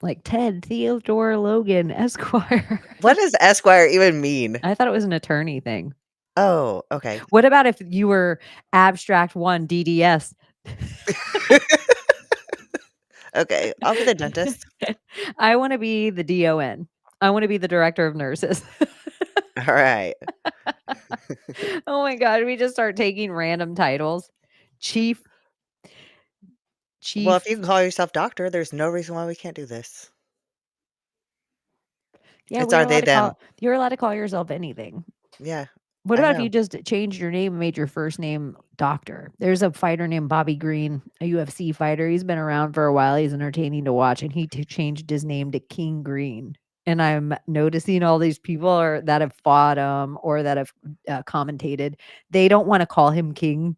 Like Ted Theodore Logan Esquire. What does Esquire even mean? I thought it was an attorney thing. Oh, okay. What about if you were Abstract 1 DDS? Okay, I'll be the dentist. I wanna be the DON. I wanna be the director of nurses. Alright. Oh my god, we just start taking random titles. Chief Well, if chief you can call yourself doctor, there's no reason why we can't do this. Yeah, It's we are our allowed they, to them. call you're allowed to call yourself anything. Yeah. What I about if you know. just changed your name and made your first name Doctor? There's a fighter named Bobby Green, a UFC fighter. He's been around for a while. He's entertaining to watch, and he changed his name to King Green. And I'm noticing all these people that have fought him or that have commentated. They don't want to call him King,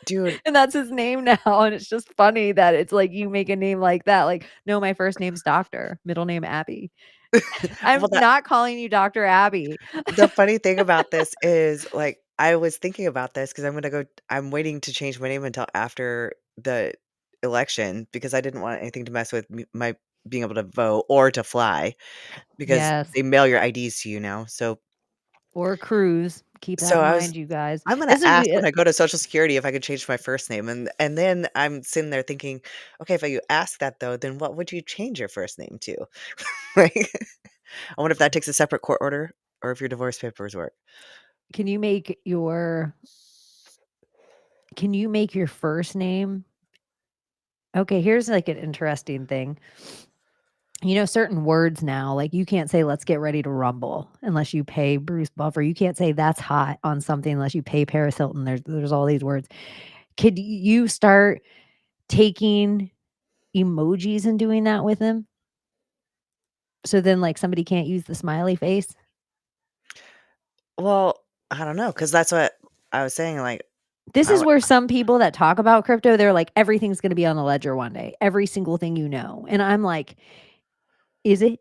Dude, and that's his name now. And it's just funny that it's like you make a name like that. Like, no, my first name's Doctor, middle name Abbie. well, I'm not calling you Dr. Abbie. the funny thing about this is, like, I was thinking about this because I'm waiting to change my name until after the election because I didn't want anything to mess with my being able to vote or to fly because Yes. they mail your IDs to you now. So, Or cruise. Keep that so in I was mind, you guys. I'm gonna This would ask be when I go to Social Security if I could change my first name, and then I'm sitting there thinking, okay, if you ask that though, then what would you change your first name to? Like, I wonder if that takes a separate court order or if your divorce papers work. can you make your first name? Okay, here's like an interesting thing. You know, certain words now, like you can't say "let's get ready to rumble" unless you pay Bruce Buffer. You can't say "that's hot" on something unless you pay Paris Hilton. There's all these words. Could you start taking emojis and doing that with him? So then, like, somebody can't use the smiley face? Well, I don't know, because that's what I was saying, like, This I is w where some people that talk about crypto, they're like, everything's gonna be on the ledger one day, every single thing you know. And I'm like, is it?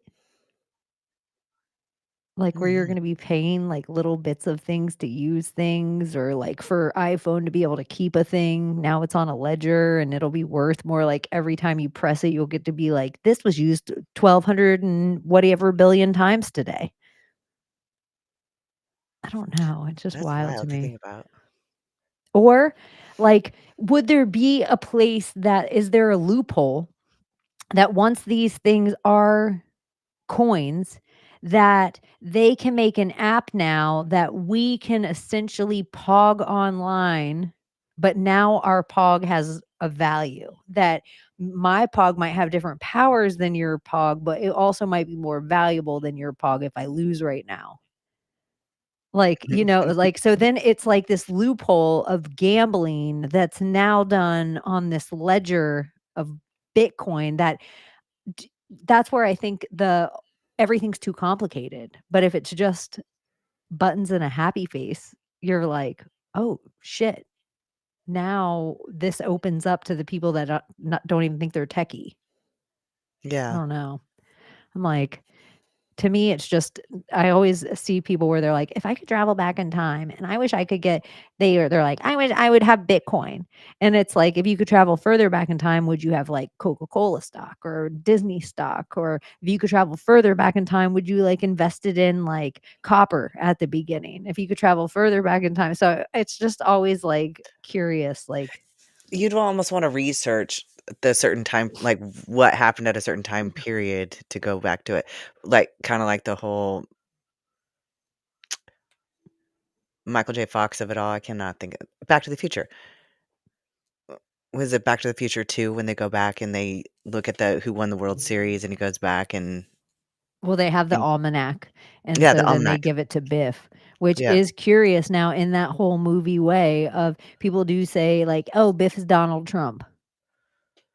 Like, where you're Mhm. gonna be paying like little bits of things to use things, or like for iPhone to be able to keep a thing. Now it's on a ledger and it'll be worth more. Like every time you press it, you'll get to be like, this was used 1,200 and whatever billion times today. I don't know. It's just That's wild to wild to me. think about. Or like, would there be a place that is there a loophole that once these things are coins, that they can make an app now that we can essentially pog online, but now our pog has a value, that my pog might have different powers than your pog, but it also might be more valuable than your pog if I lose right now. Like, you know, like, so then it's like this loophole of gambling that's now done on this ledger of Bitcoin that that's where I think the everything's too complicated. But if it's just buttons and a happy face, you're like, "Oh, shit. Now this opens up to the people that don't even think they're techie." I Yeah. don't know. I'm like, to me, it's just I always see people where they're like, "If I could travel back in time and I wish I could get" they're like, "I wish I would have Bitcoin." And it's like, if you could travel further back in time, would you have like Coca-Cola stock or Disney stock? Or if you could travel further back in time, would you like invested in like copper at the beginning? If you could travel further back in time. So it's just always like curious, like You'd almost wanna research the certain time, like, what happened at a certain time period to go back to it. Like, kinda like the whole Michael J. Fox of it all, I cannot think of Back to the Future. Was it Back to the Future 2 when they go back and they look at the who won the World Series and he goes back well, they have the and almanac, and yeah, so the then they almanac. give it to Biff, which Yeah. is curious now in that whole movie way of people do say like, "Oh, Biff is Donald Trump."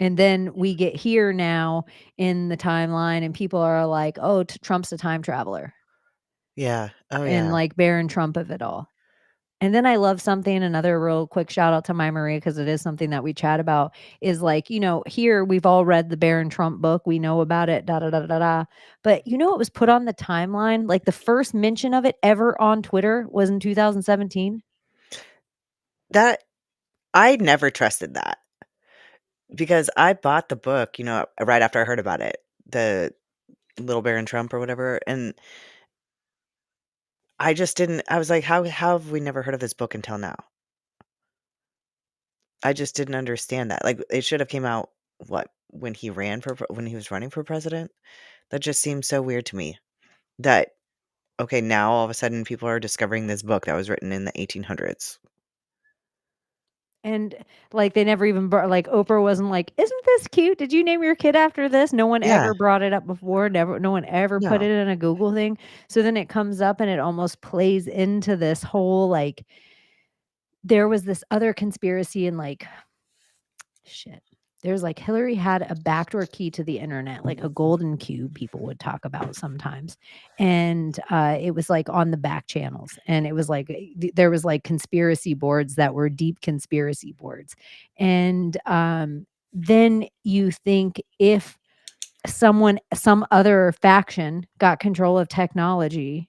And then we get here now in the timeline and people are like, "Oh, Trump's a time traveler," Yeah. Oh, and yeah. like Baron Trump of it all. And then I love something, another real quick shout out to my Maria, because it is something that we chat about, is like, you know, here we've all read the Baron Trump book. We know about it, da da da da da. But you know, it was put on the timeline. Like the first mention of it ever on Twitter was in 2017. That I never trusted that because I bought the book, right after I heard about it, the Little Baron Trump or whatever, and I just didn't I was like, "How have we never heard of this book until now?" I just didn't understand that. Like, it should have came out, what, when he was running for president? That just seems so weird to me that, okay, now all of a sudden people are discovering this book that was written in the 1800s. And, like, they never even brought like, Oprah wasn't like, "Isn't this cute? Did you name your kid after this?" No one Yeah. ever brought it up before, no one ever put No. it in a Google thing. So then it comes up and it almost plays into this whole, like there was this other conspiracy and, like shit. There's, like Hillary had a backdoor key to the internet, like a golden cube people would talk about sometimes, and, it was, like, on the back channels, and it was, like, there was, like, conspiracy boards that were deep conspiracy boards, and, then you think if some other faction got control of technology,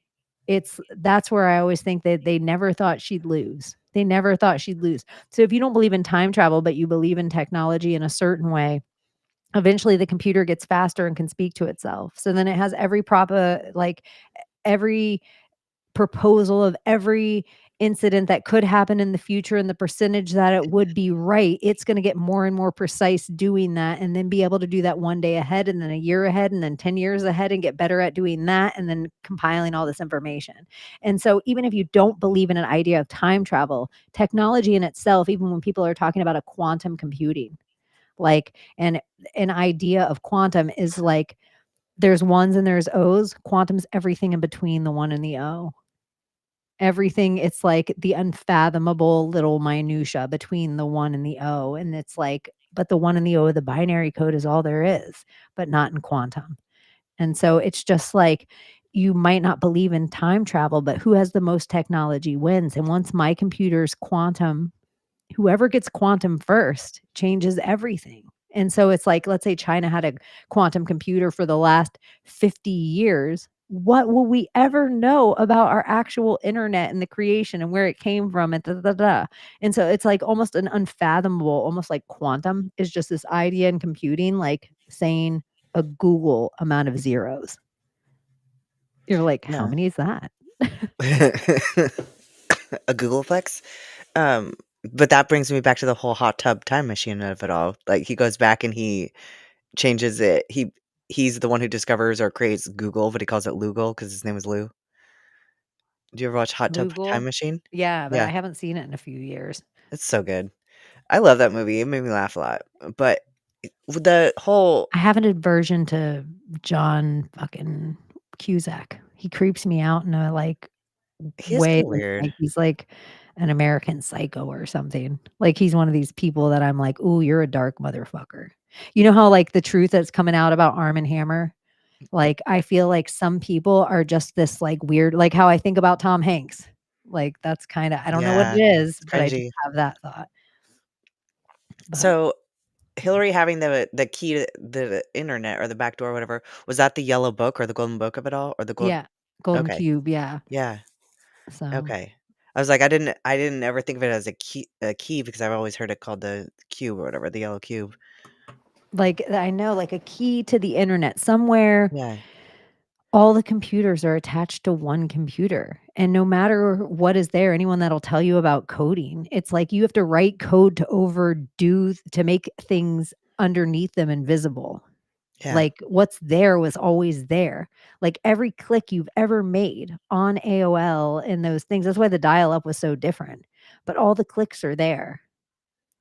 that's where I always think that they never thought she'd lose. They never thought she'd lose. So if you don't believe in time travel, but you believe in technology in a certain way, eventually the computer gets faster and can speak to itself. So then it has every like every proposal of every incident that could happen in the future and the percentage that it would be right, it's going to get more and more precise doing that and then be able to do that one day ahead and then a year ahead and then 10 years ahead and get better at doing that and then compiling all this information. And so even if you don't believe in an idea of time travel, technology in itself, even when people are talking about a quantum computing, like an idea of quantum is like there's ones and there's O's, quantum's everything in between the one and the O. Everything, it's like the unfathomable little minutia between the 1 and the O, and it's like but the 1 and the O, the binary code is all there is, but not in quantum. And so it's just like you might not believe in time travel, but who has the most technology wins, and once my computer's quantum whoever gets quantum first changes everything. And so it's like, let's say China had a quantum computer for the last 50 years. What will we ever know about our actual internet and the creation and where it came from and da, da, da. And so it's like almost an unfathomable, almost like quantum is just this idea in computing, like saying a Google amount of zeros. You're like, how Yeah. many is that? A Googleplex? Um, but that brings me back to the whole hot tub time machine of it all. Like, he goes back and he changes it. He's the one who discovers or creates Google, but he calls it Loogle because his name is Lou. Do you ever watch Hot Tub Time Google? Machine? Yeah, but I Yeah, haven't seen it in a few years. it's so good. I love that movie. It made me laugh a lot. But with the whole I have an aversion to John fucking Cusack. He creeps me out in a, like, he is way kinda that's weird. like he's like an American Psycho or something. Like, he's one of these people that I'm like, "Ooh, you're a dark motherfucker." You know how, like, the truth that's coming out about Arm& and Hammer? Like, I feel like some people are just this, like, weird like how I think about Tom Hanks. Like, that's kinda I don't know what it Yeah, is, it's but I just cringy. have that thought. But So, Hillary having the key to the internet or the back door or whatever, was that the yellow book or the golden book of it all? Or the gold yeah, Golden Okay, Cube, yeah. yeah, So okay. I was like, I didn't ever think of it as a key because I've always heard it called the cube or whatever, the yellow cube. like, I know, like, a key to the internet somewhere, Yeah, all the computers are attached to one computer, and no matter what is there, anyone that'll tell you about coding, it's like you have to write code to overdo to make things underneath them invisible. yeah, Like, what's there was always there. Like, every click you've ever made on AOL and those things that's why the dial-up was so different, but all the clicks are there.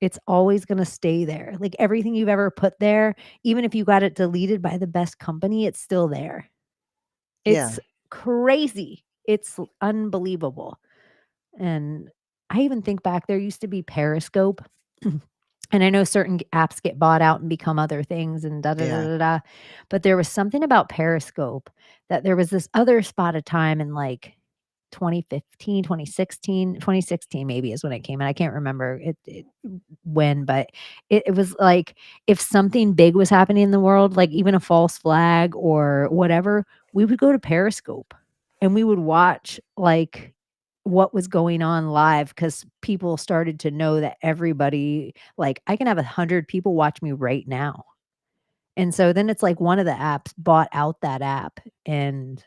It's always gonna stay there. Like, everything you've ever put there, even if you got it deleted by the best company, it's still there. yeah, It's crazy. It's unbelievable, and I even think back there used to be Periscope, and I know certain apps get bought out and become other things and da da da yeah, da da, but there was something about Periscope that there was this other spot of time in, like, 2015, 2016, 2016 maybe is when it came out. I can't remember it when, but it was like if something big was happening in the world, like even a false flag or whatever, we would go to Periscope and we would watch like what was going on live because people started to know that everybody like I can have 100 people watch me right now. And so then it's like one of the apps bought out that app and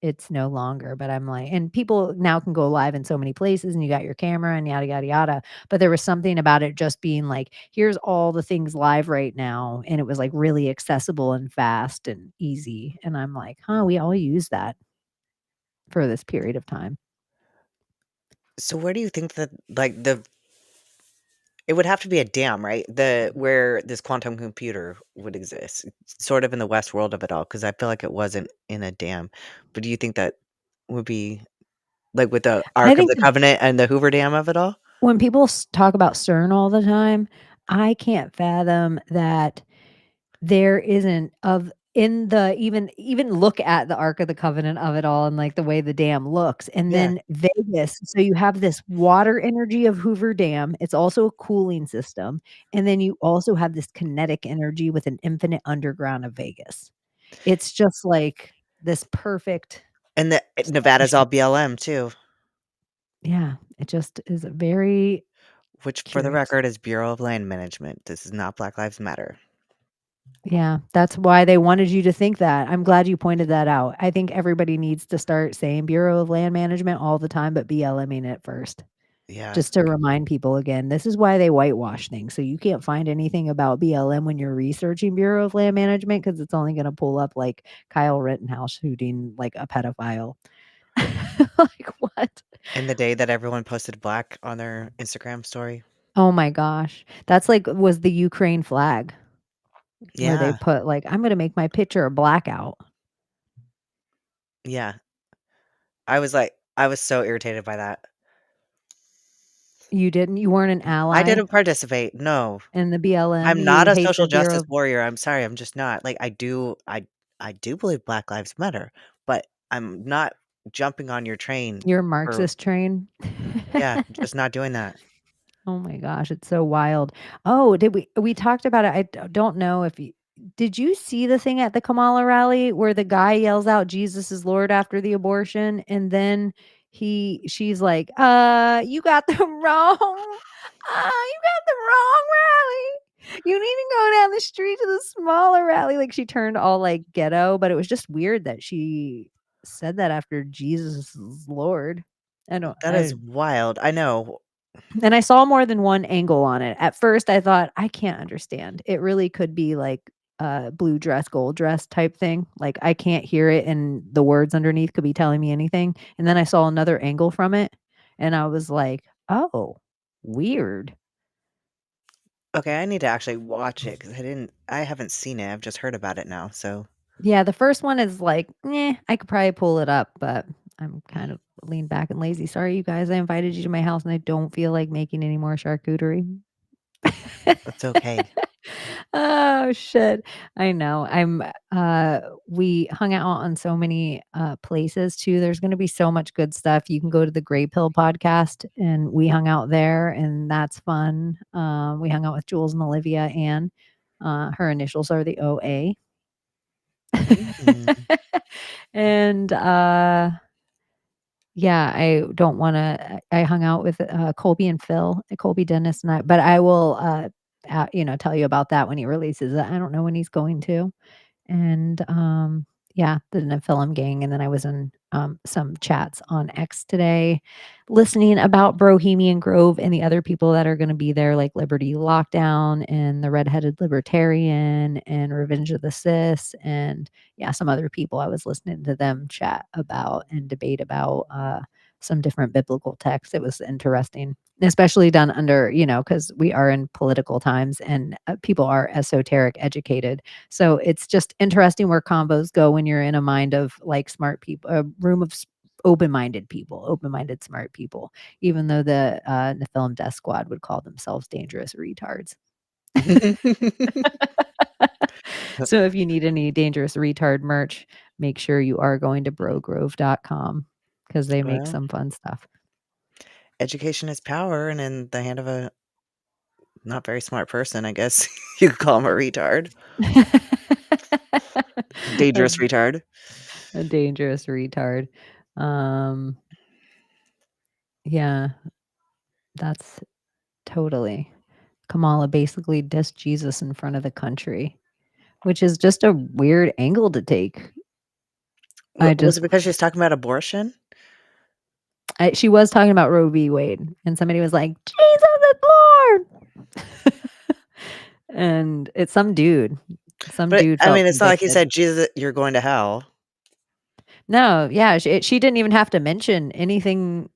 it's no longer, but I'm like and people now can go live in so many places and you got your camera and yada, yada, yada, but there was something about it just being like, "Here's all the things live right now," and it was, like, really accessible and fast and easy, and I'm like, "Huh, we all use that for this period of time." So where do you think that, like, It would have to be a dam, right? Where this quantum computer would exist, sort of in the West world of it all, because I feel like it wasn't in a dam. But do you think that would be like with the I Ark of think the Covenant and the Hoover Dam of it all? when people talk about CERN all the time, I can't fathom that there isn't of in the even look at the Ark of the Covenant of it all and, like, the way the dam looks, and Yeah. then Vegas, so you have this water energy of Hoover Dam, it's also a cooling system, and then you also have this kinetic energy with an infinite underground of Vegas. It's just like this perfect And Nevada's all solution. BLM too, Yeah, it just is very which for the curious. record is Bureau of Land Management. This is not Black Lives Matter. Yeah, that's why they wanted you to think that. I'm glad you pointed that out. I think everybody needs to start saying Bureau of Land Management all the time, but BLMing it first, Yeah, just to remind people again, this is why they whitewash things. So you can't find anything about BLM when you're researching Bureau of Land Management because it's only going to pull up like Kyle Rittenhouse shooting like a pedophile. Like what? and the day that everyone posted black on their Instagram story. Oh my gosh. That's like was the Ukraine flag where they Yeah, put like, I'm going to make my picture a blackout. yeah. I was so irritated by that. You weren't an I ally didn't participate, no. in the BLM, I'm you not a hate social the justice Bureau of warrior, I'm sorry, I'm just not. Like, I do believe Black Lives Matter, but I'm not jumping on your train your for Marxist train. yeah, just not doing that. Oh my gosh, it's so wild. Oh, did we talked about it, don't know if you did you see the thing at the Kamala rally where the guy yells out Jesus is Lord after the abortion and then she's like, you got the wrong you got the wrong rally. You need to go down the street to the smaller rally." Like she turned all like ghetto, but it was just weird that she said that after Jesus is Lord. I don't That is I wild, I know. and I saw more than one angle on it. At first, I thought, "I can't understand." It really could be like a blue dress, gold dress type thing. Like, I can't hear it, and the words underneath could be telling me anything. And then I saw another angle from it, and I was like, "Oh, weird." Okay, I need to actually watch it because I haven't seen it, I've just heard about it now, so Yeah, the first one is like, I could probably pull it up, but I'm kind of lean back and lazy. Sorry, you guys. I invited you to my house, and I don't feel like making any more charcuterie. it's okay. Oh, shit. I know. We hung out on so many, places too. There's gonna be so much good stuff. You can go to the Gray Pill podcast, and we hung out there, and that's fun. We hung out with Jules and Olivia Ann. Her initials are the OA. Mm. And, yeah, I don't wanna I hung out with, Colby and Phil, Colby Dennis and I but I will, tell you about that when he releases it. I don't know when he's going to. And, yeah, the Nephilim gang, and then I was in, some chats on X today, listening about Brohemian Grove and the other people that are gonna be there, like Liberty Lockdown and the Redheaded Libertarian and Revenge of the Sis, and, yeah, some other people. I was listening to them chat about and debate about, some different biblical texts. It was interesting, especially done under, because we are in political times and, people are esoteric educated. So it's just interesting where combos go when you're in a mind of like smart people, a room of open-minded people, open-minded smart people, even though the film Death Squad would call themselves dangerous retards. So if you need any dangerous retard merch, make sure you are going to brogrove.com because they make Well, some fun stuff. education is power, and in the hand of a not very smart person, I guess you could call him a retard. A, Dangerous retard. a dangerous retard. Um, yeah, that's totally. Kamala basically dissed Jesus in front of the country, which is just a weird angle to take. W I was just it because she was talking about abortion? she was talking about Roe v. Wade, and somebody was like, "Jesus is Lord," and it's some But, dude I felt mean, it's not like he convicted. said, "Jesus, you're going to hell." No, yeah, she didn't even have to mention anything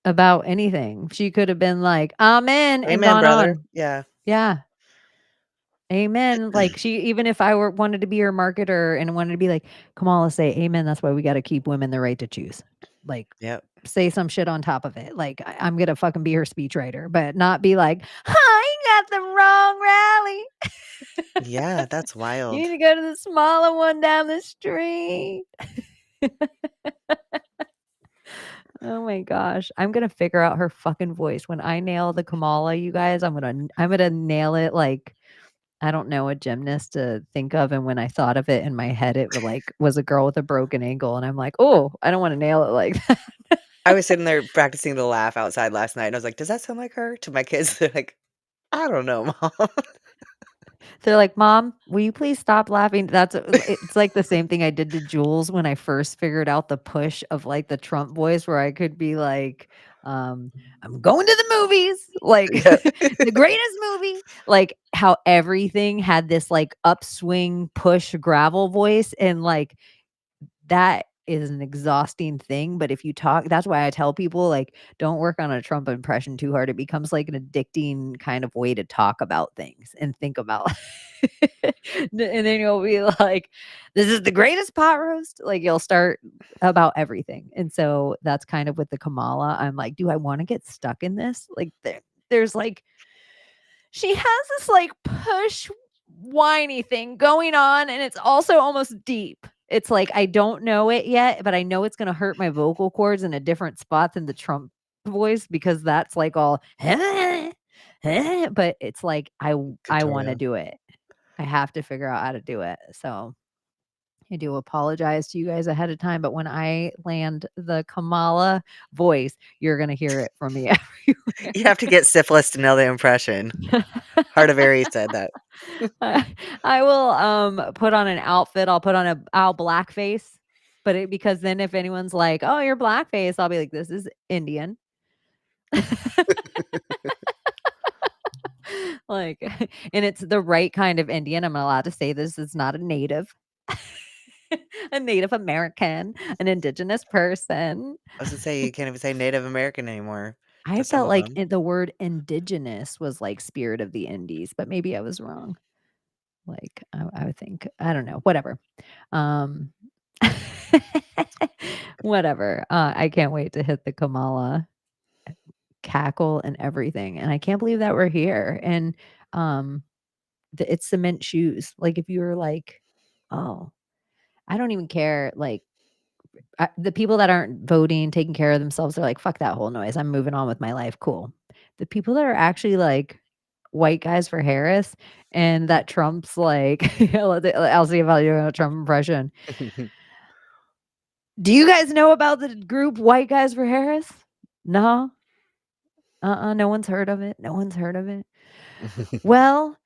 about anything. She could have been like, "Amen," and Amen, gone brother. on. Yeah. Yeah. Amen. Like she even if I wanted to be her marketer and wanted to be like, Kamala, say amen. That's why we gotta keep women the right to choose. Like Yep. say some shit on top of it. Like I'm gonna fucking be her speechwriter, but not be like, I got the wrong rally. Yeah, that's You need wild. to go to the smaller one down the street. Oh my gosh. I'm gonna figure out her fucking voice. When I nail the Kamala, you guys, I'm gonna nail it like I don't know a gymnast to think of, and when I thought of it in my head, it was a girl with a broken ankle, and I'm like, "Oh, I don't wanna nail it like that." I was sitting there practicing the laugh outside last night, and I was like, "Does that sound like her?" To my kids, they're like, "I don't know, mom." They're like, "Mom, will you please stop laughing?" It's like the same thing I did to Jules when I first figured out the push of, like, the Trump voice where I could be like, um, "I'm going to the movies," like, Yeah. the greatest movie, like, how everything had this, like, upswing push gravel voice, and, like, that is an exhausting thing, but if you talk that's why I tell people, like, don't work on a Trump impression too hard. It becomes like an addicting kind of way to talk about things and think about and then you'll be like, "This is the greatest pot roast." Like, you'll start about everything, and so that's kind of with the Kamala. I'm like, "Do I wanna get stuck in this?" Like, there's, like she has this, like, push whiny thing going on, and it's also almost deep. It's like, I don't know it yet, but I know it's gonna hurt my vocal cords in a different spot than the Trump voice because that's, like, all, but it's like, I wanna Victoria. do it. I have to figure out how to do it, so I do apologize to you guys ahead of time, but when I land the Kamala voice, you're gonna hear it from me You have to everywhere. get syphilis to know the impression. Heart of Aries said that. I will, put on an outfit. I'll put on I'll blackface, but because then if anyone's like, "Oh, you're blackface," I'll be like, "This is Indian." Like, and it's the right kind of Indian. I'm allowed to say this is not a native. A Native American, an indigenous person. I was gonna say, you can't even say Native American anymore I to some felt of like them. the word indigenous was like spirit of the Indies, but maybe I was wrong. Like, I would think, I don't know, whatever. Um, whatever. I can't wait to hit the Kamala cackle and everything. And I can't believe that we're here. And um, it's cement shoes. Like, if you were like, oh, I don't even care. Like, the people that aren't voting, taking care of themselves, are like, fuck that whole noise. I'm moving on with my life. Cool. The people that are actually like white guys for Harris and that Trump's like, I'll see if I'll do a Trump impression. Do you guys know about the group White Guys for Harris? No? No one's heard of it. No one's heard of it. Well,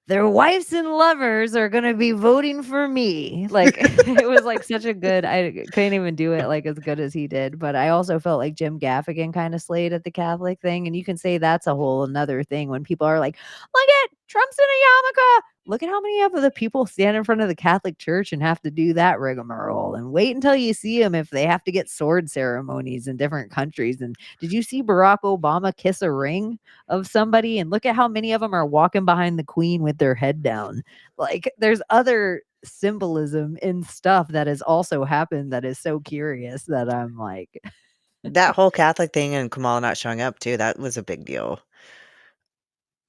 their wives and lovers are gonna be voting for me. Like, it was, like, such a good I couldn't even do it, like, as good as he did, but I also felt like Jim Gaffigan kinda slayed at the Catholic thing, and you can say that's a whole another thing when people are like, "Look at Trump's in a yarmulke." Look at how many of the people stand in front of the Catholic Church and have to do that rigmarole, and wait until you see them if they have to get sword ceremonies in different countries, and did you see Barack Obama kiss a ring of somebody? And look at how many of them are walking behind the queen with their head down. Like, there's other symbolism in stuff that has also happened that is so curious that I'm like, That whole Catholic thing and Kamala not showing up too, that was a big deal.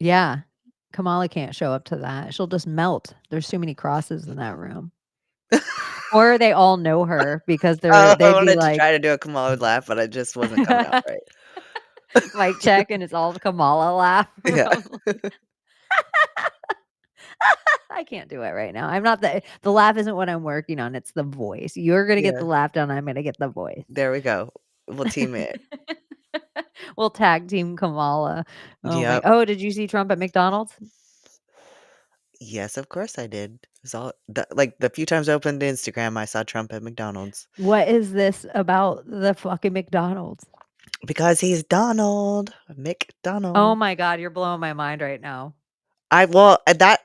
yeah, Kamala can't show up to that. She'll just melt. There's too many crosses in that room. Or they all know her because Oh, I they'd be wanted to like, try to do a Kamala laugh, but it just wasn't coming out right. mic check, and it's all the Kamala laugh Yeah. from I can't do it right now. I'm not the laugh isn't what I'm working on, it's the voice. You're gonna get Yeah. the laugh down, I'm gonna get the voice. There we go. We'll team it. We'll tag team Kamala. Yep. Did you see Trump at McDonald's? Yes, of course I did. It's all like, the few times I opened Instagram, I saw Trump at McDonald's. What is this about the fucking McDonald's? Because he's Donald Oh McDonald. my god, you're blowing my mind right now. I well, that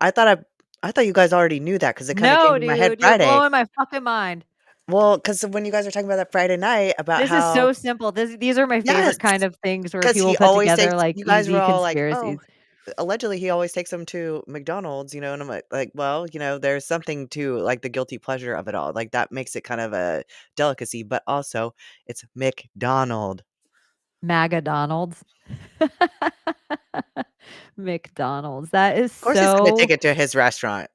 I thought you guys already knew that because it kinda came No, to my head dude, you're Friday. blowing my fucking mind. Well, because when you guys were talking about that Friday night about This is how so simple. These are my yes, favorite kind of things where because people he put always together, takes like, you guys were easy all like, conspiracies. "Oh, allegedly, he always takes them to McDonald's," and I'm like, "Well, there's something to, like, the guilty pleasure of it all, like, that makes it kind of a delicacy, but also it's McDonald." MAGA Donalds. McDonald's. That is Of course, he's gonna take so it to his restaurant.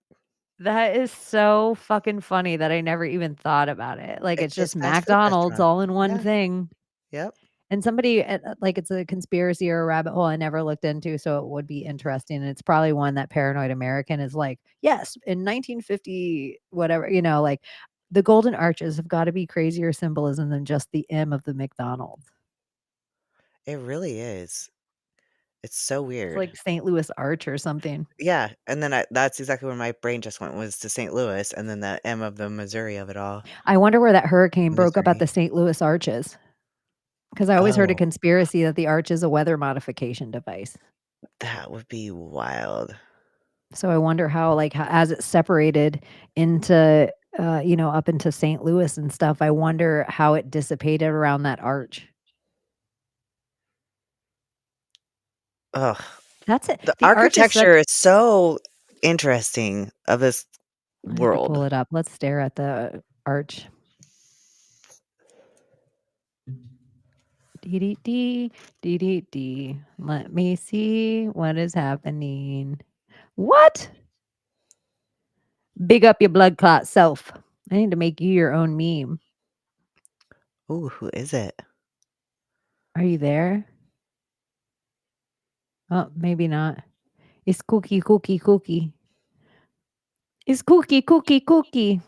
fucking funny that I never even thought about it. Like, It's it's his just fast food McDonald's restaurant. all in one Yeah, thing. yep. And somebody, like, it's a conspiracy or a rabbit hole I never looked into, so it would be interesting, and it's probably one that Paranoid American is like, "Yes, in 1950 whatever," like, the Golden Arches have gotta be crazier symbolism than just the M of the McDonald's. It really is. It's so It's weird. like St. Louis Arch or something. Yeah, and then that's exactly where my brain just went was to St. Louis and then the M of the Missouri of it all, I wonder where that hurricane broke up at Missouri. the St. Louis Arches, because I always heard a Oh, conspiracy that the arch is a weather modification device. that would be wild. So I wonder how, like, ho as it separated into, up into St. Louis and stuff, I wonder how it dissipated around that arch. Ugh. That's it. The The arch is such architecture is so interesting of this I have to world. pull it up. Let's stare at the arch. Dee dee dee, dee dee dee. Let me see what is happening. What? Big up your blood clot self. I need to make you your own meme. Ooh, who is it? Are you there? Oh, maybe not. It's Cookie, Cookie, Cookie. It's Cookie, Cookie, Cookie.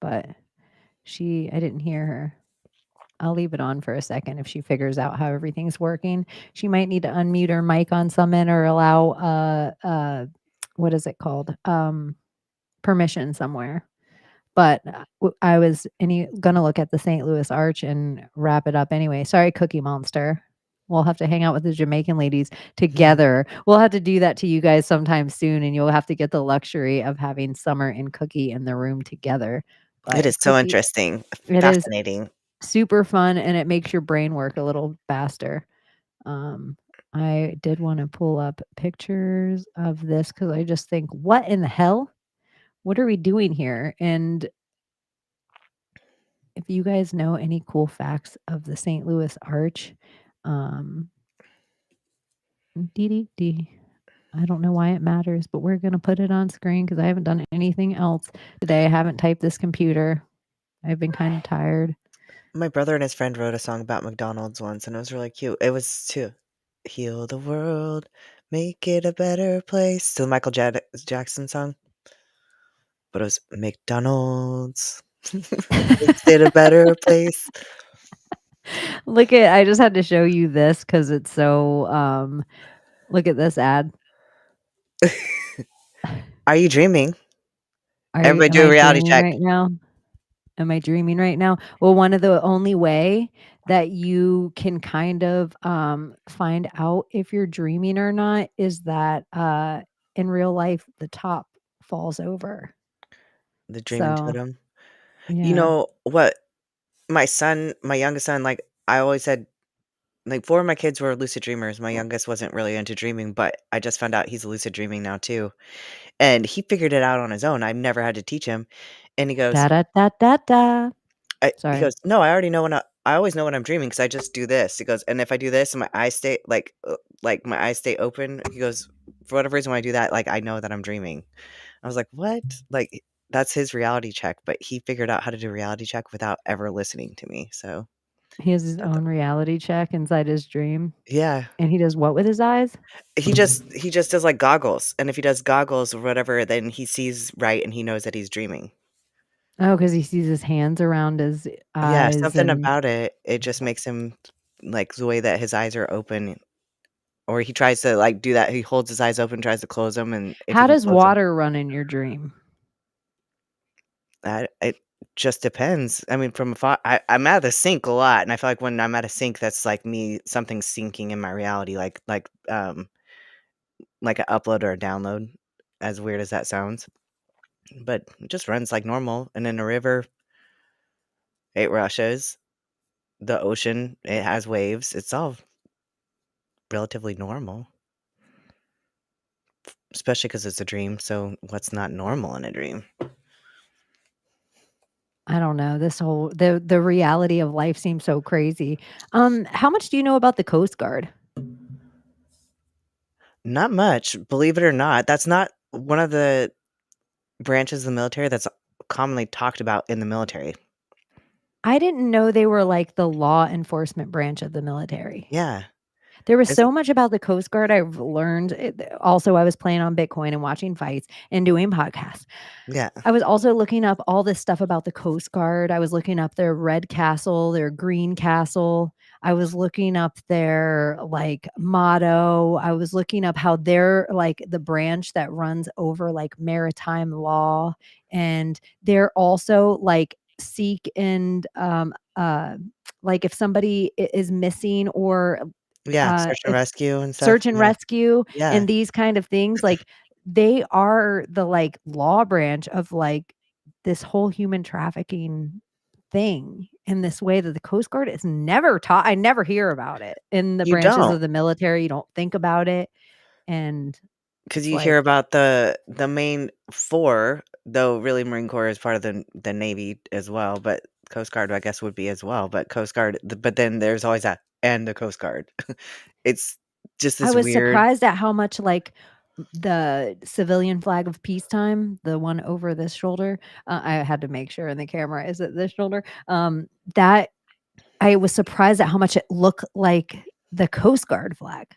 But I didn't hear her. I'll leave it on for a second if she figures out how everything's working. She might need to unmute her mic on some end or allow what is it called? Permission somewhere. But I was gonna look at the St. Louis Arch and wrap it up anyway. Sorry, Cookie Monster. We'll have to hang out with the Jamaican ladies together. We'll have to do that to you guys sometime soon, and you'll have to get the luxury of having Summer and Cookie in the room together. It But is so Cookie, interesting, it is fascinating. super fun, and it makes your brain work a little faster. Um, I did want to pull up pictures of this because I just think, what in the hell? What are we doing here? And if you guys know any cool facts of the St. Louis Arch, um, dee dee dee. I don't know why it matters, but we're gonna put it on screen because I haven't done anything else today. I haven't typed this computer. I've been kind of tired. My brother and his friend wrote a song about McDonald's once, and it was really cute. It was to heal the world, make it a better place. To the Michael Jackson song, but it was McDonald's makes it a better place. I just had to show you this because it's so. Look at this ad. Are you dreaming? Everybody Am do a I reality dreaming check. right now? Am I dreaming right now? Well, one of the only way that you can kind of find out if you're dreaming or not is that in real life the top falls over. The dreaming So totem. You yeah, know what? My youngest son, like I always said, like 4 of my kids were lucid dreamers. My youngest wasn't really into dreaming, but I just found out he's lucid dreaming now too. And he figured it out on his own. I've never had to teach him. And he goes, da da da da da. he Sorry. goes, "No, I already know I always know when I'm dreaming because I just do this." He goes, "And if I do this and my eyes stay like my eyes stay open," he goes, "For whatever reason when I do that, like I know that I'm dreaming." I was like, "What?" Like that's his reality check, but he figured out how to do reality check without ever listening to me. So, He has his I thought- own reality check inside his dream, yeah. and he does what with his eyes? He just does like goggles. And if he does goggles or whatever, then he sees right and he knows that he's dreaming. Oh, because he sees his hands around his Yeah, eyes something and about it, it just makes him like the way that his eyes are open. Or he tries to, like, do that he holds his eyes open, tries to close them, and if he how can does close them, water run in your dream? that it just depends. I mean, from afar I'm at the sink a lot, and I feel like when I'm at a sink, that's like me something sinking in my reality, like an upload or a download, as weird as that sounds. But it just runs like normal, and in a river, it rushes. The ocean, it has waves. It's all relatively normal, especially because it's a dream. So, what's not normal in a dream? I don't know. This whole the reality of life seems so crazy. How much do you know about the Coast Guard? Not much, believe it or not. That's not one of the branches of the military that's commonly talked about in the military. I didn't know they were like the law enforcement branch of the military. Yeah. There was It's so much about the Coast Guard I've learned. Also, I was playing on Bitcoin and watching fights and doing podcasts. yeah. I was also looking up all this stuff about the Coast Guard. I was looking up their red castle, their green castle. I was looking up their like motto. I was looking up how they're like the branch that runs over like maritime law. And they're also like seek and like if somebody is missing or Yeah, search and if rescue and stuff. search and Yeah. rescue Yeah. and these kind of things, like, they are the, like, law branch of, like, this whole human trafficking thing in this way that the Coast Guard is never taught. I never hear about it in the You branches don't, of the military, you don't think about it, and because it's you hear like, about the main 4, though really Marine Corps is part of the Navy as well, but Coast Guard, I guess, would be as well, but Coast Guard but then there's always that, "And the Coast Guard." It's just I this was weird. surprised at how much, like, the civilian flag of peacetime, the one over this shoulder, I had to make sure in the camera, is it this shoulder? That I was surprised at how much it looked like the Coast Guard flag.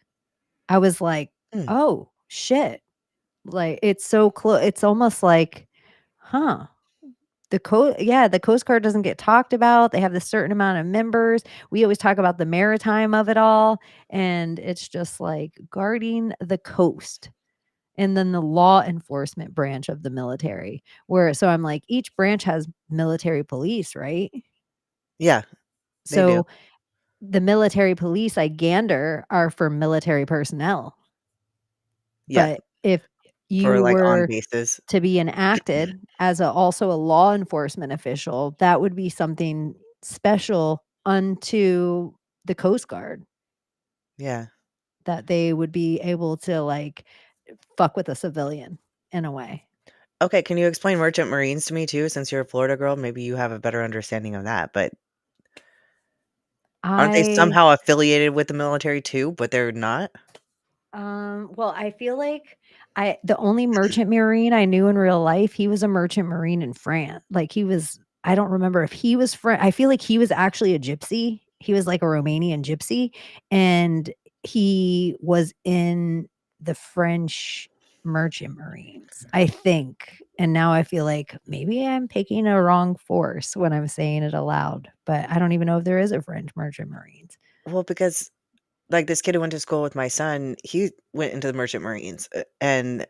I was like, Mm, "Oh, shit." Like, it's so close. It's almost like, "Huh." The Coast Guard doesn't get talked about. They have this certain amount of members. We always talk about the maritime of it all, and it's just like guarding the coast, and then the law enforcement branch of the military, where so I'm like, each branch has military police, right? yeah, they do. So the military police, I gander, are for military personnel. Yeah, But if for, you like, on were bases. to be enacted as also a law enforcement official, that would be something special unto the Coast Guard Yeah. that they would be able to like fuck with a civilian in a way. Okay, can you explain merchant marines to me too, since you're a Florida girl? Maybe you have a better understanding of that, but aren't they I somehow affiliated with the military too, but they're not? Well, I feel like the only merchant marine I knew in real life, he was a merchant marine in France. Like he was, I don't remember if he was I feel like he was actually a gypsy. He was like a Romanian gypsy, and he was in the French merchant marines, I think. And now I feel like maybe I'm picking a wrong force when I'm saying it aloud, but I don't even know if there is a French merchant marines. Well, because, like, this kid who went to school with my son, he went into the merchant marines, and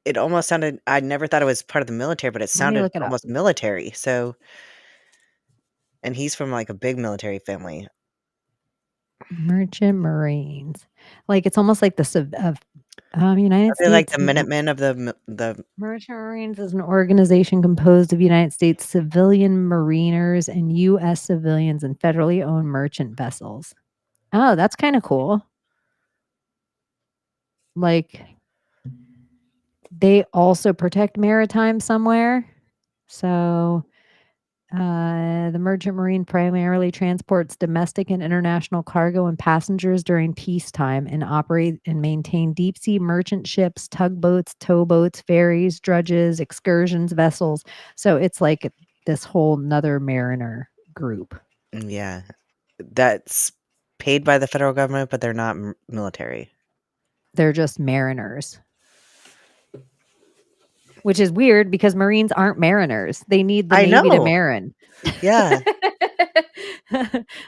it almost sounded I never thought it was part of the military, but it Let me sounded look it up. almost military, so and he's from, like, a big military family. Merchant Marines. Like, it's almost like the United Are they like States the Minutemen of the Merchant Marines is an organization composed of United States civilian mariners and U.S. civilians and federally owned merchant vessels. Oh, that's kinda cool. Like, they also protect maritime somewhere. So the merchant marine primarily transports domestic and international cargo and passengers during peacetime and operate and maintain deep sea merchant ships, tugboats, towboats, ferries, drudges, excursions, vessels. So it's like this whole nother mariner group. yeah, that's paid by the federal government, but they're not military. They're just mariners, which is weird because Marines aren't mariners. They need the I Navy to know. marin. Yeah,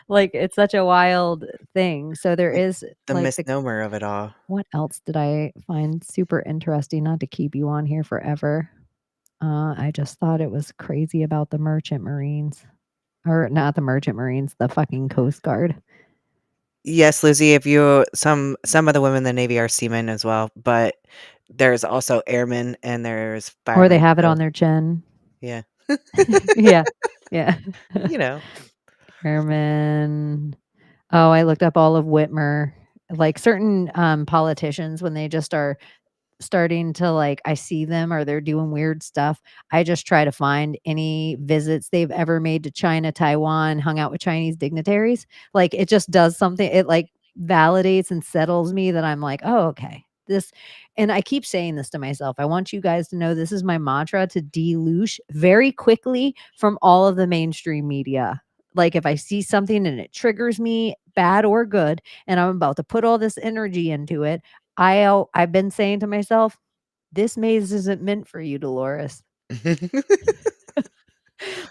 Like, it's such a wild thing. So there like, is the like misnomer of it all. what else did I find super interesting? Not to keep you on here forever. I just thought it was crazy about the merchant marines. Or not the merchant marines, the fucking Coast Guard. Yes, Lucy, if you some of the women in the Navy are seamen as well, but there's also airmen and there's Or they firemen, have it so on their chin. yeah. Yeah. Yeah. You know. Airmen. Oh, I looked up all of Whitmer. Like certain politicians, when they just are starting to like I see them or they're doing weird stuff, I just try to find any visits they've ever made to China, Taiwan, hung out with Chinese dignitaries. Like it just does something. It like validates and settles me that I'm like, oh, okay. This and I keep saying this to myself. I want you guys to know this is my mantra to deluge very quickly from all of the mainstream media. Like if I see something and it triggers me, bad or good, and I'm about to put all this energy into it, I've been saying to myself, "This maze isn't meant for you, Dolores."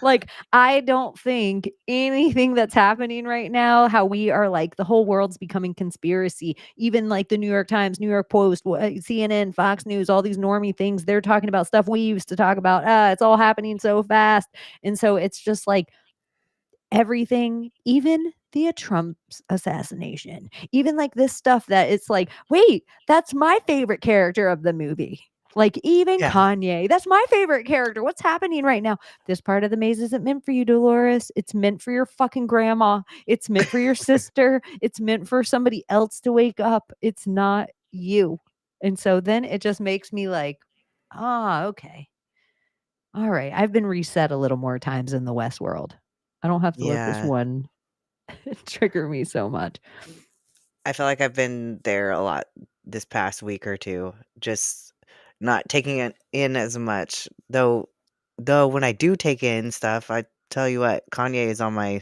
Like, I don't think anything that's happening right now, how we are like the whole world's becoming conspiracy. Even like the New York Times, New York Post, CNN, Fox News, all these normie things, they're talking about stuff we used to talk about. It's all happening so fast. And so it's just like everything, even the Trump's assassination, even like this stuff that it's like, wait, that's my favorite character of the movie. Like even Yeah. Kanye, that's my favorite character. What's happening right now? This part of the maze isn't meant for you, Dolores. It's meant for your fucking grandma. It's meant for your sister. It's meant for somebody else to wake up. It's not you. And so then it just makes me like, okay. All right. I've been reset a little more times in the West world. I don't have to let this Yeah. one trigger me so much. I feel like I've been there a lot this past week or 2, just not taking it in as much. Though when I do take in stuff, I tell you what, Kanye is on my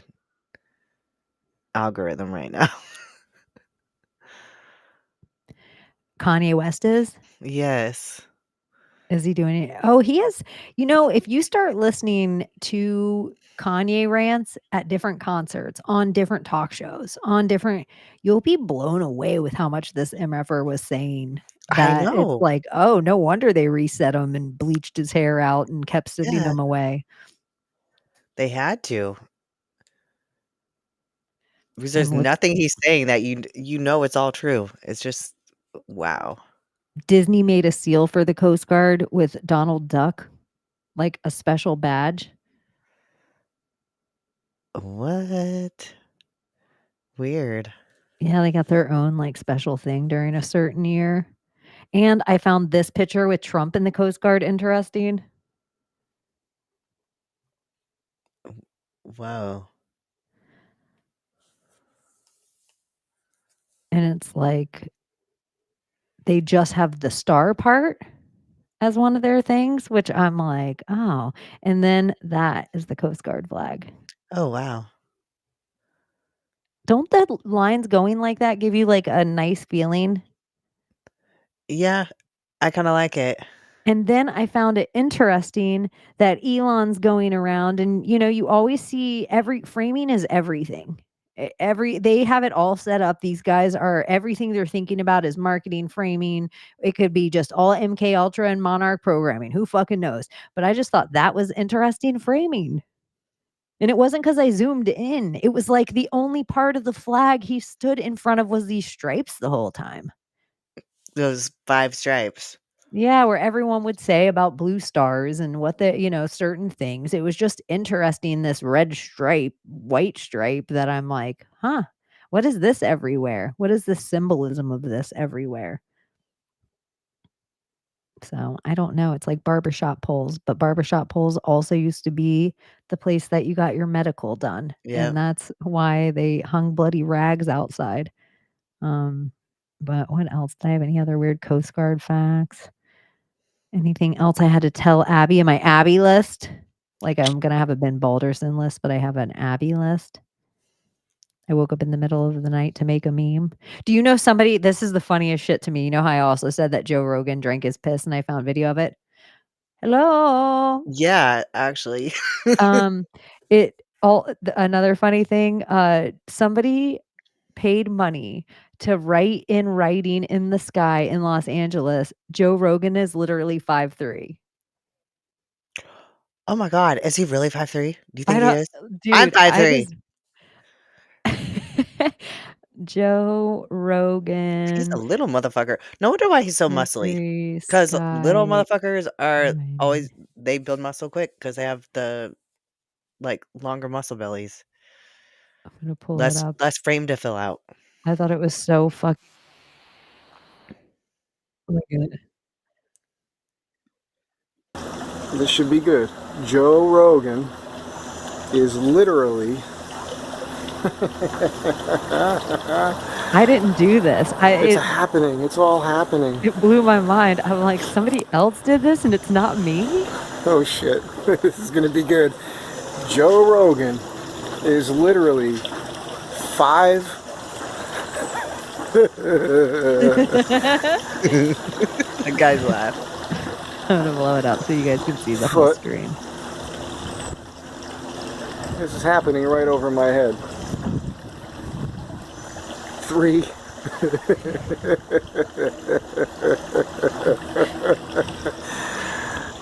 algorithm right now. Kanye West is? Yes. Is he doing it? Oh, he is. You know, if you start listening to Kanye rants at different concerts, on different talk shows, on different, you'll be blown away with how much this MFR was saying I that it's know. like, oh, no wonder they reset him and bleached his hair out and kept sending Yeah, him away. they had to. Because there's And look, nothing he's saying that you know it's all true. It's just wow. Disney made a seal for the Coast Guard with Donald Duck, like a special badge. What? Weird. Yeah, they got their own like special thing during a certain year. And I found this picture with Trump in the Coast Guard interesting. Whoa. And it's like they just have the star part as one of their things, which I'm like, oh. And then that is the Coast Guard flag. Oh, wow. Don't the lines going like that give you like a nice feeling? Yeah, I kinda like it. And then I found it interesting that Elon's going around and, you know, you always see every framing is everything. Every they have it all set up. These guys are everything they're thinking about is marketing, framing. It could be just all MK Ultra and Monarch programming. Who fucking knows? But I just thought that was interesting framing. And it wasn't because I zoomed in. It was like the only part of the flag he stood in front of was these stripes the whole time. Those 5 stripes. Yeah, where everyone would say about blue stars and what the, you know, certain things. It was just interesting, this red stripe, white stripe that I'm like, huh, what is this everywhere? What is the symbolism of this everywhere? So I don't know. It's like barbershop poles, but barbershop poles also used to be the place that you got your medical done. And Yep. that's why they hung bloody rags outside. Um, but what else? Did I have any other weird Coast Guard facts? Anything else I had to tell Abbie in my Abbie list? Like, I'm gonna have a Ben Balderson list, but I have an Abbie list. I woke up in the middle of the night to make a meme. Do you know somebody this is the funniest shit to me. You know how I also said that Joe Rogan drank his piss and I found video of it? Hello? Yeah, actually. Um, it all another funny thing, somebody paid money to write in writing in the sky in Los Angeles, Joe Rogan is literally 5'3". Oh my god, is he really 5'3"? Do you I think he don't is? I'm dude, I 5'3". just Joe He's a Rogan, little motherfucker. No wonder why he's so muscly. 5'3" Because little sky motherfuckers are writing. always they build muscle quick because they have the like longer muscle bellies, I'm gonna pull it up. less frame to fill out. I thought it was so look at it. This should be good. Joe Rogan is literally. I didn't do this. It's happening. It's all happening. It blew my mind. I'm like, somebody else did this and it's not me? Oh shit. This is gonna be good. Joe Rogan is literally 5. The guys laugh. I'm gonna blow it up so you guys can see the whole Foot. screen. This is happening right over my head. 3.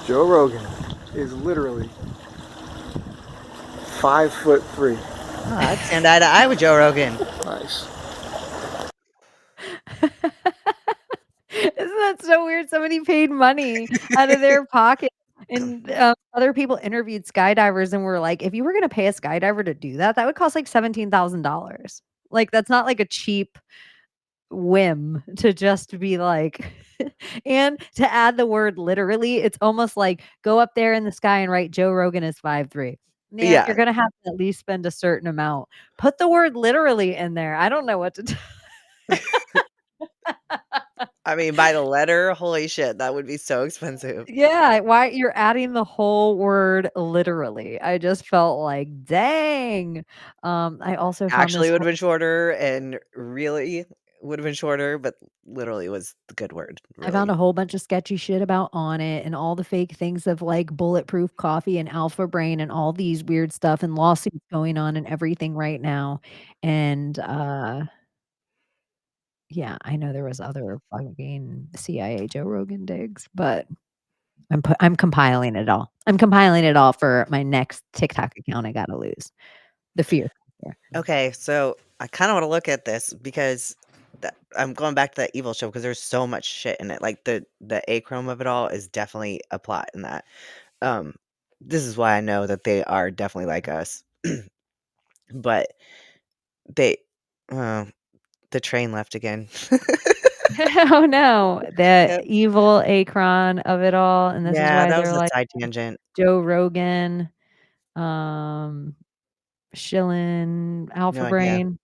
Joe Rogan is literally 5'3". Oh, I'd stand eye to eye with Joe Rogan. Nice. Isn't that so weird? Somebody paid money out of their pocket. And other people interviewed skydivers and were like, if you were going to pay a skydiver to do that, that would cost like $17,000. Like, that's not like a cheap whim to just be like, and to add the word literally, it's almost like go up there in the sky and write Joe Rogan is 5'3". Man, Yeah. you're going to have to at least spend a certain amount. Put the word literally in there. I don't know what to do. I mean, by the letter, holy shit, that would be so expensive. Yeah, why you're adding the whole word literally. I just felt like, dang. I also found Actually this would have been shorter, and really would have been shorter, but literally was the good word. I found Really. a whole bunch of sketchy shit about On It and all the fake things of like Bulletproof Coffee and Alpha Brain and all these weird stuff and lawsuits going on and everything right now. And yeah, I know there was other fucking CIA Joe Rogan digs, but I'm compiling it all. I'm compiling it all for my next TikTok account I gotta lose. The fear factor. Okay, so I kind of want to look at this because I'm going back to that evil show because there's so much shit in it. Like the achrome of it all is definitely a plot in that. Um, this is why I know that they are definitely like us. But they, uh, the train left again. Oh, no. The Yep. evil Akron of it all, and this is Yeah, why that they're was a like side tangent. Joe Rogan, um, Shillin, No Alpha idea. Brain.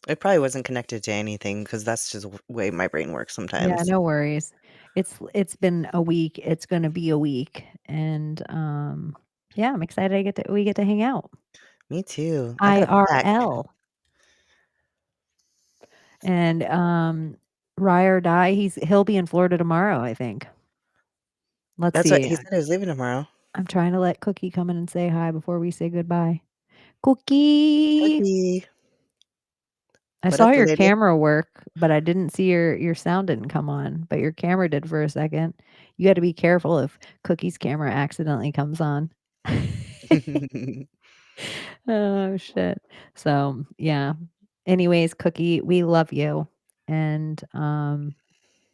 It probably wasn't connected to anything because that's just the way my brain works Yeah, sometimes. no worries. It's been a week. It's gonna be a week, and, yeah, I'm excited we get to hang out. Me too. I gotta pack. IRL. And, ride or die, he'll be in Florida tomorrow, I think. Let's That's what see. he said. He was leaving tomorrow. I'm trying to let Cookie come in and say hi before we say goodbye. Cookie! Cookie. I What saw up, your lady? camera work, but I didn't see your sound didn't come on, but your camera did for a second. You gotta be careful if Cookie's camera accidentally comes on. Oh, shit. So, yeah. Anyways, Cookie, we love you, and,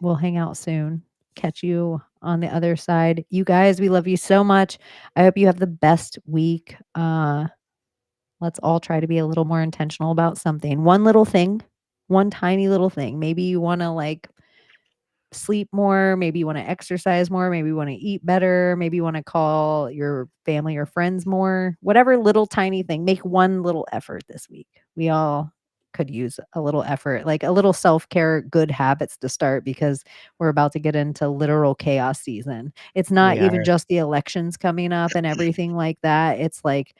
we'll hang out soon. Catch you on the other side. You guys, we love you so much. I hope you have the best week. Let's all try to be a little more intentional about something. One little thing, one tiny little thing. Maybe you want to like sleep more, maybe you want to exercise more, maybe you want to eat better, maybe you want to call your family or friends more. Whatever little tiny thing, make one little effort this week. We all could use a little effort, like a little self-care, good habits to start because we're about to get into literal chaos season. It's not We even are. just the elections coming up and everything like that. It's like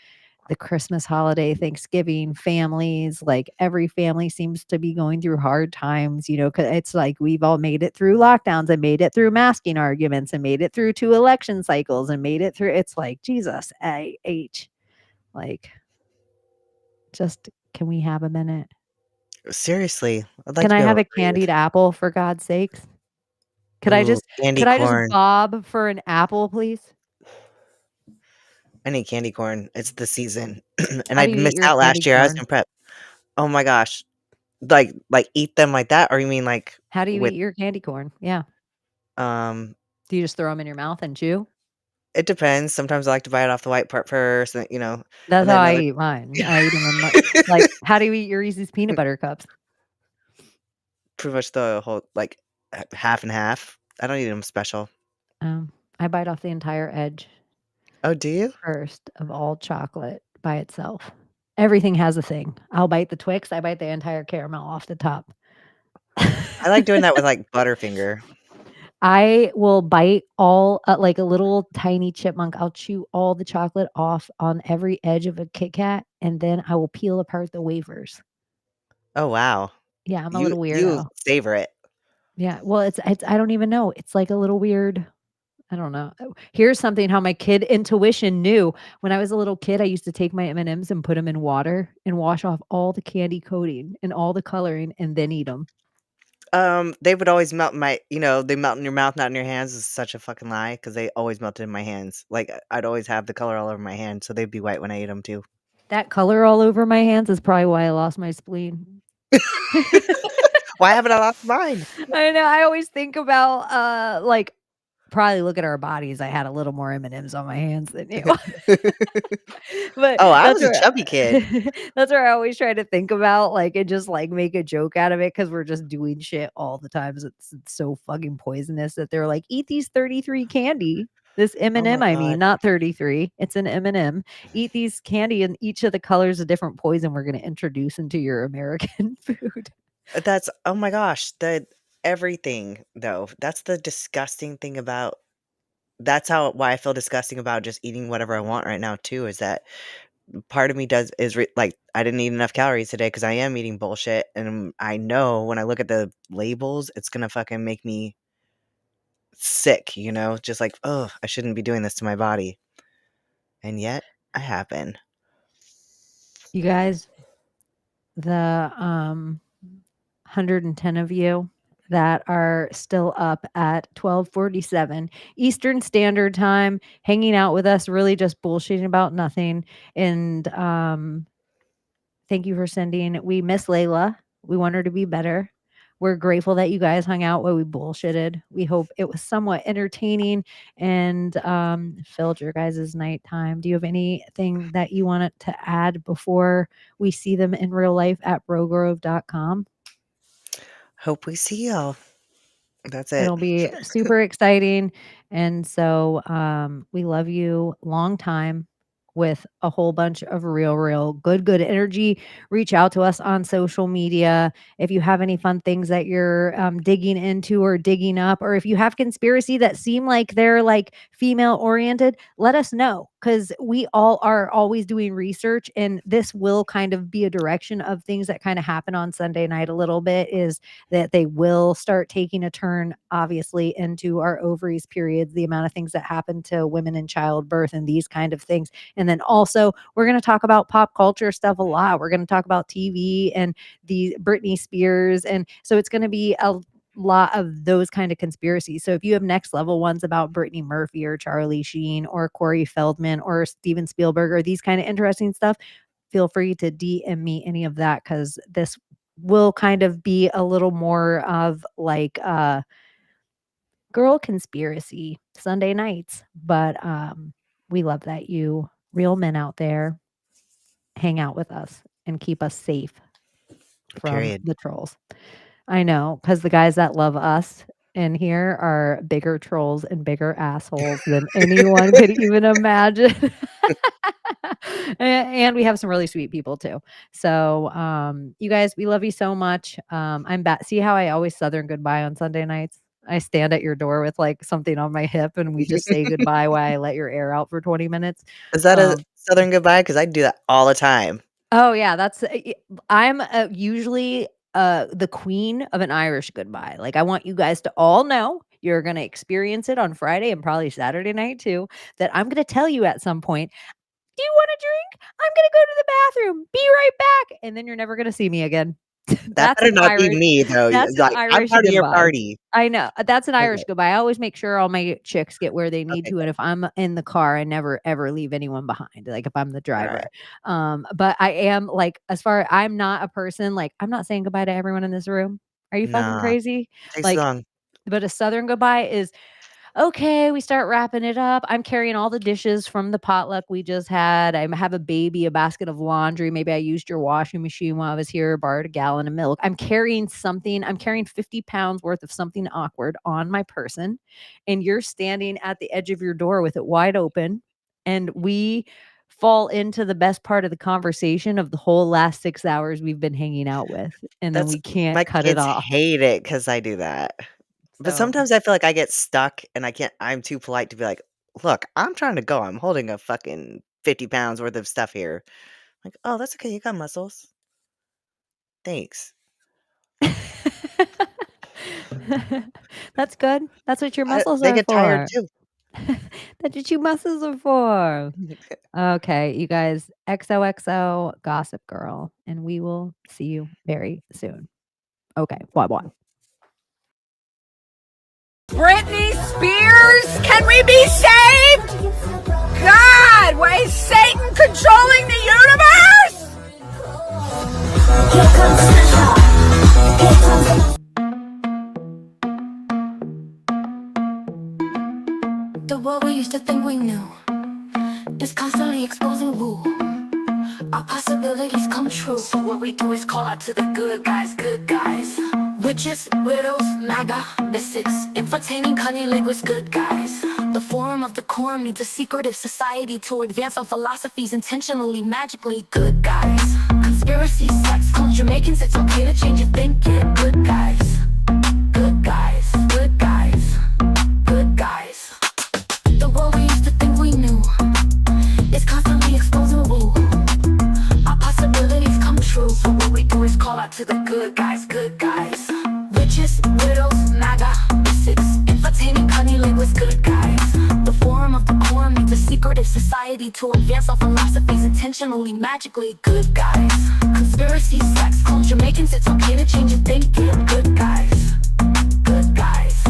the Christmas holiday, Thanksgiving, families, like every family seems to be going through hard times, 'cause it's like we've all made it through lockdowns and made it through masking arguments and made it through 2 election cycles and made it through it's like, Jesus, like, just can we have a minute? Seriously, I'd like Can to I be able have to a breathe. candied apple for God's sakes? Could I Ooh, just candy could I just corn. bob for an apple, please? I need candy corn. It's the season, and How do I'd you eat missed your out candy last year. I was corn? in prep. Oh my gosh, like eat them like that, or you mean like How do you with eat your candy corn? Yeah. um? Do you just throw them in your mouth and chew? It depends. Sometimes I like to bite off the white part first, and, That's and how then I another. eat mine. I eat them in like, how do you eat your Reese's peanut butter cups? Pretty much the whole, like, half and half. I don't eat them special. I bite off the entire edge Oh, do you? first of all chocolate by itself. Everything has a thing. I'll bite the Twix, I bite the entire caramel off the top. I like doing that with, like, Butterfinger. I will bite all like a little tiny chipmunk, I'll chew all the chocolate off on every edge of a Kit Kat, and then I will peel apart the wafers. Oh, wow. Yeah, I'm a You little you weirdo. savor it. Yeah, well, it's I don't even know, it's like a little weird. I don't know. Oh, here's something how my kid intuition knew. When I was a little kid, I used to take my M&Ms and put them in water and wash off all the candy coating and all the coloring and then eat them. They would always melt in they melt in your mouth, not in your hands is such a fucking lie because they always melted in my hands. Like, I'd always have the color all over my hand, so they'd be white when I ate them too. That color all over my hands is probably why I lost my spleen. Why haven't I lost mine? I know, I always think about, like, probably look at our bodies, I had a little more M&Ms on my hands than you. But Oh, I that's was a where chubby kid. that's where I always try to think about, like, and just, like, make a joke out of it because 'cause we're just doing shit all the times. It's so fucking poisonous that they're like, "Eat these 33 candy." This Oh M&M, my I mean, god. not 33. It's an M&M. "Eat these candy and each of the colors a different poison we're gonna introduce into your American food." That's oh my gosh, the everything, though. That's the disgusting thing about that's how why I feel disgusting about just eating whatever I want right now too, is that part of me does is like, I didn't eat enough calories today because I am eating bullshit, and I know when I look at the labels, it's gonna fucking make me sick, just like, oh, I shouldn't be doing this to my body." And yet, I have been. You guys, the, 110 of you that are still up at 12:47 Eastern Standard Time, hanging out with us, really just bullshitting about nothing, and, thank you for sending. We miss Layla. We want her to be better. We're grateful that you guys hung out while we bullshitted. We hope it was somewhat entertaining and, filled your guys' nighttime. Do you have anything that you wanted to add before we see them in real life at brogrove.com? Hope we see y'all. That's it. It'll be super exciting, and so, we love you long time with a whole bunch of real good energy. Reach out to us on social media. If you have any fun things that you're, digging into or digging up, or if you have conspiracy that seem like they're, like, female-oriented, let us know because we all are always doing research, and this will kind of be a direction of things that kinda happen on Sunday night a little bit is that they will start taking a turn, obviously, into our ovaries periods, the amount of things that happen to women in childbirth and these kind of things. And then also, we're going to talk about pop culture stuff a lot. We're going to talk about TV and the Britney Spears. And so it's going to be a lot of those kind of conspiracies. So if you have next level ones about Brittany Murphy or Charlie Sheen or Corey Feldman or Steven Spielberg or these kind of interesting stuff, feel free to DM me any of that because this will kind of be a little more of like girl conspiracy Sunday nights. But we love that you real men out there hang out with us and keep us safe from Period. the trolls. I know, because the guys that love us in here are bigger trolls and bigger assholes than anyone could even imagine. And we have some really sweet people too. So, you guys, we love you so much. I'm back. See how I always Southern goodbye on Sunday nights? I stand at your door with like something on my hip and we just say goodbye while I let your air out for 20 minutes. Is that a Um, Southern goodbye? Because I do that all the time. Oh, yeah, that's I'm, usually, the queen of an Irish goodbye. Like, I want you guys to all know you're gonna experience it on Friday and probably Saturday night too, that I'm gonna tell you at some point, "Do you want a drink? I'm gonna go to the bathroom. Be right back," and then you're never gonna see me again. That That's better an not be Irish me, though. that's an Like, I'm Irish part of your goodbye. party. I know, that's an Irish Okay. goodbye. I always make sure all my chicks get where they need Okay, to, and good. if I'm in the car, I never ever leave anyone behind, like, if I'm the Alright. driver. But I am, like, as far I'm not a person, like, I'm not saying goodbye to everyone in this room. Are you fucking Nah, crazy? takes too Like, long. but a Southern goodbye is Okay, we start wrapping it up. I'm carrying all the dishes from the potluck we just had. I have a baby, a basket of laundry. Maybe I used your washing machine while I was here, borrowed a gallon of milk. I'm carrying something. I'm carrying 50 pounds worth of something awkward on my person. And you're standing at the edge of your door with it wide open. And we fall into the best part of the conversation of the whole last 6 hours we've been hanging out with. And then That's we can't my cut it kids off. hate it because I do that. But So sometimes I feel like I get stuck and I'm too polite to be like, "Look, I'm trying to go. I'm holding a fucking 50 pounds worth of stuff here." Like, "Oh, that's okay. You got muscles. Thanks." That's good. That's what your muscles They are get tired for. too. That's what your muscles are for. Okay, you guys, XOXO Gossip Girl, and we will see you very soon. Okay, bye. Britney Spears, can we be saved? God, why is Satan controlling the universe? Here comes Santa. Here comes the world we used to think we knew is constantly exposing woo. Our possibilities come true. So what we do is call out to the good guys, good guys. Witches, widows, MAGA, mystics, entertaining cunning linguists, good guys. The forum of the quorum needs a secretive society to advance our philosophies intentionally, magically, good guys. Conspiracy, sex, culture, making it's okay to change your thinking, good guys. Good guys, good guys, good guys. The world we used to think we knew is constantly exposing woo. Our possibilities come true. So what we do is call out to the good guys, good guys. Witches, widows, MAGA, mystics, entertaining cunning linguists, good guys. The forum of the quorum needs a secretive society to advance our philosophies intentionally, magically, good guys. Conspiracy, sex, culture, making it's okay to change your thinking, good guys. Good guys.